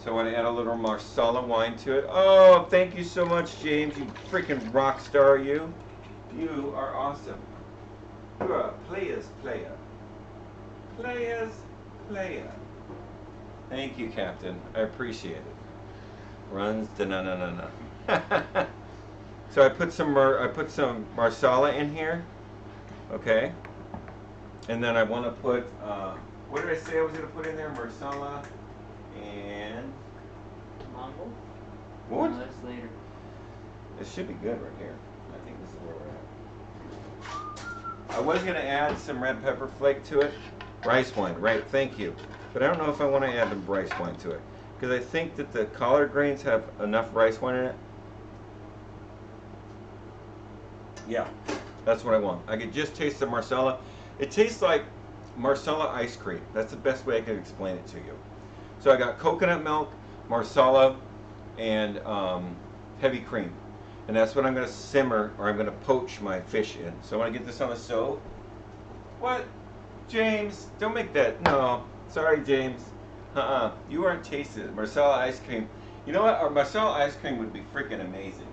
So I want to add a little Marsala wine to it. Oh, thank you so much, James. You freaking rock star, you. You are awesome. You're a player's player. Player's player. Thank you, Captain. I appreciate it. Runs da na na na na. So I put some Marsala in here. Okay. And then I want to put what did I say I was going to put in there? Marsala and Mongol? what? No, that's later. It should be good right here. I think this is where we're at. I was going to add some red pepper flake to it. Rice wine, right, thank you. But I don't know if I want to add the rice wine to it. Because I think that the collard greens have enough rice wine in it. Yeah, that's what I want. I could just taste the Marsala. It tastes like Marsala ice cream. That's the best way I can explain it to you. So I got coconut milk, Marsala, and heavy cream. And that's what I'm going to simmer, or I'm going to poach my fish in. So I want to get this on the stove. What? James, don't make that. No. Sorry, James. You aren't tasted it. Marsala ice cream. You know what? Our Marsala ice cream would be freaking amazing.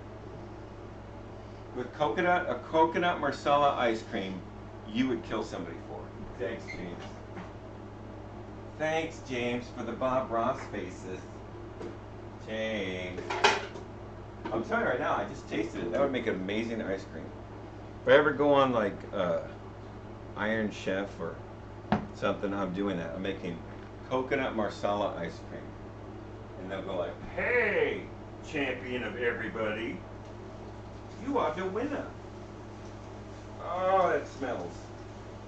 With a coconut Marsala ice cream, you would kill somebody for it. Thanks, James. Thanks, James, for the Bob Ross faces. James. I'm telling you right now, I just tasted it. That would make an amazing ice cream. If I ever go on like Iron Chef or something, I'm doing that. I'm making coconut Marsala ice cream. And they'll go like, hey, champion of everybody, you are the winner. Oh, that smells.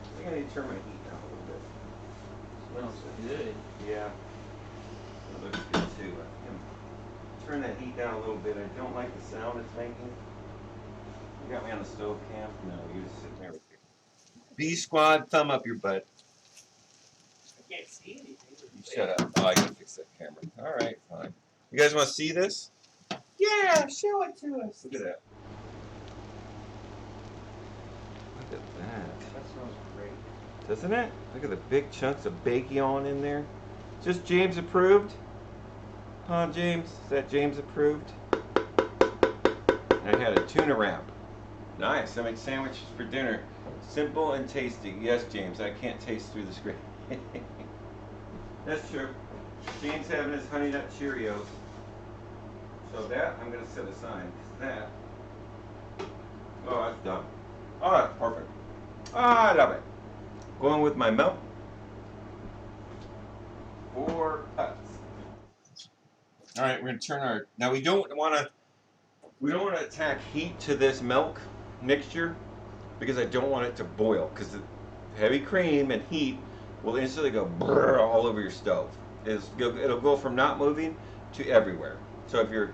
I think I need to turn my heat down a little bit. Smells good. Yeah. It looks good too. Turn that heat down a little bit. I don't like the sound it's making. You got me on the stove cam? No, you just sitting there with your B squad, thumb up your butt. I can't see anything. You shut up. Oh, I can fix that camera. All right, fine. You guys want to see this? Yeah, show it to us. Look at that. Look at that. That smells great. Doesn't it? Look at the big chunks of bacon in there. Just James approved? Huh, James? Is that James approved? I had a tuna wrap. Nice. I make sandwiches for dinner. Simple and tasty. Yes, James. I can't taste through the screen. That's true. James having his Honey Nut Cheerios. So that I'm going to set aside. That. Oh, that's done. Oh, that's perfect. Oh, I love it. Going with my milk. 4 cups. All right, we're going to turn our. Now we don't want to attack heat to this milk mixture because I don't want it to boil because the heavy cream and heat will instantly go brrr all over your stove. It'll go from not moving to everywhere. So if you're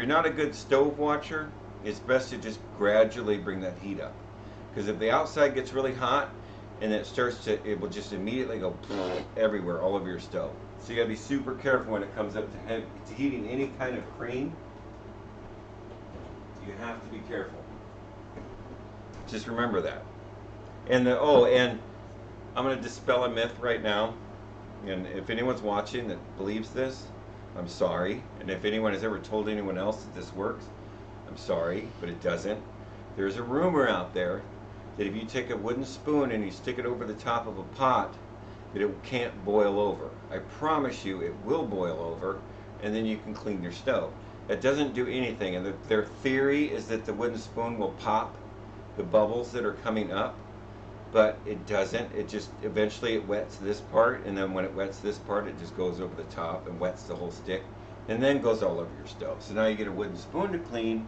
not a good stove watcher, it's best to just gradually bring that heat up. Because if the outside gets really hot and it will just immediately go everywhere, all over your stove. So you gotta be super careful when it comes up to heating any kind of cream. You have to be careful. Just remember that. And I'm gonna dispel a myth right now. And if anyone's watching that believes this, I'm sorry. And if anyone has ever told anyone else that this works, I'm sorry, but it doesn't. There's a rumor out there that if you take a wooden spoon and you stick it over the top of a pot, that it can't boil over. I promise you it will boil over, and then you can clean your stove. That doesn't do anything, and their theory is that the wooden spoon will pop the bubbles that are coming up, but it doesn't. It just, eventually it wets this part, and then when it wets this part, it just goes over the top and wets the whole stick, and then goes all over your stove. So now you get a wooden spoon to clean,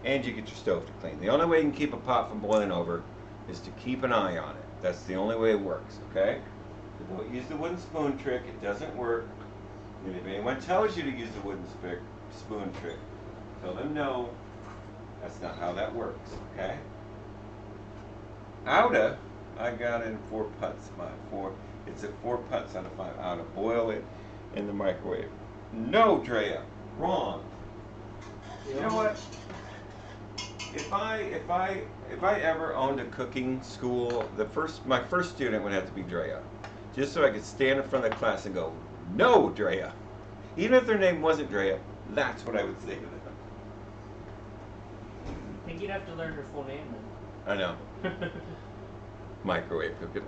and you get your stove to clean. The only way you can keep a pot from boiling over is to keep an eye on it. That's the only way it works, okay? So don't use the wooden spoon trick. It doesn't work. And if anyone tells you to use the wooden spoon trick, tell them no. That's not how that works, okay? Outa, I got in 4 putts. It's at 4 putts out of 5. Outa, boil it in the microwave. No, Drea, wrong. You know what? If I ever owned a cooking school, my first student would have to be Drea, just so I could stand in front of the class and go, "No, Drea." Even if their name wasn't Drea, that's what I would say to them. I think you'd have to learn her full name I know. Microwave cooking.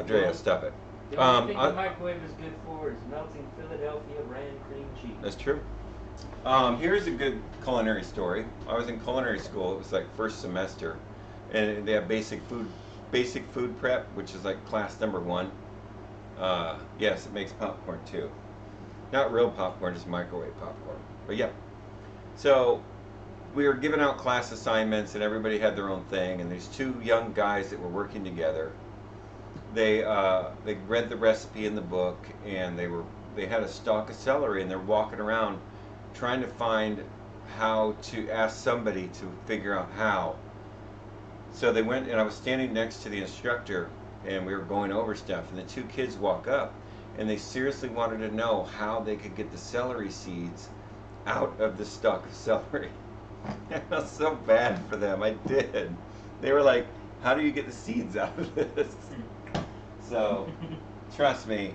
Drea, stop it. The only thing the microwave is good for is melting Philadelphia brand cream cheese. That's true. Here's a good culinary story. I was in culinary school. It was like first semester, and they have basic food prep, which is like class number 1. Yes, it makes popcorn too. Not real popcorn, just microwave popcorn. But yeah. So we were giving out class assignments, and everybody had their own thing. And these 2 young guys that were working together. They read the recipe in the book, and they had a stalk of celery, and they're walking around trying to find how to ask somebody to figure out how. So they went, and I was standing next to the instructor, and we were going over stuff, and the 2 kids walk up, and they seriously wanted to know how they could get the celery seeds out of the stalk of celery. I felt so bad for them. I did. They were like, "How do you get the seeds out of this?" So, trust me,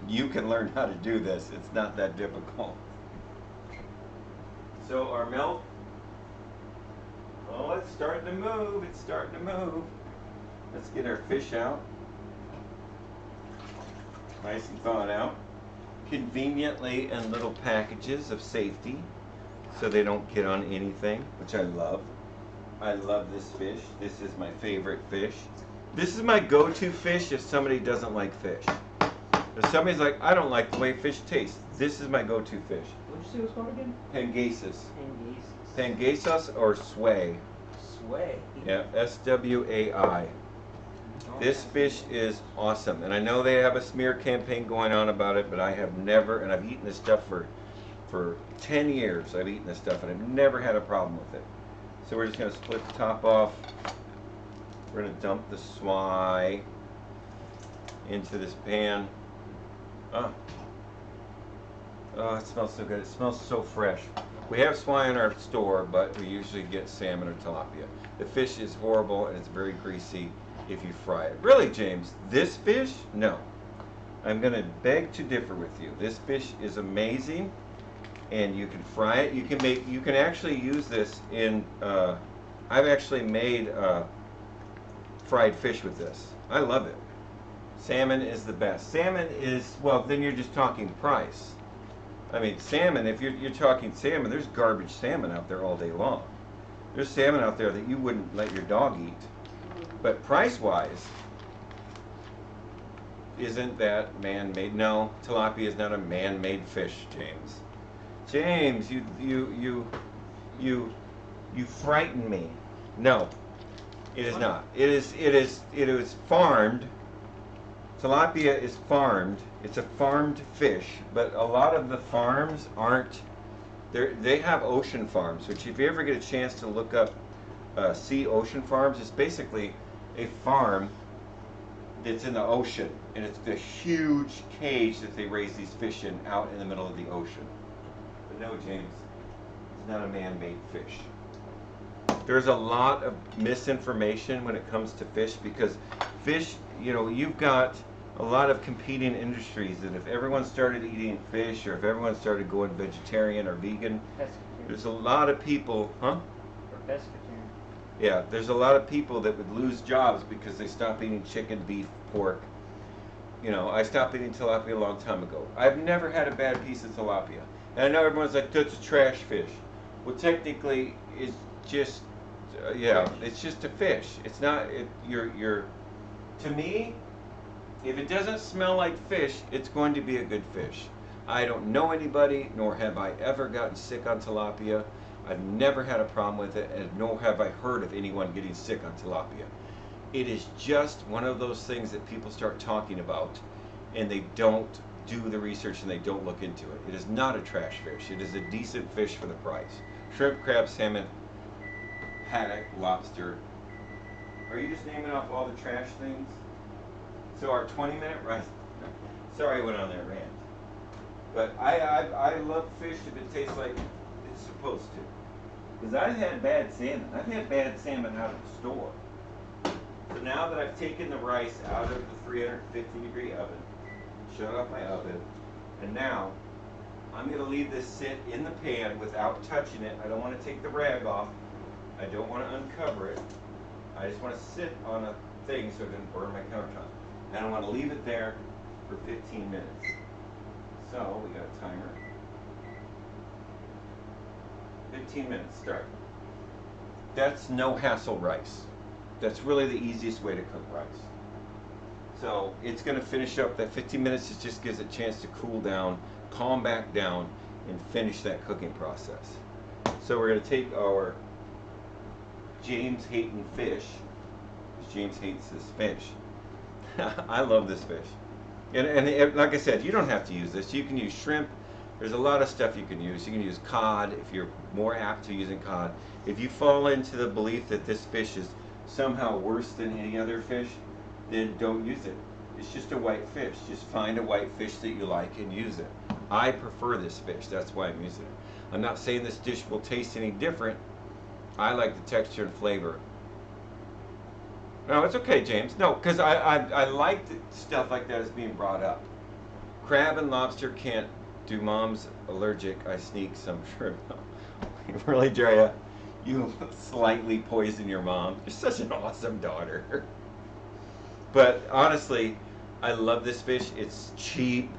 you can learn how to do this. It's not that difficult. So our milk, oh, it's starting to move. It's starting to move. Let's get our fish out. Nice and thawed out. Conveniently in little packages of safety, so they don't get on anything, which I love. I love this fish. This is my favorite fish. This is my go-to fish if somebody doesn't like fish. If somebody's like, "I don't like the way fish tastes," this is my go-to fish. What'd you say it was called again? Pangasus. Pangasus. Pangasus or sway. Sway. Yeah, SWAI. This fish is awesome, and I know they have a smear campaign going on about it, but I have never, and I've eaten this stuff for 10 years. I've eaten this stuff, and I've never had a problem with it. So we're just going to split the top off. We're going to dump the swai into this pan. Oh, it smells so good. It smells so fresh. We have swai in our store, but we usually get salmon or tilapia. The fish is horrible, and it's very greasy if you fry it. Really, James, this fish? No. I'm going to beg to differ with you. This fish is amazing, and you can fry it. You can actually use this in, I've actually made fried fish with this. I love it. Salmon is the best. Salmon is, well, then you're just talking price. I mean, salmon, if you're talking salmon, there's garbage salmon out there all day long. There's salmon out there that you wouldn't let your dog eat. But price-wise, isn't that man-made? No, tilapia is not a man-made fish, James. James, you frighten me. No, it is not. It is farmed. Tilapia is farmed. It's a farmed fish, but a lot of the farms aren't. They have ocean farms, which if you ever get a chance to look up sea ocean farms, it's basically a farm that's in the ocean, and it's the huge cage that they raise these fish in out in the middle of the ocean. But no, James, it's not a man-made fish. There's a lot of misinformation when it comes to fish, because fish, you've got a lot of competing industries that if everyone started eating fish or if everyone started going vegetarian or vegan, Pescatarian. there's a lot of people, huh? Or pescatarian. Yeah, there's a lot of people that would lose jobs because they stop eating chicken, beef, pork. You know, I stopped eating tilapia a long time ago. I've never had a bad piece of tilapia. And I know everyone's like, that's a trash fish. Well, technically, it's just, yeah, it's just a fish. It's not, to me, if it doesn't smell like fish, it's going to be a good fish. I don't know anybody, nor have I ever gotten sick on tilapia. I've never had a problem with it, and nor have I heard of anyone getting sick on tilapia. It is just one of those things that people start talking about, and they don't do the research and they don't look into it. It is not a trash fish. It is a decent fish for the price. Shrimp, crab, salmon, haddock, lobster. Are you just naming off all the trash things? So our 20-minute run. Sorry I went on that rant. But I love fish if it tastes like it's supposed to. Because I've had bad salmon. I've had bad salmon out of the store. So now that I've taken the rice out of the 350-degree oven, shut off my oven, and now I'm going to leave this sit in the pan without touching it. I don't want to take the rag off. I don't want to uncover it. I just want to sit on a thing so it doesn't burn my countertop. And I want to leave it there for 15 minutes. So we got a timer. 15 minutes, start. That's no hassle rice. That's really the easiest way to cook rice. So it's going to finish up that 15 minutes. It just gives it a chance to cool down, calm back down, and finish that cooking process. So we're going to take our James hating fish. James hates this fish. I love this fish. And like I said, you don't have to use this. You can use shrimp. There's a lot of stuff you can use. You can use cod if you're more apt to using cod. If you fall into the belief that this fish is somehow worse than any other fish, then don't use it. It's just a white fish. Just find a white fish that you like and use it. I prefer this fish. That's why I'm using it. I'm not saying this dish will taste any different. I like the texture and flavor. No, it's okay, James. No, because I like that stuff like that is being brought up. Crab and lobster can't do. Mom's allergic. I sneak some shrimp. Really, Drea? You slightly poison your mom. You're such an awesome daughter. But honestly, I love this fish. It's cheap,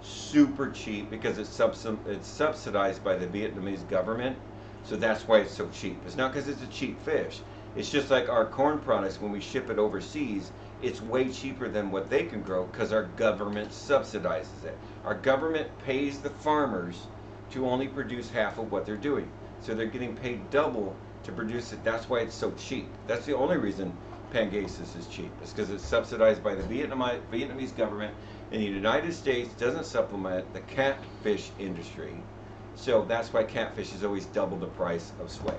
super cheap, because it's subsidized by the Vietnamese government. So that's why it's so cheap. It's not because it's a cheap fish. It's just like our corn products, when we ship it overseas, it's way cheaper than what they can grow because our government subsidizes it. Our government pays the farmers to only produce half of what they're doing. So they're getting paid double to produce it. That's why it's so cheap. That's the only reason Pangasus is cheap. It's because it's subsidized by the Vietnamese government, and the United States doesn't supplement the catfish industry. So that's why catfish is always double the price of sway.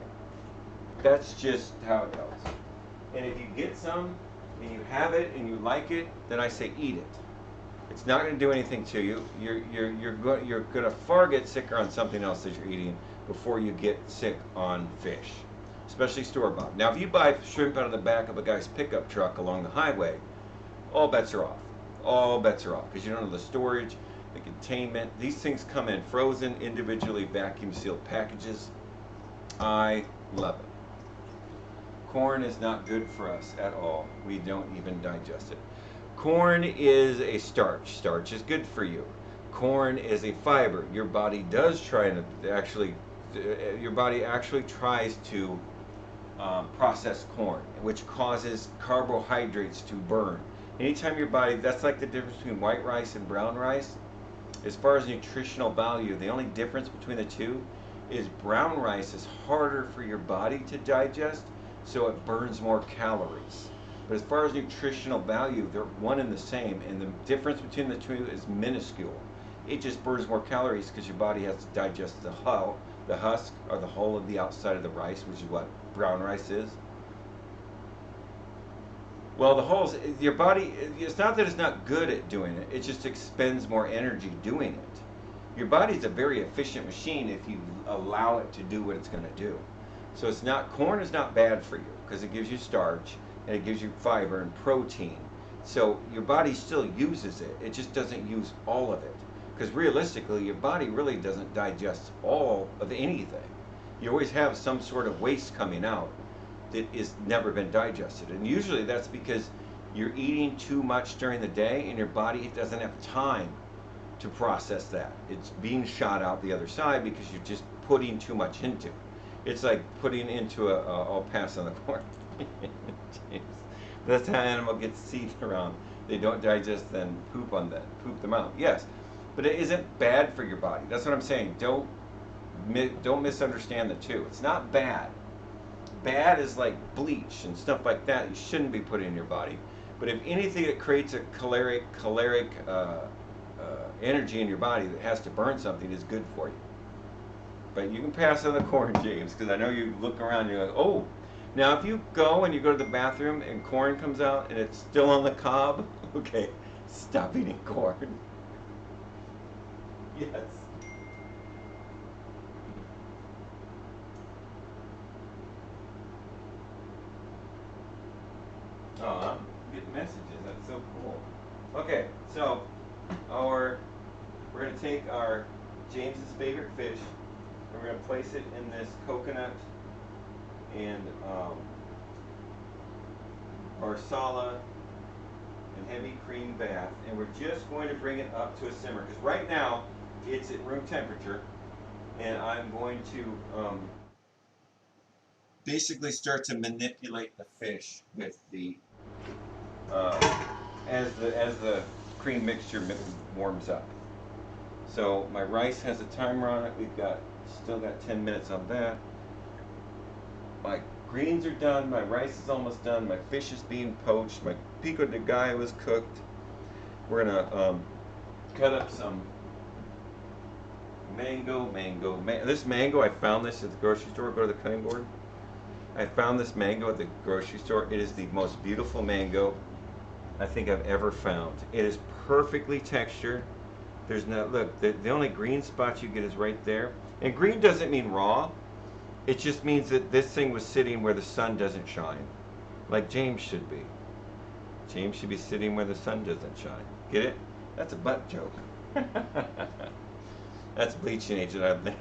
That's just how it goes. And if you get some and you have it and you like it, then I say eat it. It's not going to do anything to you. You're going to far get sicker on something else that you're eating before you get sick on fish, especially store-bought. Now, if you buy shrimp out of the back of a guy's pickup truck along the highway, all bets are off. All bets are off because you don't know the storage, the containment. These things come in frozen, individually vacuum-sealed packages. I love it. Corn is not good for us at all. We don't even digest it. Corn is a starch. Starch is good for you. Corn is a fiber. Your body does try to actually, your body actually tries to process corn, which causes carbohydrates to burn. Anytime your body, that's like the difference between white rice and brown rice. As far as nutritional value, the only difference between the two is brown rice is harder for your body to digest, so it burns more calories. But as far as nutritional value, they're one and the same, and the difference between the two is minuscule. It just burns more calories because your body has to digest the husk, or the whole of the outside of the rice, which is what brown rice is. Well, the whole, your body, it's not that it's not good at doing it, it just expends more energy doing it. Your body's a very efficient machine if you allow it to do what it's going to do. So corn is not bad for you because it gives you starch and it gives you fiber and protein. So your body still uses it. It just doesn't use all of it. Because realistically, your body really doesn't digest all of anything. You always have some sort of waste coming out that is never been digested. And usually that's because you're eating too much during the day and your body doesn't have time to process that. It's being shot out the other side because you're just putting too much into it. It's like putting into I'll pass on the corn. That's how animal gets seed around. They don't digest, then poop them out. Yes, but it isn't bad for your body. That's what I'm saying. Don't misunderstand the two. It's not bad. Bad is like bleach and stuff like that. You shouldn't be putting in your body. But if anything that creates a caloric energy in your body that has to burn something is good for you. But you can pass on the corn, James, because I know you look around and you're like, oh. Now, if you go to the bathroom and corn comes out and it's still on the cob, okay, stop eating corn. Yes. Oh, I'm getting messages. That's so cool. Okay, so we're going to take our James's favorite fish and we're going to place it in this coconut and marsala and heavy cream bath, and we're just going to bring it up to a simmer because right now it's at room temperature, and I'm going to basically start to manipulate the fish with the as the cream mixture warms up. So my rice has a timer on it. We've still got 10 minutes on that. My greens are done. My rice is almost done. My fish is being poached. My pico de gallo is cooked. We're gonna cut up some mango. This mango, I found this at the grocery store. Go to the cutting board. I found this mango at the grocery store. It is the most beautiful mango I think I've ever found. It is perfectly textured. There's no, look, the only green spot you get is right there. And green doesn't mean raw. It just means that this thing was sitting where the sun doesn't shine. Like James should be. James should be sitting where the sun doesn't shine. Get it? That's a butt joke. That's bleaching agent, I think.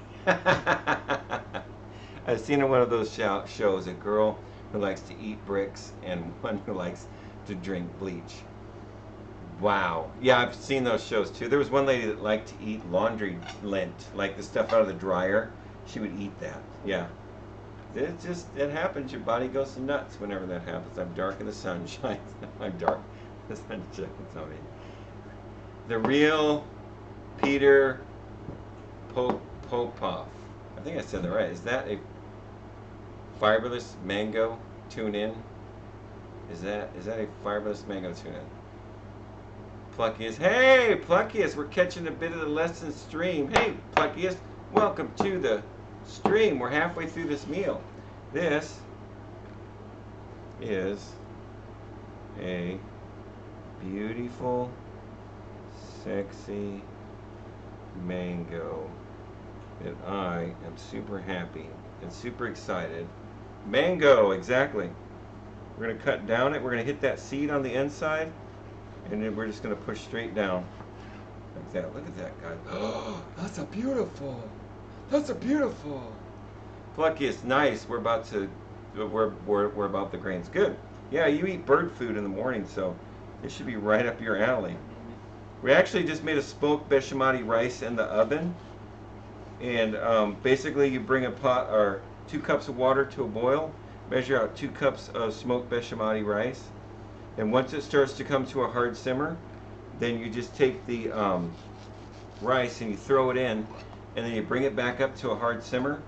I've seen in one of those shows a girl who likes to eat bricks and one who likes to drink bleach. Wow. Yeah, I've seen those shows too. There was one lady that liked to eat laundry lint, like the stuff out of the dryer. She would eat that. Yeah. It happens. Your body goes nuts whenever that happens. I'm dark and the sun shines. I'm dark. The sun shines on me. The real Peter Popoff. I think I said that right. Is that a fiberless mango tune-in? Is that a fiberless mango tune-in? Pluckiest. Hey, Pluckiest, we're catching a bit of the lesson stream. Hey, Pluckiest, welcome to the stream. We're halfway through this meal. This is a beautiful, sexy mango that I am super happy and super excited. Mango, exactly. We're going to cut down it. We're going to hit that seed on the inside. And then we're just going to push straight down. Like that. Look at that, guys. Oh, that's a beautiful. That's a beautiful. Pluckiest, nice. We're about the grains. Good. Yeah, you eat bird food in the morning, so it should be right up your alley. We actually just made a smoked basmati rice in the oven. And basically you bring a pot or 2 cups of water to a boil. Measure out 2 cups of smoked basmati rice. And once it starts to come to a hard simmer, then you just take the rice and you throw it in, and then you bring it back up to a hard simmer,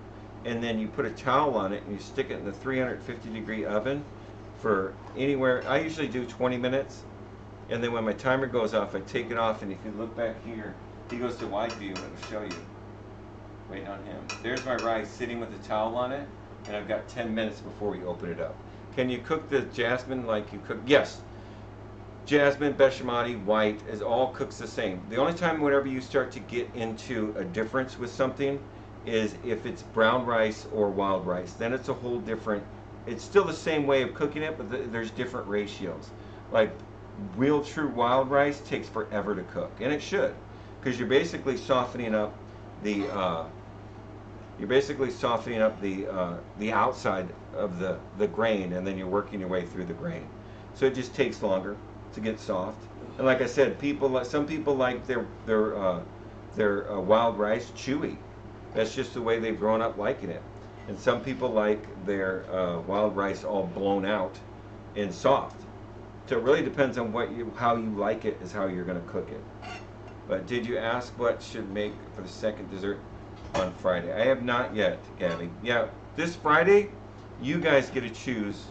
and then you put a towel on it and you stick it in the 350-degree oven for anywhere. I usually do 20 minutes, and then when my timer goes off, I take it off, and if you look back here, he goes to wide view and it'll show you. Wait on him. There's my rice sitting with the towel on it, and I've got 10 minutes before we open it up. Can you cook the jasmine like you cook? Yes. Jasmine, basmati, white, is all cooks the same. The only time whenever you start to get into a difference with something is if it's brown rice or wild rice. Then it's a whole different, it's still the same way of cooking it, but there's different ratios. Like real true wild rice takes forever to cook, and it should, because you're basically softening up the the outside of the grain, and then you're working your way through the grain. So it just takes longer to get soft. And like I said, some people like their wild rice chewy. That's just the way they've grown up liking it. And some people like their wild rice all blown out and soft. So it really depends on how you like it is how you're going to cook it. But did you ask what should make for the second dessert on Friday? I have not yet, Gabby. Yeah, this Friday, you guys get to choose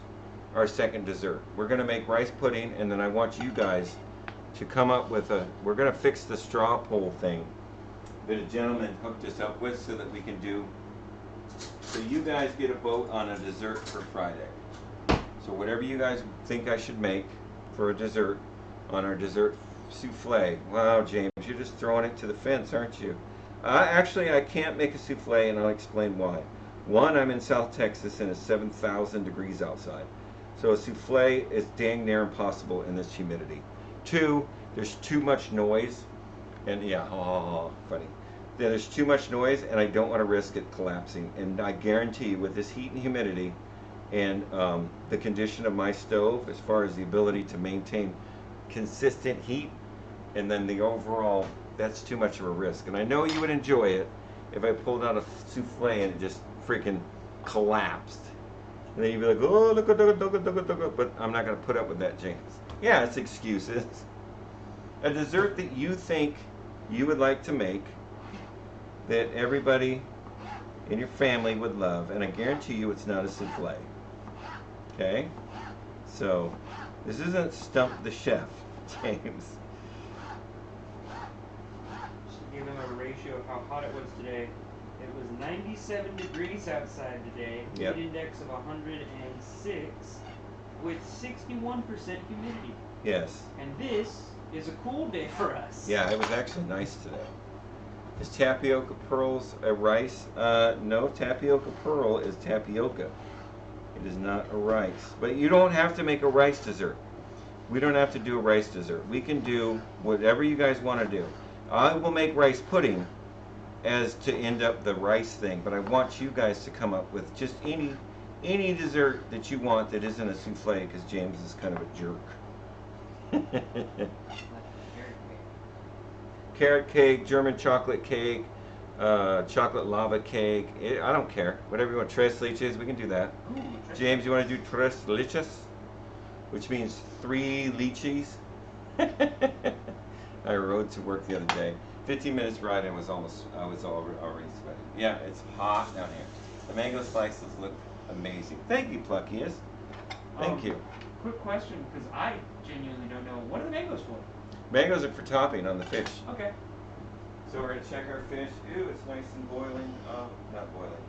our second dessert. We're going to make rice pudding, and then I want you guys to come up with we're going to fix the straw poll thing that a gentleman hooked us up with so that we can do. So you guys get a vote on a dessert for Friday. So whatever you guys think I should make for a dessert on our dessert souffle. Wow, James, you're just throwing it to the fence, aren't you? Actually, I can't make a souffle, and I'll explain why. One, I'm in South Texas, and it's 7,000 degrees outside. So a souffle is dang near impossible in this humidity. Two, there's too much noise, and yeah, funny. Yeah, there's too much noise, and I don't want to risk it collapsing. And I guarantee you, with this heat and humidity, and the condition of my stove, as far as the ability to maintain consistent heat, and then the overall, that's too much of a risk. And I know you would enjoy it if I pulled out a souffle and it just freaking collapsed. And then you'd be like, oh, look, but I'm not going to put up with that, James. Yeah, it's excuses. A dessert that you think you would like to make that everybody in your family would love, and I guarantee you it's not a souffle. Okay? So, this isn't Stump the Chef, James. Just to give him a ratio of how hot it was today. It was 97 degrees outside today, Yep. heat index of 106, with 61% humidity. Yes. And this is a cool day for us. Yeah, it was actually nice today. Is tapioca pearls a rice? No, tapioca pearl is tapioca. It is not a rice. But you don't have to make a rice dessert. We don't have to do a rice dessert. We can do whatever you guys want to do. I will make rice pudding as to end up the rice thing, but I want you guys to come up with just any dessert that you want that isn't a souffle, because James is kind of a jerk. Carrot cake, German chocolate cake, chocolate lava cake. I don't care. Whatever you want. Tres leches, we can do that. Ooh, James, you want to do tres leches? Which means 3 lychees. I rode to work the other day. 15 minutes ride and I was already sweating. Yeah, it's hot down here. The mango slices look amazing. Thank you, Pluckiest. Thank you. Quick question, because I genuinely don't know. What are the mangoes for? Mangoes are for topping on the fish. Okay. So we're gonna check our fish. Ew, it's nice and boiling. Not boiling.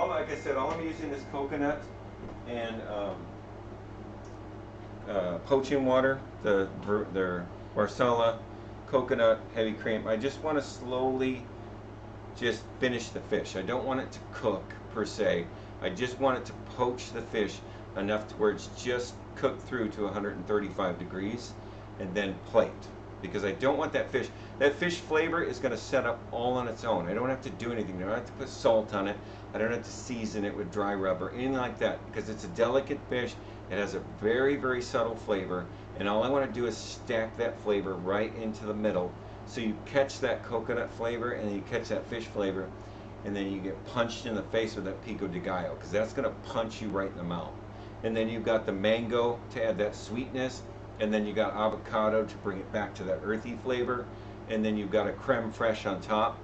Like I said, all I'm using is coconut and poaching water, their marsala, coconut, heavy cream. I just want to slowly just finish the fish. I don't want it to cook per se. I just want it to poach the fish enough to where it's just cooked through to 135 degrees and then plate. Because I don't want that fish. That fish flavor is going to set up all on its own. I don't have to do anything. I don't have to put salt on it. I don't have to season it with dry rub or anything like that, because it's a delicate fish. It has a very, very subtle flavor, and all I want to do is stack that flavor right into the middle, so you catch that coconut flavor and then you catch that fish flavor, and then you get punched in the face with that pico de gallo, because that's going to punch you right in the mouth. And then you've got the mango to add that sweetness, and then you got avocado to bring it back to that earthy flavor, and then you've got a creme fraiche on top.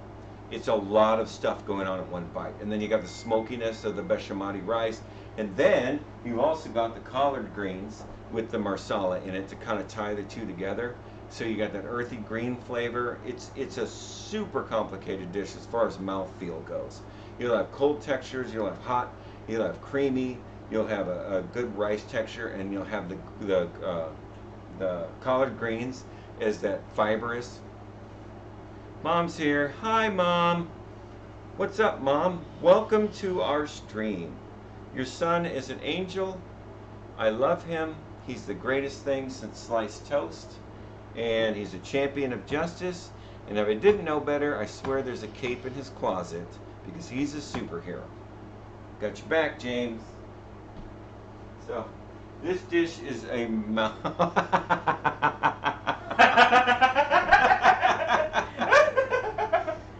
It's a lot of stuff going on in one bite. And then you got the smokiness of the bechamati rice, and then you've also got the collard greens with the marsala in it to kind of tie the two together. So you got that earthy green flavor. It's a super complicated dish as far as mouthfeel goes. You'll have cold textures, you'll have hot, you'll have creamy, you'll have a good rice texture, and you'll have the collard greens as that fibrous. Mom's here. Hi, Mom. What's up, Mom? Welcome to our stream. Your son is an angel. I love him. He's the greatest thing since sliced toast, and he's a champion of justice. And if I didn't know better, I swear there's a cape in his closet because he's a superhero. Got your back, James. So, this dish is a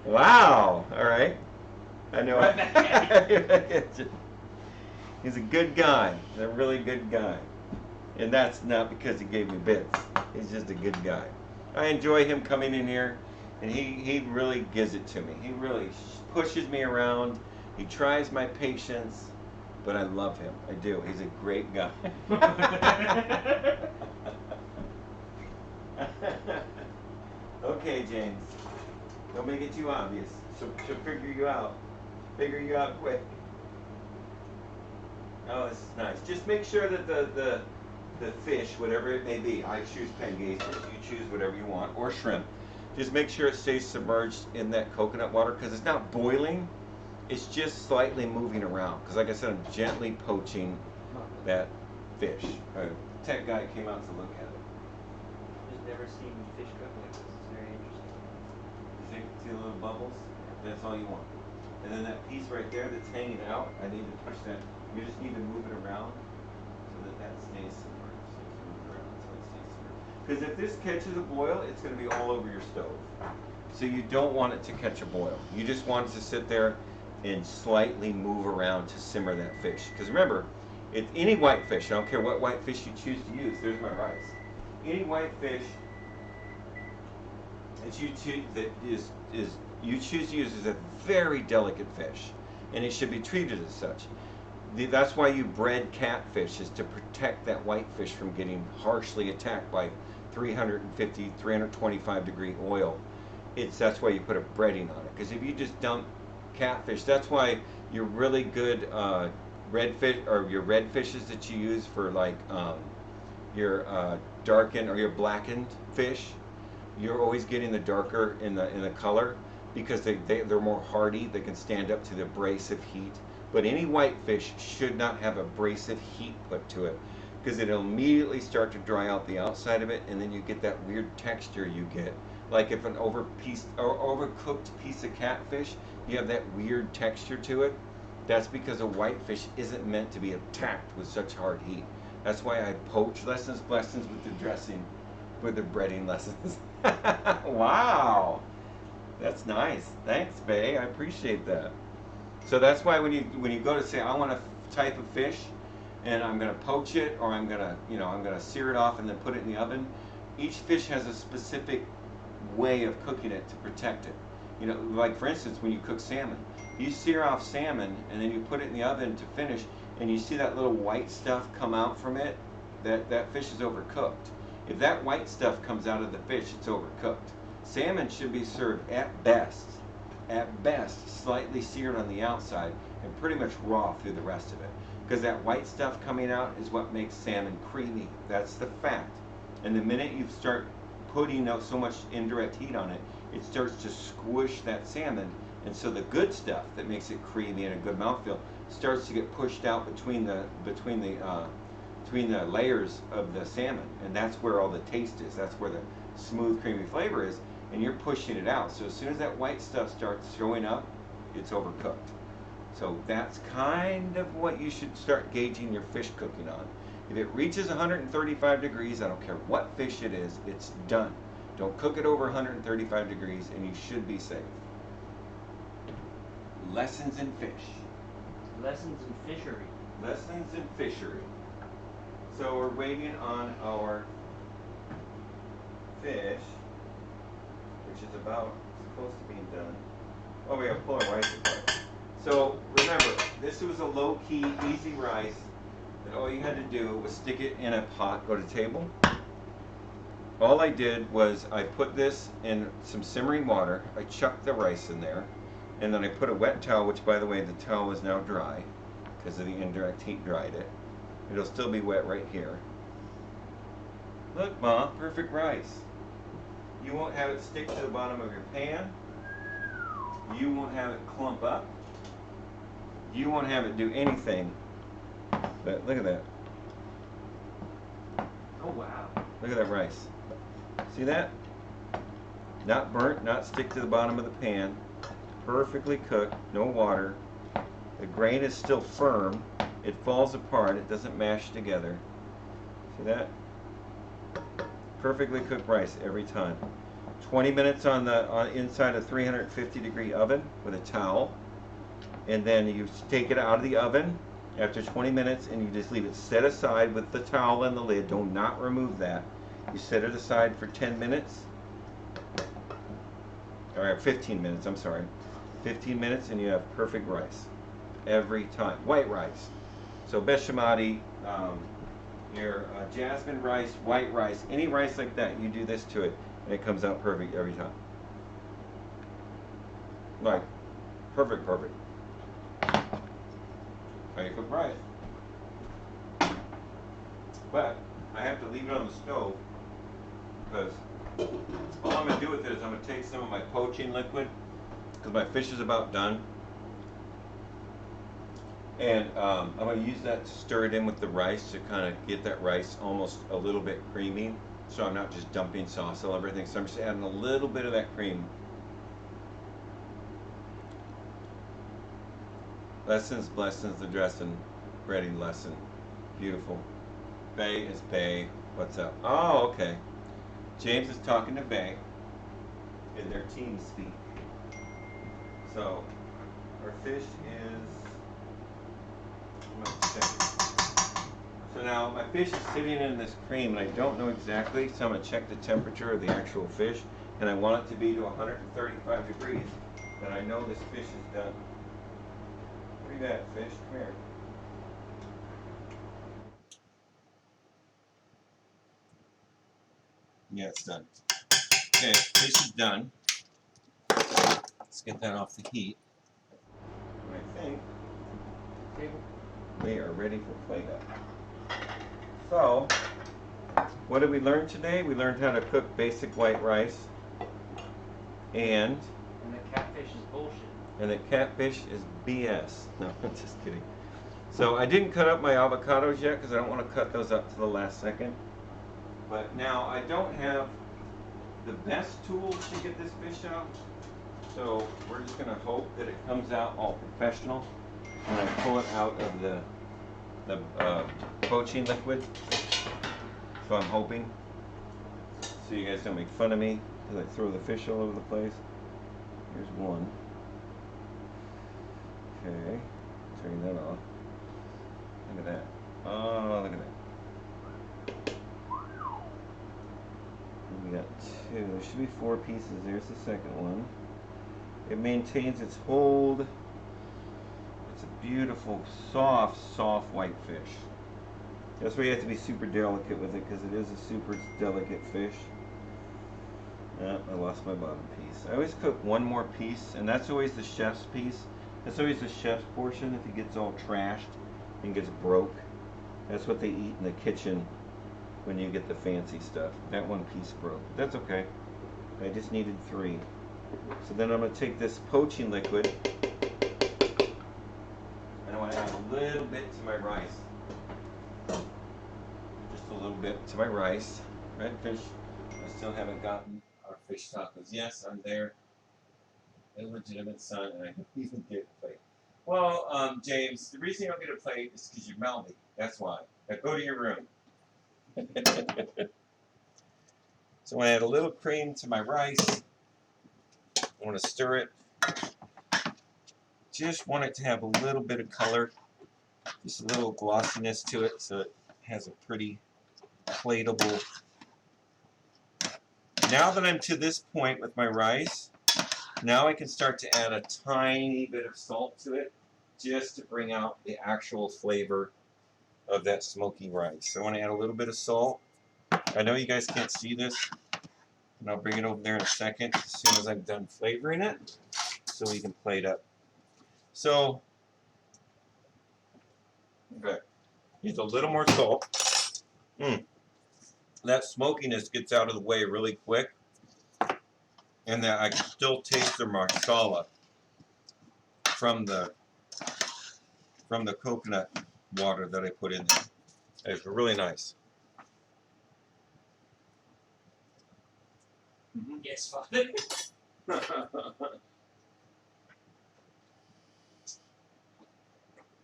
Wow. All right. I know. He's a good guy. He's a really good guy. And that's not because he gave me bits. He's just a good guy. I enjoy him coming in here, and he really gives it to me. He really pushes me around. He tries my patience, but I love him. I do. He's a great guy. Okay, James. Don't make it too obvious. She'll figure you out. Figure you out quick. Oh, this is nice. Just make sure that the fish, whatever it may be, I choose pangasius, you choose whatever you want, or shrimp. Just make sure it stays submerged in that coconut water, because it's not boiling, it's just slightly moving around. Because like I said, I'm gently poaching that fish. A tech guy came out to look at it. Just never seen fish cook like this. It's very interesting. See the little bubbles? That's all you want. And then that piece right there that's hanging out, I need to push that. You just need to move it around so that that stays submerged. So you move it around so it stays submerged. Because if this catches a boil, it's going to be all over your stove. So you don't want it to catch a boil. You just want it to sit there and slightly move around to simmer that fish. Because remember, it's any white fish. I don't care what white fish you choose to use. There's my rice. Any white fish that you choose you choose to use is a very delicate fish, and it should be treated as such. That's why you bread catfish, is to protect that white fish from getting harshly attacked by 350, 325 degree oil. That's why you put a breading on it. Because if you just dump catfish, that's why your really good red fish, or your red fishes that you use for like your darkened or your blackened fish, you're always getting the darker in the color, because they're more hardy. They can stand up to the abrasive heat. But any white fish should not have abrasive heat put to it, because it'll immediately start to dry out the outside of it, and then you get that weird texture you get. Like if an overcooked piece of catfish, you have that weird texture to it. That's because a white fish isn't meant to be attacked with such hard heat. That's why I poach lessons with the dressing, with the breading lessons. Wow, that's nice. Thanks, Bae. I appreciate that. So that's why when you go to say, I want a type of fish, and I'm going to poach it, or I'm going to sear it off and then put it in the oven. Each fish has a specific way of cooking it to protect it. Like for instance, when you cook salmon, you sear off salmon and then you put it in the oven to finish, and you see that little white stuff come out from it, that fish is overcooked. If that white stuff comes out of the fish, it's overcooked. Salmon should be served at best, slightly seared on the outside and pretty much raw through the rest of it. Because that white stuff coming out is what makes salmon creamy. That's the fact. And the minute you start putting so much indirect heat on it, it starts to squish that salmon. And so the good stuff that makes it creamy and a good mouthfeel starts to get pushed out between the layers of the salmon. And that's where all the taste is. That's where the smooth, creamy flavor is. And you're pushing it out. So as soon as that white stuff starts showing up, it's overcooked. So that's kind of what you should start gauging your fish cooking on. If it reaches 135 degrees, I don't care what fish it is, it's done. Don't cook it over 135 degrees and you should be safe. Lessons in fish. Lessons in fishery. Lessons in fishery. So we're waiting on our fish, which is about close to being done. Oh, we have to pull our rice apart. So remember, this was a low-key, easy rice that all you had to do was stick it in a pot, go to table. All I did was I put this in some simmering water, I chucked the rice in there, and then I put a wet towel, which by the way, the towel is now dry, because of the indirect heat dried it. It'll still be wet right here. Look, Ma, perfect rice. You won't have it stick to the bottom of your pan. You won't have it clump up. You won't have it do anything. But look at that. Oh wow. Look at that rice. See that? Not burnt, not stick to the bottom of the pan. Perfectly cooked, no water. The grain is still firm. It falls apart, it doesn't mash together. See that? Perfectly cooked rice every time. 20 minutes on inside a 350-degree oven with a towel. And then you take it out of the oven after 20 minutes and you just leave it set aside with the towel and the lid. Do not remove that. You set it aside for 10 minutes. Or 15 minutes, I'm sorry. 15 minutes and you have perfect rice. Every time. White rice. So basmati, your jasmine rice, white rice, any rice like that, you do this to it and it comes out perfect every time. Like, perfect. How you cook rice. But I have to leave it on the stove because all I'm going to do with it is I'm going to take some of my poaching liquid because my fish is about done. And I'm going to use that to stir it in with the rice to kind of get that rice almost a little bit creamy. So I'm not just dumping sauce on everything. So I'm just adding a little bit of that cream. Lessons, blessings, the dressing, breading lesson. Beautiful. Bay is Bay. What's up? Oh, okay. James is talking to Bay in their team speak. So our fish is. So now my fish is sitting in this cream and I don't know exactly, so I'm going to check the temperature of the actual fish and I want it to be to 135 degrees. But I know this fish is done. Where you at, fish? Come here. Yeah, it's done. Okay, fish is done. Let's get that off the heat. And I think we are ready for plate up. So, what did we learn today? We learned how to cook basic white rice. And the catfish is bullshit. And the catfish is BS. No, I'm just kidding. So I didn't cut up my avocados yet because I don't want to cut those up to the last second. But now I don't have the best tools to get this fish out. So we're just going to hope that it comes out all professional when I pull it out of the poaching liquid. So I'm hoping. So you guys don't make fun of me because I throw the fish all over the place. Here's one. Okay, turning that off. Look at that. Oh, look at that. We got two. There should be 4 pieces. There's the second one. It maintains its hold. It's a beautiful, soft white fish. That's why you have to be super delicate with it because it is a super delicate fish. I lost my bottom piece. I always cook one more piece, and that's always the chef's piece. That's always the chef's portion if it gets all trashed and gets broke. That's what they eat in the kitchen when you get the fancy stuff. That one piece broke. That's okay. I just needed 3. So then I'm going to take this poaching liquid and I want to add a little bit to my rice. Just a little bit to my rice. Redfish. I still haven't gotten our fish tacos. Yes, I'm there. Illegitimate son, and I don't even get a plate. Well, James, the reason you don't get a plate is because you're melty. That's why. Now go to your room. So I add a little cream to my rice. I want to stir it. Just want it to have a little bit of color. Just a little glossiness to it so it has a pretty plateable. Now that I'm to this point with my rice, now I can start to add a tiny bit of salt to it just to bring out the actual flavor of that smoky rice. So I want to add a little bit of salt. I know you guys can't see this, and I'll bring it over there in a second as soon as I'm done flavoring it so we can plate up. So, okay, use a little more salt. That smokiness gets out of the way really quick, and that I can still taste the masala from the coconut water that I put in there. It's really nice. Yes, Father.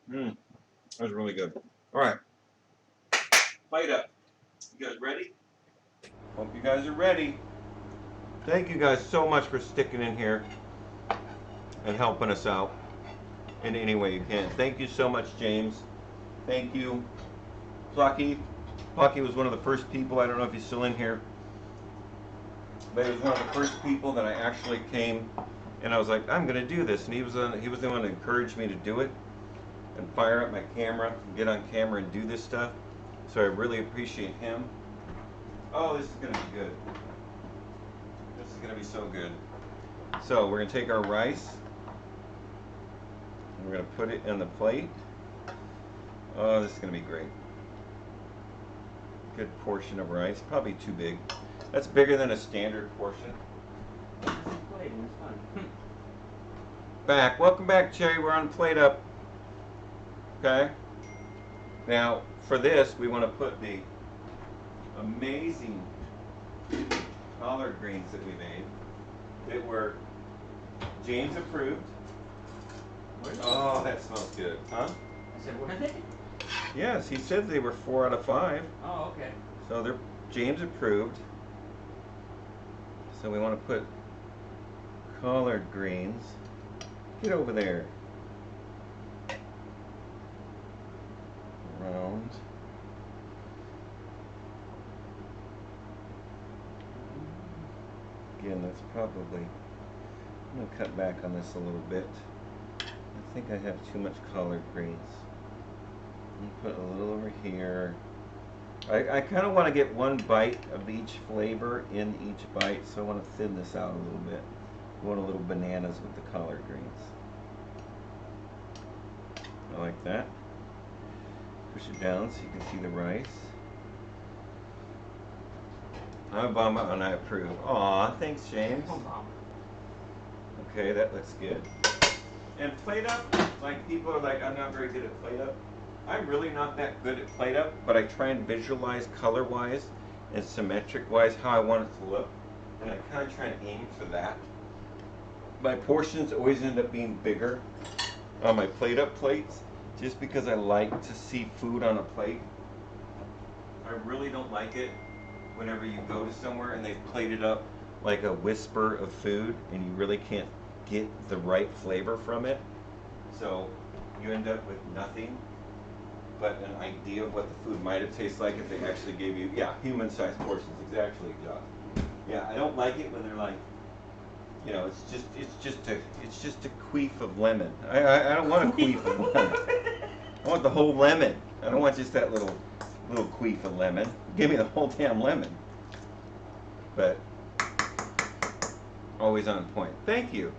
That was really good. All right, plate up. You guys ready? Hope you guys are ready. Thank you guys so much for sticking in here and helping us out in any way you can. Thank you so much, James. Thank you, Plucky. Plucky was one of the first people, I don't know if he's still in here, but he was one of the first people that I actually came and I was like, I'm going to do this. And he was the one that encouraged me to do it and fire up my camera, and get on camera and do this stuff. So I really appreciate him. Oh, this is going to be good. This is going to be so good. So we're going to take our rice and we're going to put it in the plate. Oh, this is going to be great. Good portion of rice, probably too big. That's bigger than a standard portion. Back, welcome back, Cherry. We're on plate up. Okay. Now, for this, we want to put the amazing collard greens that we made that were James approved. Oh, that smells good, huh? I said, were they? Yes, he said they were 4 out of 5. Oh, okay. So they're James approved. So we want to put collard greens. Get over there. Around. Again, that's probably, I'm going to cut back on this a little bit. I think I have too much collard greens. Put a little over here. I kind of want to get one bite of each flavor in each bite, so I want to thin this out a little bit. I want a little bananas with the collard greens. I like that. Push it down so you can see the rice. I'm Obama and I approve. Aw, thanks, James. Okay, that looks good. And plate up, like people are like, I'm not very good at plate up. I'm really not that good at plate up, but I try and visualize color-wise and symmetric-wise how I want it to look. And I kind of try and aim for that. My portions always end up being bigger on my plate up plates, just because I like to see food on a plate. I really don't like it whenever you go to somewhere and they've plated up like a whisper of food and you really can't get the right flavor from it. So you end up with nothing but an idea of what the food might have tasted like if they actually gave you, yeah, human-sized portions, exactly, Josh. Yeah, I don't like it when they're like, you know, it's just a queef of lemon. I don't want a queef of lemon. I want the whole lemon. I don't want just that little queef of lemon. Give me the whole damn lemon. But always on point. Thank you.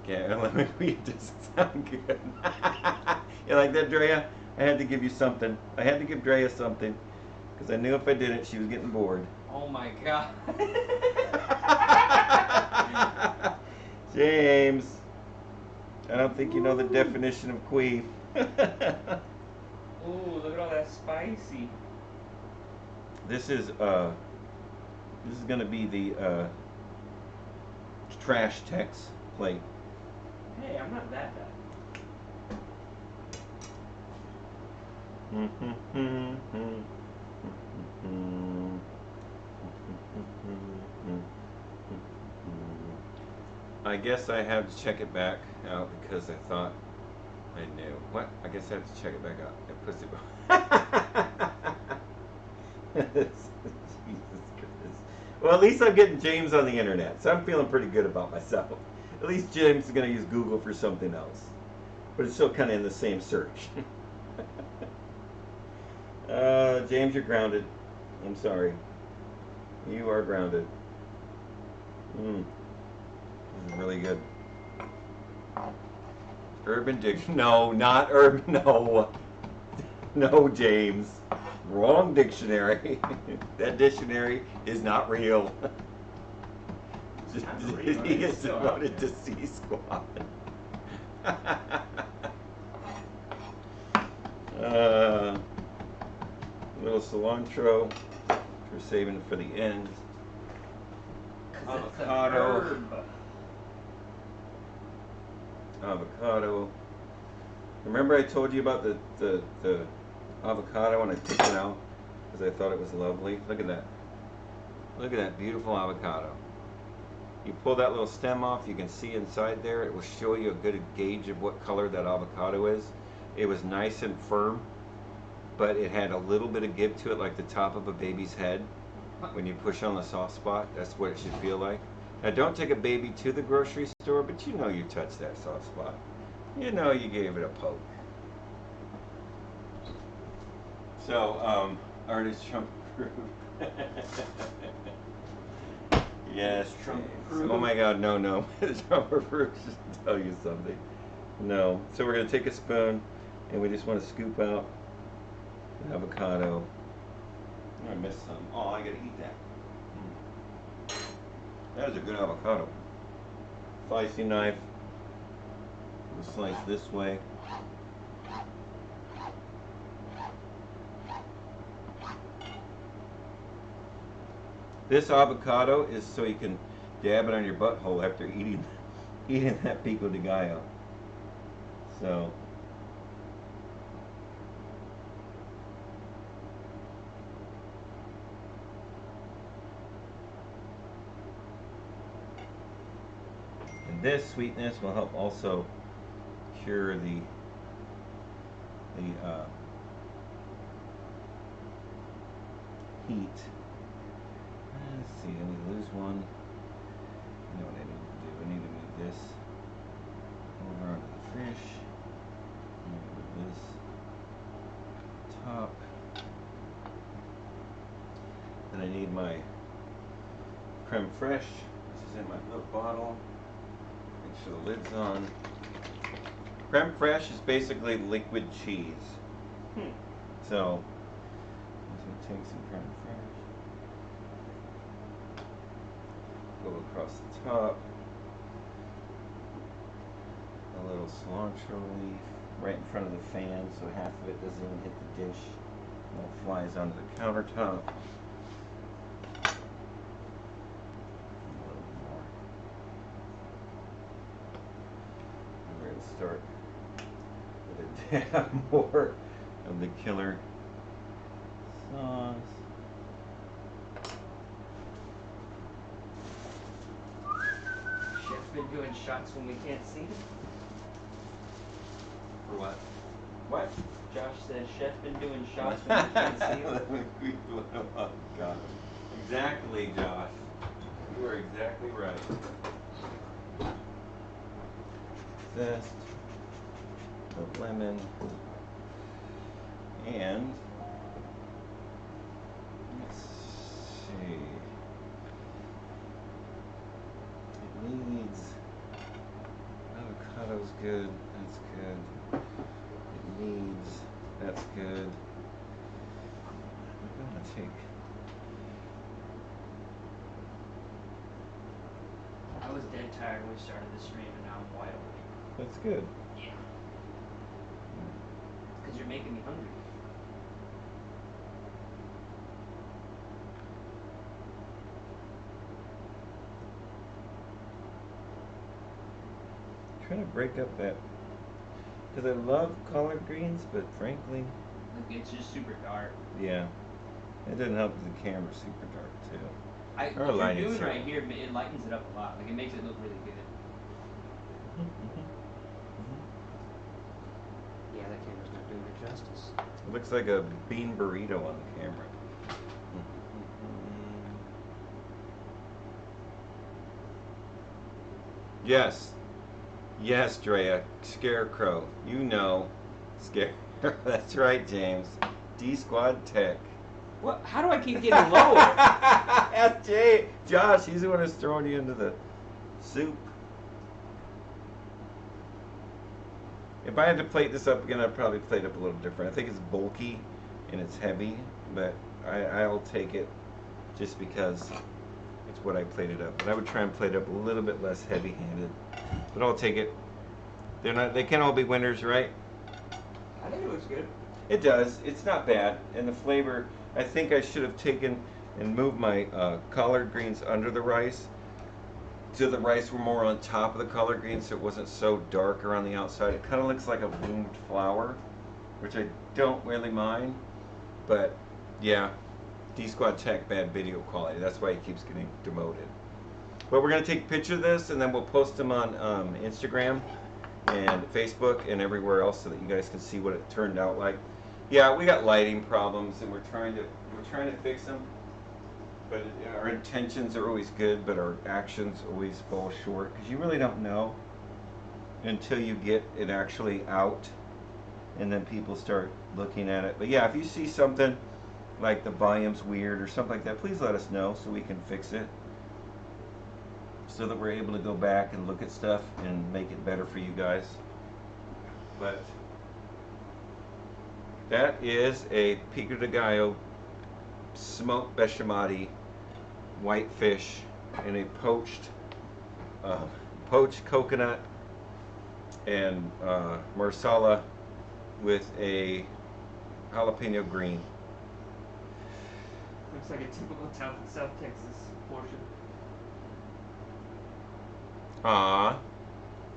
Okay, lemon queef doesn't sound good. You like that, Drea? I had to give you something. I had to give Drea something because I knew if I didn't, she was getting bored. Oh my god. James, I don't think you know the definition of queef. Ooh, look at all that spicy. This is gonna be the trash text plate. Hey, I'm not that bad. I guess I have to check it back out because I thought I knew. What? I guess I have to check it back out. Jesus Christ. Well, at least I'm getting James on the internet, so I'm feeling pretty good about myself. At least James is going to use Google for something else. But it's still kind of in the same search. James, you're grounded. I'm sorry. You are grounded. This is really good. Urban Dictionary. No, not Urban. No. No, James. Wrong dictionary. That dictionary is not real. He is devoted to C-Squad. A little cilantro. We're saving it for the end. avocado. Avocado. Remember I told you about the avocado when I picked it out because I thought it was lovely? Look at that. Look at that beautiful avocado. You pull that little stem off, you can see inside there. It will show you a good gauge of what color that avocado is. It was nice and firm, but it had a little bit of give to it, like the top of a baby's head. When you push on the soft spot, that's what it should feel like. Now don't take a baby to the grocery store, but you know you touched that soft spot. You know you gave it a poke. So, artist Trump approved. Yes, Trump James. approved. Oh my God, no. Trump approved should tell you something. No. So we're gonna take a spoon, and we just want to scoop out the avocado. I missed some. Oh, I gotta eat that. That is a good avocado. Slicing knife. We'll slice this way. This avocado is so you can dab it on your butthole after eating that pico de gallo. So and this sweetness will help also cure the heat. Let's see, let me lose one. You know what I need to do? I need to move this over onto the fish. Move this top. Then I need my creme fraiche. This is in my little bottle. Make sure the lid's on. Creme fraiche is basically liquid cheese. So, I'm just going to take some creme fraiche. Go across the top. A little cilantro leaf right in front of the fan so half of it doesn't even hit the dish. It all flies onto the countertop. A little more. And we're going to start with a dab more of the killer sauce. Chef's been doing shots when we can't see him. For what? What? Josh says chef's been doing shots when we can't see him. Oh, God. Exactly, Josh. You are exactly right. Zest of lemon and let's see. It needs avocado's good. That's good. It needs. That's good. I'm gonna take. I was dead tired when we started this stream, and now I'm wide awake. That's good. Yeah. Because you're making me hungry. Trying to break up that. Because I love collard greens, but frankly, Like, it's just super dark. yeah, it doesn't help that the camera's super dark too. What Our you're lighting's doing terrible. right here, it lightens it up a lot. Like, it makes it look really good. Yeah, that camera's not doing it justice. It looks like a bean burrito on the camera. Yes. Yes, Drea. Scarecrow. You know. Scarecrow. That's right, James. D Squad Tech. What? How do I keep getting lower? That's Jay. Josh, he's the one who's throwing you into the soup. If I had to plate this up again, I'd probably plate it up a little different. I think it's bulky and it's heavy, but I'll take it just because it's what I plated up. But I would try and plate up a little bit less heavy-handed. But I'll take it. They can't all be winners, right? I think it looks good. It does. It's not bad. And the flavor, I think I should have taken and moved my collard greens under the rice. so the rice were more on top of the collard greens, so it wasn't so dark around the outside. It kind of looks like a bloomed flower, which I don't really mind. But yeah, D-Squad Tech, bad video quality. That's why he keeps getting demoted. But we're gonna take a picture of this and then we'll post them on Instagram and Facebook and everywhere else so that you guys can see what it turned out like. Yeah, we got lighting problems and we're trying to fix them. But our intentions are always good, but our actions always fall short because you really don't know until you get it actually out and then people start looking at it. But yeah, if you see something like the volume's weird or something like that, please let us know so we can fix it, so that we're able to go back and look at stuff and make it better for you guys. But that is a pico de gallo smoked bechamati white fish in a poached coconut and marsala with a jalapeno green. Looks like a typical South Texas portion.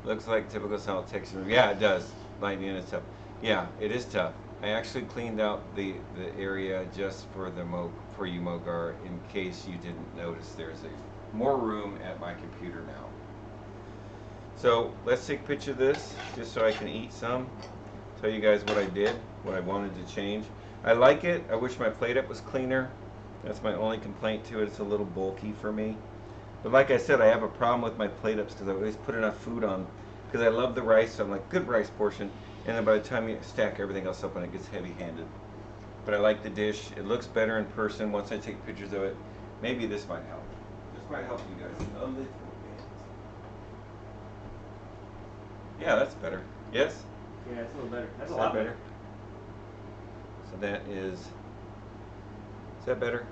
Looks like typical South Texas. Yeah, it does. Lightning is tough. Yeah, it is tough. I actually cleaned out the area just for for you, Mogar, in case you didn't notice. There's more room at my computer now. So let's take a picture of this just so I can eat some. Tell you guys what I did, what I wanted to change. I like it. I wish my plate up was cleaner. That's my only complaint to it. It's a little bulky for me. But like I said, I have a problem with my plate ups because I always put enough food on because I love the rice. So I'm like, good rice portion. And then by the time you stack everything else up on it, gets heavy-handed. But I like the dish. It looks better in person once I take pictures of it. Maybe this might help. This might help you guys a little bit. Yeah, that's better. Yes? Yeah, it's a little better. That's Is a that lot better? So that is that better?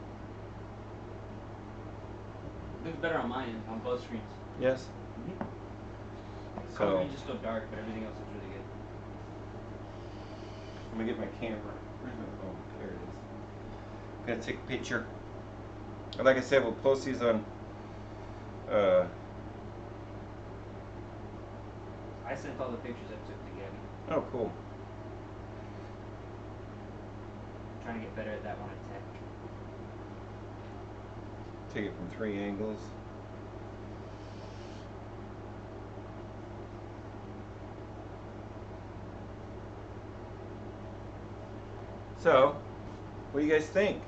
It looks better on my end, on both screens. Yes? The So, color just so dark, but everything else is really good. let me get my camera. Where's my phone? There it is. I'm gonna take a picture. And like I said, we'll post these on I sent all the pictures I took to Gabby. oh cool. I'm trying to get better at that one at Tech. Take it from 3 angles. So, what do you guys think?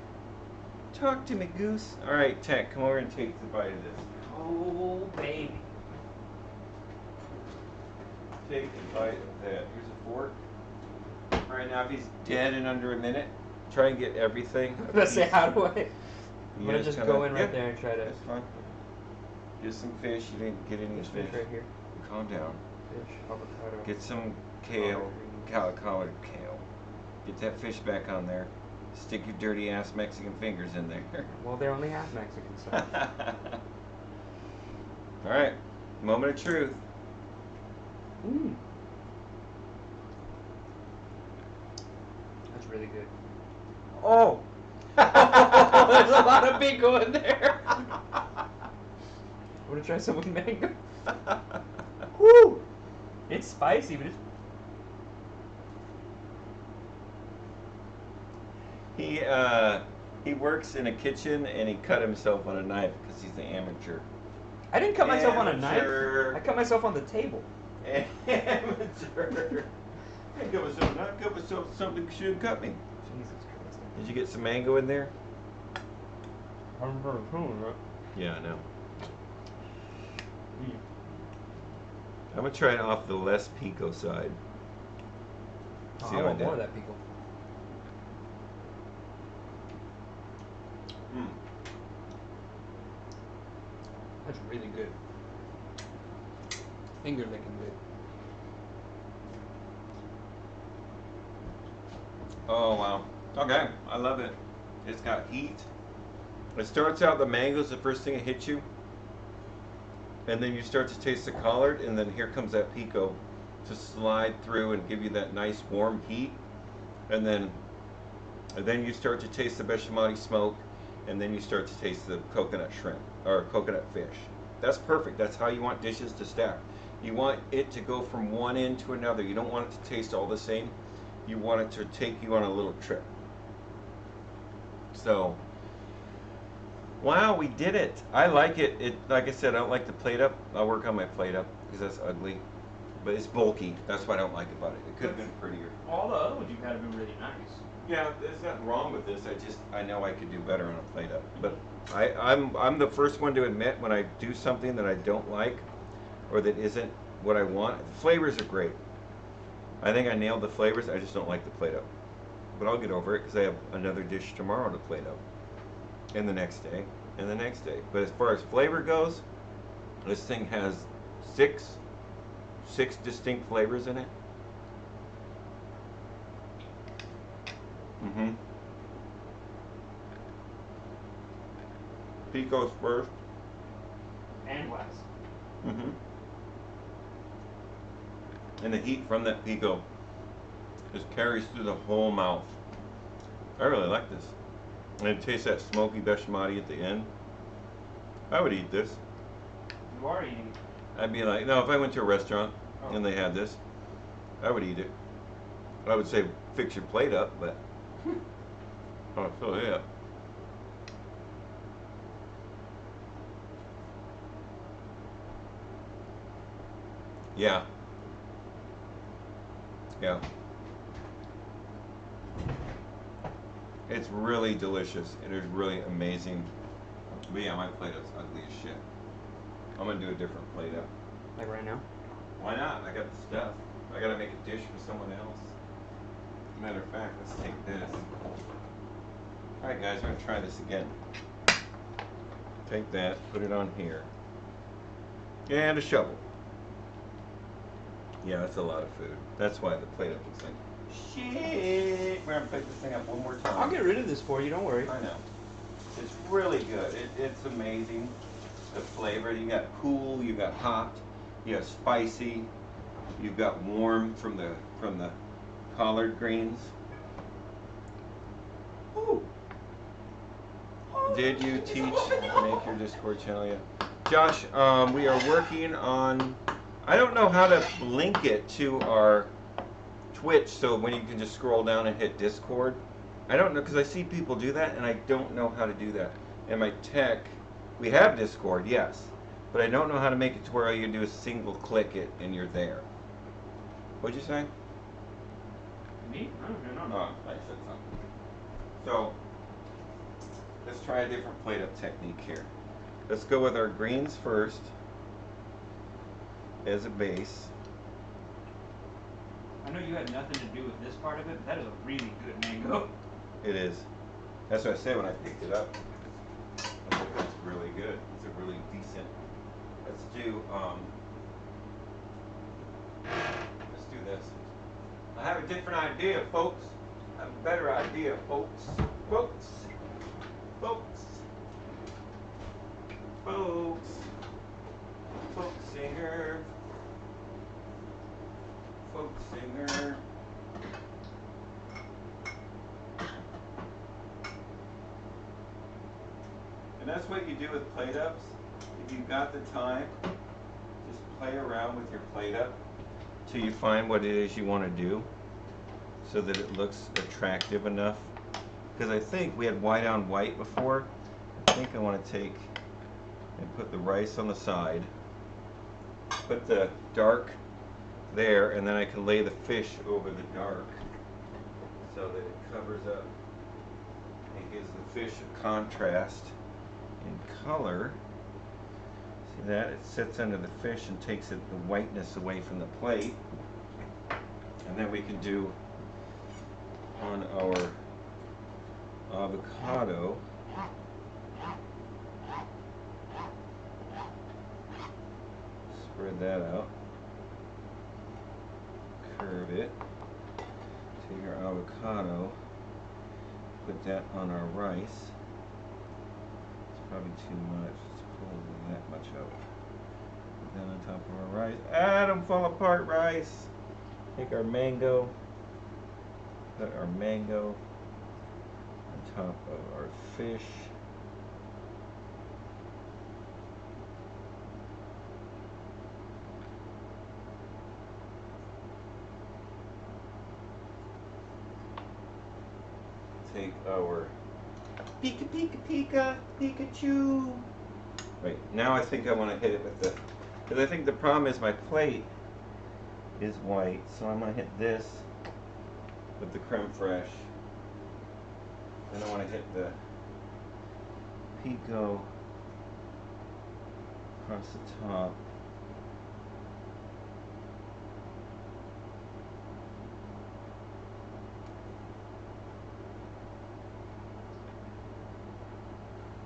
Talk to me, Goose. Alright, Tech, come over and take the bite of this. Oh, baby. Take a bite of that. Here's a fork. Alright, now if he's dead in under a minute, try and get everything. Let's say, how do I? You I'm gonna just go in right there and try to. That's fine. Get some fish. You didn't get any This fish. fish right here. Calm down. Fish, avocado. Get some kale. Collard kale. Get that fish back on there. Stick your dirty ass Mexican fingers in there. Well, they're only half Mexican, so. Alright. Moment of truth. Mm. That's really good. Oh! There's a lot of pico in there. I'm gonna try some with mango. Woo! It's spicy, but it's. He works in a kitchen and he cut himself on a knife because he's an amateur. I didn't cut myself on a Amateur. knife. I cut myself on the table. Amateur. I cut myself, not cut myself something shouldn't cut me. Jesus Christ. Did you get some mango in there? I'm very cool, right? Yeah, I know. I'm gonna try it off the less pico side. Oh, See I how want did? more of that pico. Mm. That's really good. Finger licking good. Oh wow. Okay, I love it. It's got heat. It starts out, the mango's the first thing that hits you. And then you start to taste the collard, and then here comes that pico to slide through and give you that nice warm heat. And then you start to taste the bechamati smoke, and then you start to taste the coconut shrimp, or coconut fish. That's perfect. That's how you want dishes to stack. You want it to go from one end to another. You don't want it to taste all the same. You want it to take you on a little trip. So, wow, we did it. I like it. Like I said, I don't like the plate up. I'll work on my plate up because that's ugly. But it's bulky. That's what I don't like about it. It could have been prettier. All the other ones you've had have been really nice. Yeah, there's nothing wrong with this. I know I could do better on a plate up. But I'm the first one to admit when I do something that I don't like or that isn't what I want. The flavors are great. I think I nailed the flavors. I just don't like the plate up. But I'll get over it because I have another dish tomorrow to plate up. And the next day. And the next day. But as far as flavor goes, this thing has six distinct flavors in it. Mm-hmm. Pico's first. And last. Mm-hmm. And the heat from that pico just carries through the whole mouth. I really like this. And it tastes that smoky basmati at the end. I would eat this. You are eating. I'd be like, no, if I went to a restaurant and they had this, I would eat it. I would say fix your plate up, but oh, so yeah. Yeah. Yeah. It's really delicious. It is really amazing. But yeah, my plate up's ugly as shit. I'm gonna do a different plate up. Like right now? Why not? I got the stuff. I gotta make a dish for someone else. Matter of fact, let's take this. Alright guys, we're gonna try this again. Take that, put it on here. And a shovel. Yeah, that's a lot of food. That's why the plate up looks like shit. We're gonna pick this thing up one more time. I'll get rid of this for you, don't worry. I know. It's really good. It's amazing. The flavor. You got cool, you got hot, you got spicy, you've got warm from the collard greens. Ooh. Did you teach make your Discord channel yet? Josh, we are working on, I don't know how to link it to our Twitch so when you can just scroll down and hit Discord. I don't know because I see people do that and I don't know how to do that. And my tech, we have Discord, yes, but I don't know how to make it to where all you do is single click it and you're there. What'd you say? Me? I don't know. Oh, I said something. So, let's try a different plate up technique here. Let's go with our greens first as a base. I know you had nothing to do with this part of it, but that is a really good mango. It is. That's what I said when I picked it up. I think that's really good. It's a really decent. Let's do this. I have a different idea, folks. I have a better idea, folks. Folks. Folks. Folks. Folk singer. Folk singer. And that's what you do with plate ups. If you've got the time, just play around with your plate up till you find what it is you want to do so that it looks attractive enough. Because I think we had white on white before. I think I want to take and put the rice on the side, put the dark there, and then I can lay the fish over the dark so that it covers up and gives the fish a contrast in color. See that? It sits under the fish and takes the whiteness away from the plate. And then we can do on our avocado. Spread that out. Curve it. Take our avocado. Put that on our rice. It's probably too much. Let's pull that much out. Put that on top of our rice. Ah, don't fall apart, rice. Take our mango. Put our mango on top of our fish. take our Pikachu. Wait, now I think I want to hit it with the, because I think the problem is my plate is white, so I'm going to hit this with the creme fraiche. Then I want to hit the pico across the top.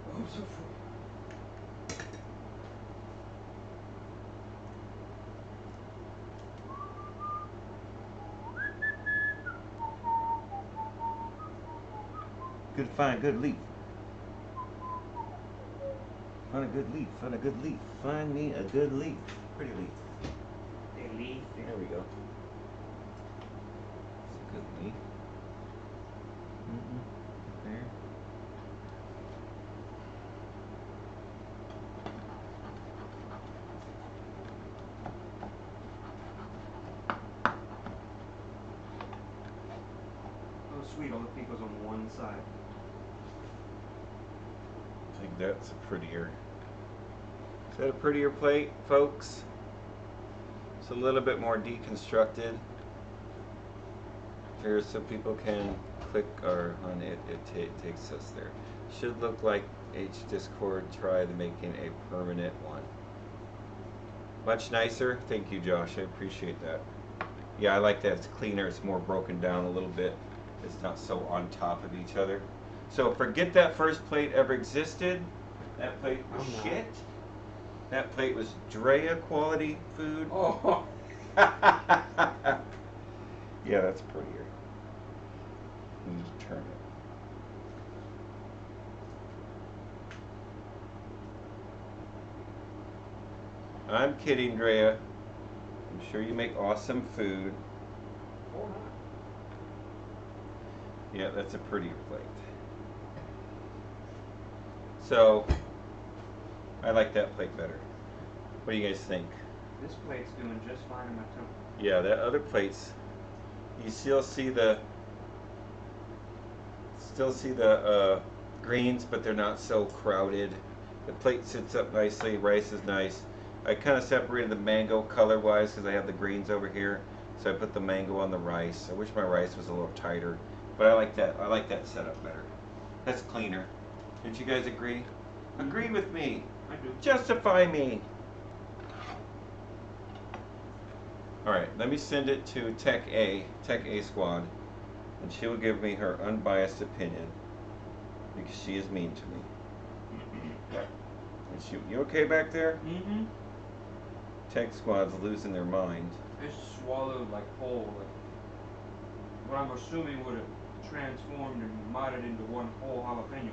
Oh, I'm so full. Good, find good leaf. Find a good leaf. Find a good leaf. Find me a good leaf. Pretty leaf. A leaf. There we go. It's a good leaf. There. Oh, sweet. All the picos on one side. I think that's a prettier. Is that a prettier plate, folks? It's a little bit more deconstructed. Here, so people can click or on it. It takes us there. Should look like H Discord tried making a permanent one. Much nicer. Thank you, Josh. I appreciate that. Yeah, I like that. It's cleaner. It's more broken down a little bit. It's not so on top of each other. So forget that first plate ever existed. That plate was shit. That plate was Drea quality food. Oh. Yeah, that's prettier. You need to turn it. I'm kidding, Drea. I'm sure you make awesome food. Or not. Yeah, that's a prettier plate. So, I like that plate better. What do you guys think? This plate's doing just fine in my tongue. Yeah, that other plate's, you still see the greens, but they're not so crowded. The plate sits up nicely, rice is nice. I kind of separated the mango color-wise because I have the greens over here. So I put the mango on the rice. I wish my rice was a little tighter, but I like that setup better. That's cleaner. Don't you guys agree? Agree with me. I do. Justify me. Alright, let me send it to Tech A Squad, and she will give me her unbiased opinion, because she is mean to me. And you okay back there? Mm-hmm. Tech Squad's losing their mind. I swallowed like whole. Like, what I'm assuming would have transformed and modded into one whole jalapeno.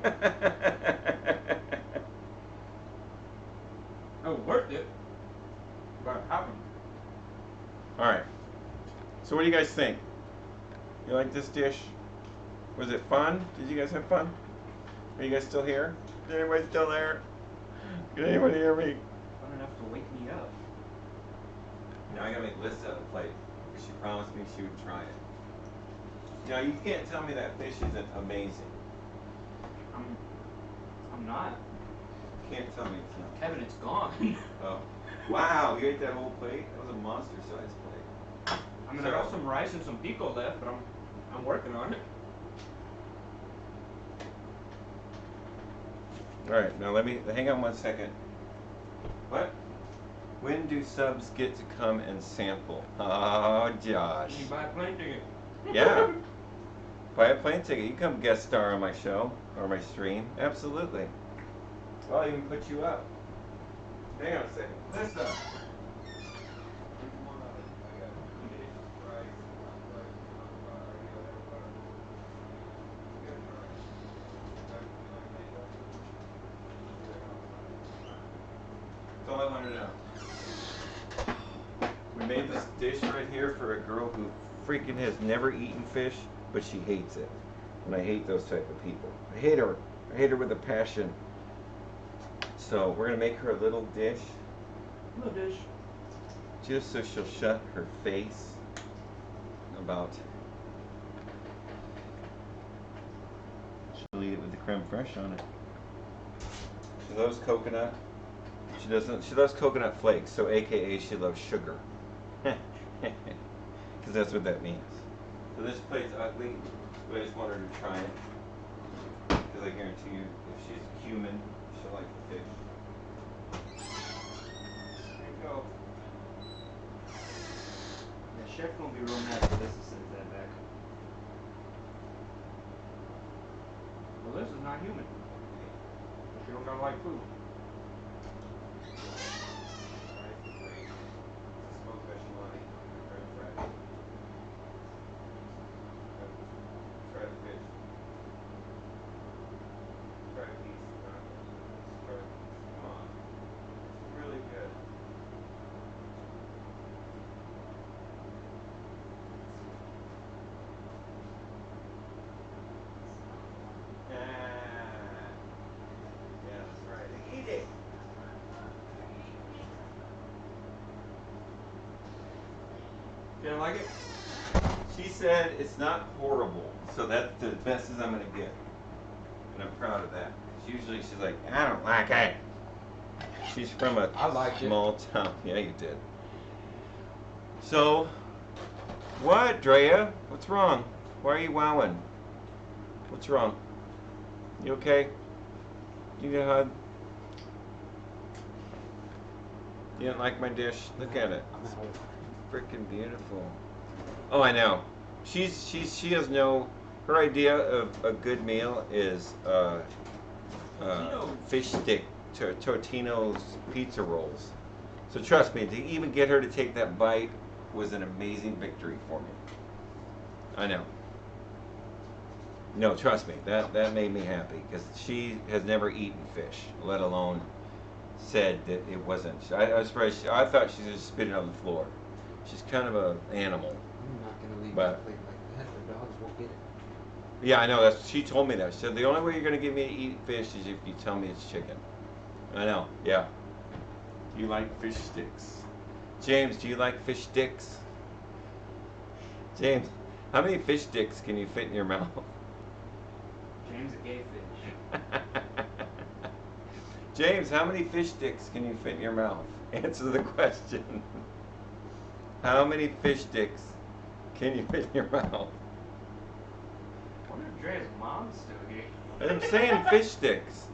Oh, worth it. But it happened. Alright. So what do you guys think? You like this dish? Was it fun? Did you guys have fun? Are you guys still here? Is anybody still there? Can anybody hear me? Fun enough to wake me up. Now I gotta make lists out of the plate. She promised me she would try it. Now you can't tell me that fish isn't amazing. I'm not. Can't tell me it's not. Kevin, it's gone. Oh. Wow, you ate that whole plate? That was a monster sized plate. I mean, I got some rice and some pico left, but I'm working on it. Alright, now hang on one second. What? When do subs get to come and sample? Oh, Josh. You buy a plane ticket. Yeah. Buy a plane ticket. You come guest star on my show or my stream. Absolutely. I'll even put you up. Hang on a second. Listen. That's all I want to know. We made this dish right here for a girl who freaking has never eaten fish, but she hates it. And I hate those type of people. I hate her. I hate her with a passion. So we're gonna make her a little dish. Little dish. Just so she'll shut her face about creme fraiche on it. She loves coconut. She doesn't. She loves coconut flakes, so AKA she loves sugar. Because that's what that means. So this plate's ugly, but I just want her to try it. Because I guarantee you, if she's human, she'll like the fish. There you go. The chef gonna be real mad for this to send that back. Well, this is not human. She don't gotta like food. You don't like it? She said it's not horrible, so that's the best as I'm gonna get. And I'm proud of that. Usually she's like, I don't like it. She's from a small town. Yeah, you did. So, what, Drea? What's wrong? Why are you wowing? What's wrong? You okay? You need a hug? You didn't like my dish? Look at it. It's freaking beautiful. Oh, I know. She has no. Her idea of a good meal is fish stick, Totino's pizza rolls. So trust me, to even get her to take that bite was an amazing victory for me. I know. No, trust me, that made me happy because she has never eaten fish, let alone said that it wasn't. I was surprised. I thought she just spit it on the floor. She's kind of an animal. I'm not gonna leave But- that plate like that. The dogs will get it. Yeah, I know. She told me that. She said the only way you're gonna get me to eat fish is if you tell me it's chicken. I know. Yeah. Do you like fish sticks? James, do you like fish sticks? James, how many fish sticks can you fit in your mouth? James a gay fish. James, how many fish sticks can you fit in your mouth? Answer the question. How many fish sticks can you fit in your mouth? I wonder if Dre's mom's still gay. I'm saying fish sticks.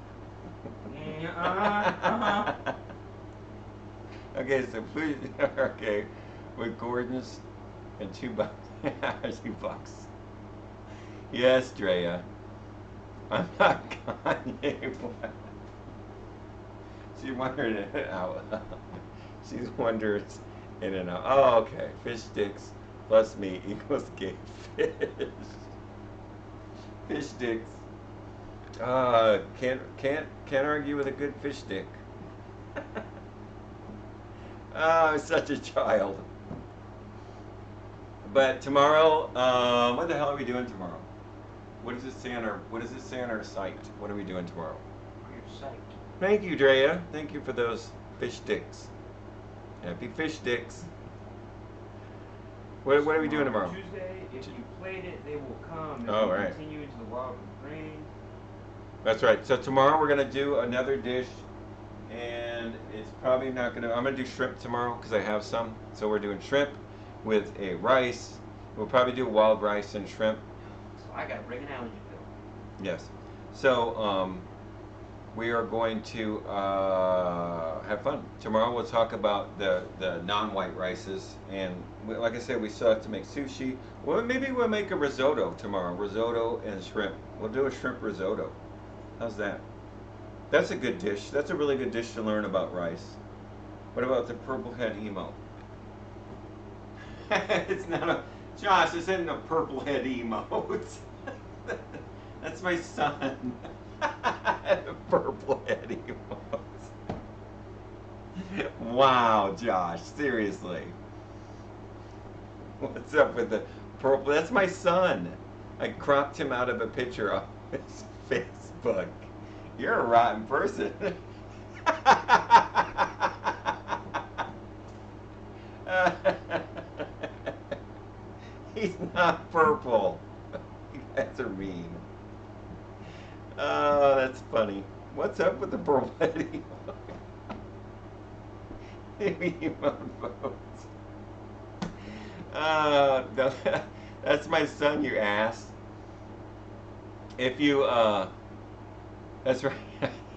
Okay, so food. Okay, with Gordon's and $2. $2. Yes, Drea. I'm not Kanye West. She wondered it out. She's wondered in and out. Oh, okay. Fish sticks plus me equals gay fish. Fish sticks. Can't argue with a good fish stick. I'm such a child. But tomorrow, what the hell are we doing tomorrow? What does it say on our site? What are we doing tomorrow? Your sight. Thank you, Drea. Thank you for those fish sticks. Happy fish sticks. What are we doing tomorrow? Tuesday, if you played it, they will come. Oh, If you right. continue into the wild grain. That's right. So tomorrow we're gonna do another dish, and it's probably not gonna. I'm gonna do shrimp tomorrow because I have some. So we're doing shrimp with a rice. We'll probably do wild rice and shrimp. So I gotta bring an allergy pill. Yes. So we are going to have fun. Tomorrow we'll talk about the non-white rices, and like I said, we still have to make sushi. Well, maybe we'll make a risotto tomorrow. Risotto and shrimp. We'll do a shrimp risotto. How's that? That's a good dish. That's a really good dish to learn about rice. What about the purple head emo? It's not a Josh. This isn't a purple head emote. That's my son. Purple head emote. Wow, Josh. Seriously. What's up with the purple? That's my son. I cropped him out of a picture on his Facebook. You're a rotten person. He's not purple. You guys are mean. Oh, that's funny. What's up with the purple heady? Emotes. No, that's my son, you ass. If you, that's right.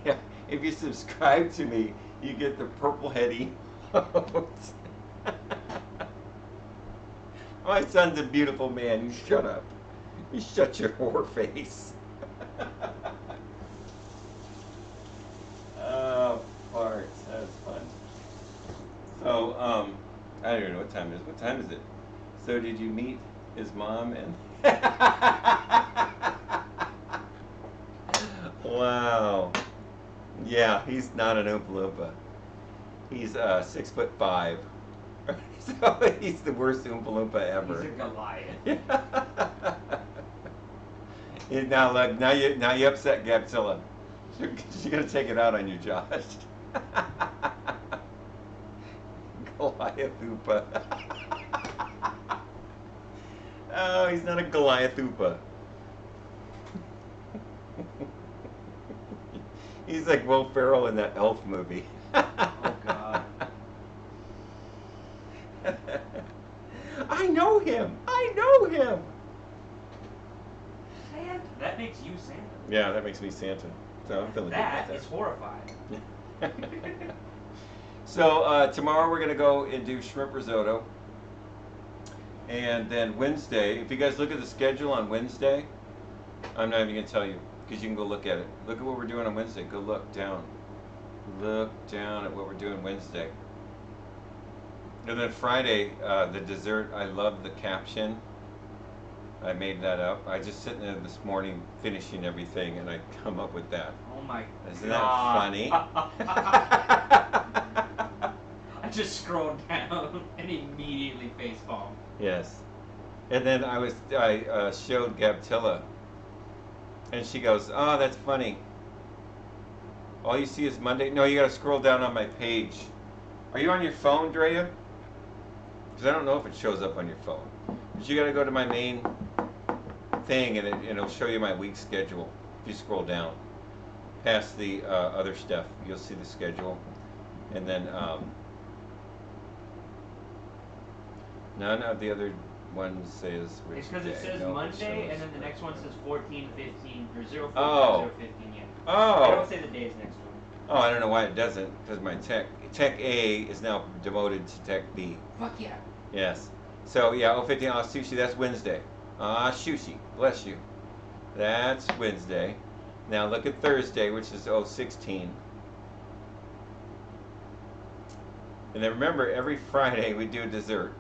Yeah, if you subscribe to me, you get the purple heady emotes. My son's a beautiful man. You shut up. You shut your whore face. Oh, farts. That's fun. So, I don't even know what time it is. What time is it? So, did you meet his mom and? Wow. Yeah, he's not an Oompa Loompa. He's 6'5". So he's the worst Oompa Loompa ever. He's a Goliath. Yeah. Now look, now you upset Gabzilla. She's gonna take it out on you, Josh. Goliath Oompa. Oh, he's not a Goliath Oompa. He's like Will Ferrell in that Elf movie. Oh God. I know him. I know him. Santa. That makes you Santa. Yeah, that makes me Santa. So I'm feeling That good is horrifying. about that. So tomorrow we're gonna go and do shrimp risotto, and then Wednesday. If you guys look at the schedule on Wednesday, I'm not even gonna tell you because you can go look at it. Look at what we're doing on Wednesday. Go look down. Look down at what we're doing Wednesday. And then Friday, the dessert. I love the caption. I made that up. I just sitting there this morning finishing everything, and I come up with that. Oh my Isn't that God. funny? I just scrolled down and immediately facepalm. Yes. And then I showed Gabtilla, and she goes, "Oh, that's funny. All you see is Monday." No, you got to scroll down on my page. Are you on your phone, Drea? Because I don't know if it shows up on your phone. But you got to go to my main thing, and it'll show you my week schedule. If you scroll down past the other stuff, you'll see the schedule. And then none of the other ones says which It's because it day. says No, it Monday, shows and then the next one says 14, 15, or 0, 14, Oh. 0, 15, yeah. Oh. I don't say the days next one. Oh, I don't know why it doesn't, because my Tech A is now demoted to Tech B. Fuck yeah. Yes. So, yeah, 015 sushi, that's Wednesday. Sushi, bless you. That's Wednesday. Now look at Thursday, which is 016. And then remember, every Friday we do a dessert.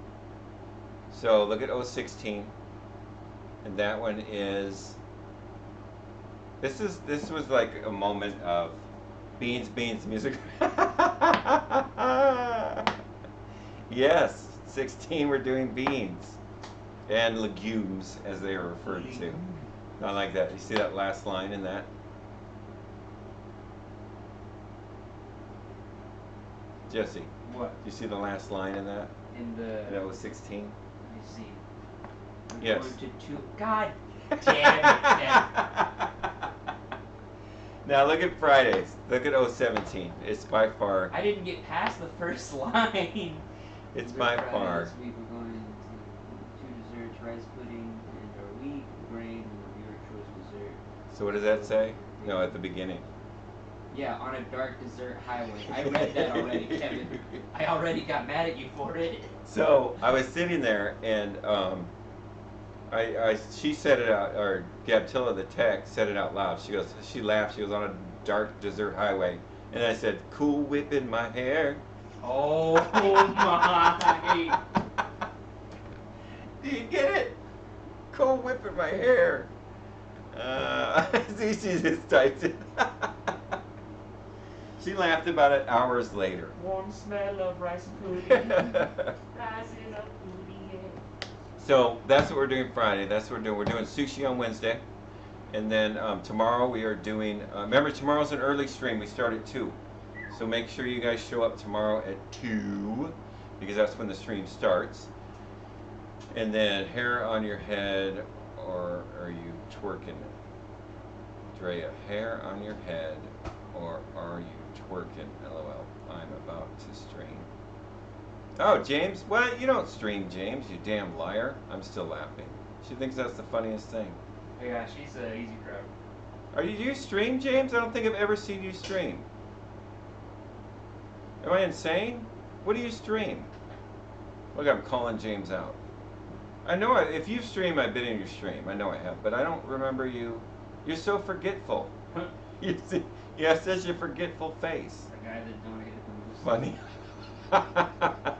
So look at 016. And that one is... This was like a moment of beans music. Yes, 16 we're doing beans and legumes as they are referred to. I like that. You see that last line in that? Jesse, What? do you see the last line in that? In the... In 016? Let me see. We're Yes. going to two... God damn it, Ted. Now look at Fridays. Look at 017. It's by far. I didn't get past the first line. It's by far. This week we're going to 2 desserts, rice pudding, and our wheat, grain, and reviewer choice dessert. So what does that say? No, at the beginning. Yeah, on a dark dessert highway. I read that already, Kevin. I already got mad at you for it. So I was sitting there, and she said it out, or Gabtilla the tech said it out loud. She goes, she laughed. She was on a dark desert highway, and I said, "Cool whip in my hair." Oh my! Do you get it? Cool whip in my hair. See, she just typed it. She laughed about it hours later. Warm smell of rice pudding. Rising up through the air. So that's what we're doing Friday. That's what we're doing. We're doing sushi on Wednesday. And then tomorrow we are doing, remember tomorrow's an early stream. We start at 2. So make sure you guys show up tomorrow at 2 because that's when the stream starts. And then hair on your head, or are you twerking? Drea, hair on your head, or are you twerking? LOL. I'm about to stream. Oh, James? What? You don't stream, James, you damn liar. I'm still laughing. She thinks that's the funniest thing. Yeah, she's easy crowd. Do you stream, James? I don't think I've ever seen you stream. Am I insane? What do you stream? Look, I'm calling James out. I know if you've streamed, I've been in your stream. I know I have, but I don't remember you. You're so forgetful. You have such a forgetful face. The guy that donated the most. Funny.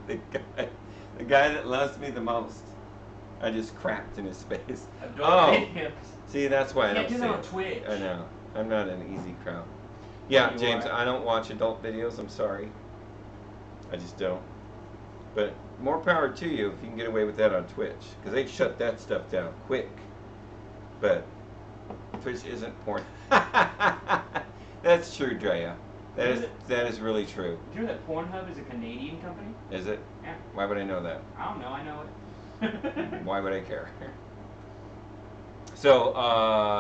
the guy that loves me the most. I just crapped in his face. Donated him. See, that's why I don't do that on Twitch. I know. I'm not an easy crowd. Yeah, You James, are. I don't watch adult videos. I'm sorry. I just don't. But more power to you if you can get away with that on Twitch, because they shut that stuff down quick. But Twitch isn't porn. That's true, Drea. That is really true. Did you know that Pornhub is a Canadian company? Is it? Yeah. Why would I know that? I don't know. I know it. Why would I care? So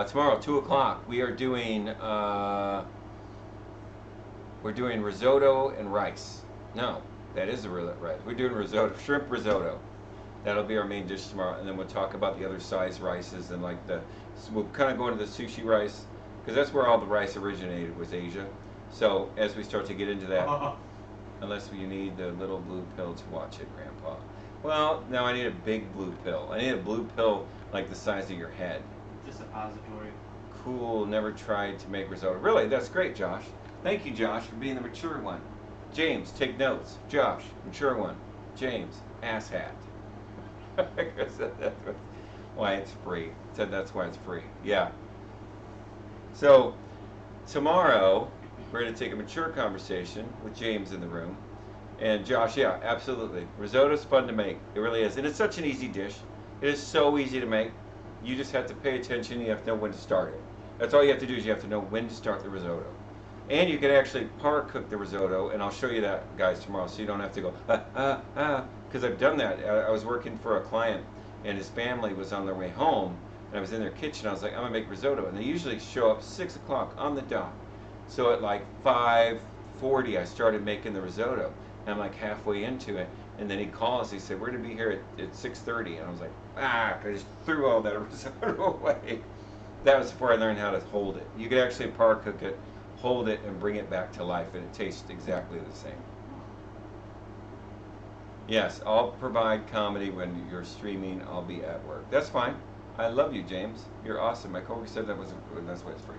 tomorrow, 2 o'clock, we are doing risotto and rice. No, that is rice. We're doing risotto, shrimp risotto. That'll be our main dish tomorrow, and then we'll talk about the other size rices and like so we'll kind of go into the sushi rice, because that's where all the rice originated, was Asia. So as we start to get into that, unless you need the little blue pill to watch it, Grandpa. Well, no, I need a big blue pill. I need a blue pill like the size of your head. Just a suppository. Cool, never tried to make risotto. Really, that's great, Josh. Thank you, Josh, for being the mature one. James, take notes. Josh, mature one. James, asshat. That's why it's free. Said that's why it's free. Yeah. So, tomorrow, we're going to take a mature conversation with James in the room. And Josh, yeah, absolutely. Risotto's fun to make. It really is. And it's such an easy dish. It is so easy to make. You just have to pay attention. You have to know when to start it. That's all you have to do, is you have to know when to start the risotto. And you can actually par cook the risotto, and I'll show you that, guys, tomorrow, so you don't have to go, because I've done that. I was working for a client, and his family was on their way home, and I was in their kitchen. I was like, I'm going to make risotto. And they usually show up 6 o'clock on the dot. So at like 5:40, I started making the risotto. And I'm like halfway into it, and then he calls. He said, "We're gonna be here at 6:30." And I was like, I just threw all that risotto away. That was before I learned how to hold it. You could actually par cook it, hold it, and bring it back to life, and it tastes exactly the same. Yes, I'll provide comedy when you're streaming. I'll be at work. That's fine. I love you, James. You're awesome. My coworker said that wasn't good. That's why it's free.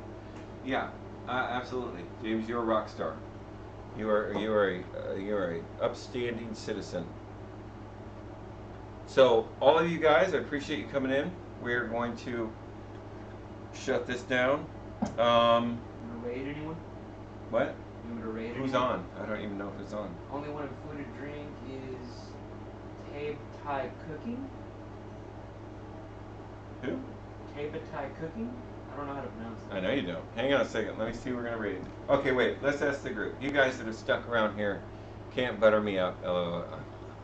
Yeah, absolutely, James. You're a rock star. You are a upstanding citizen. So all of you guys, I appreciate you coming in. We're going to shut this down. You want to raid anyone? What? You want to raid Who's anyone? on? I don't even know who's on. Only one of food and drink is Tabe Thai Cooking. Who? Tabe Thai Cooking? I don't know how to pronounce it. I know you don't. Hang on a second. Let me see who we're going to raid. Okay, wait. Let's ask the group. You guys that have stuck around here can't butter me up.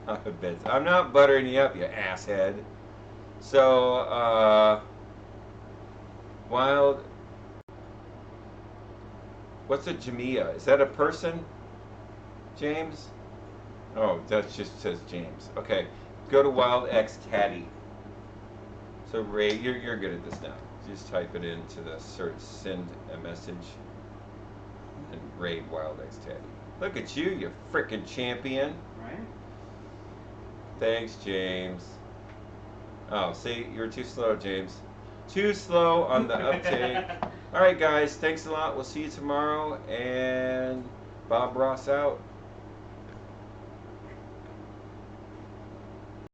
I'm not buttering you up, you asshead. So, Wild... What's a Jamia? Is that a person? James? Oh, that just says James. Okay. Go to Wild X Caddy. So, Ray, you're good at this now. Just type it into the search, send a message, and raid Wild X Teddy. Look at you, you frickin' champion. Right? Thanks, James. Oh, see, you're too slow, James. Too slow on the uptake. All right, guys, thanks a lot. We'll see you tomorrow, and Bob Ross out.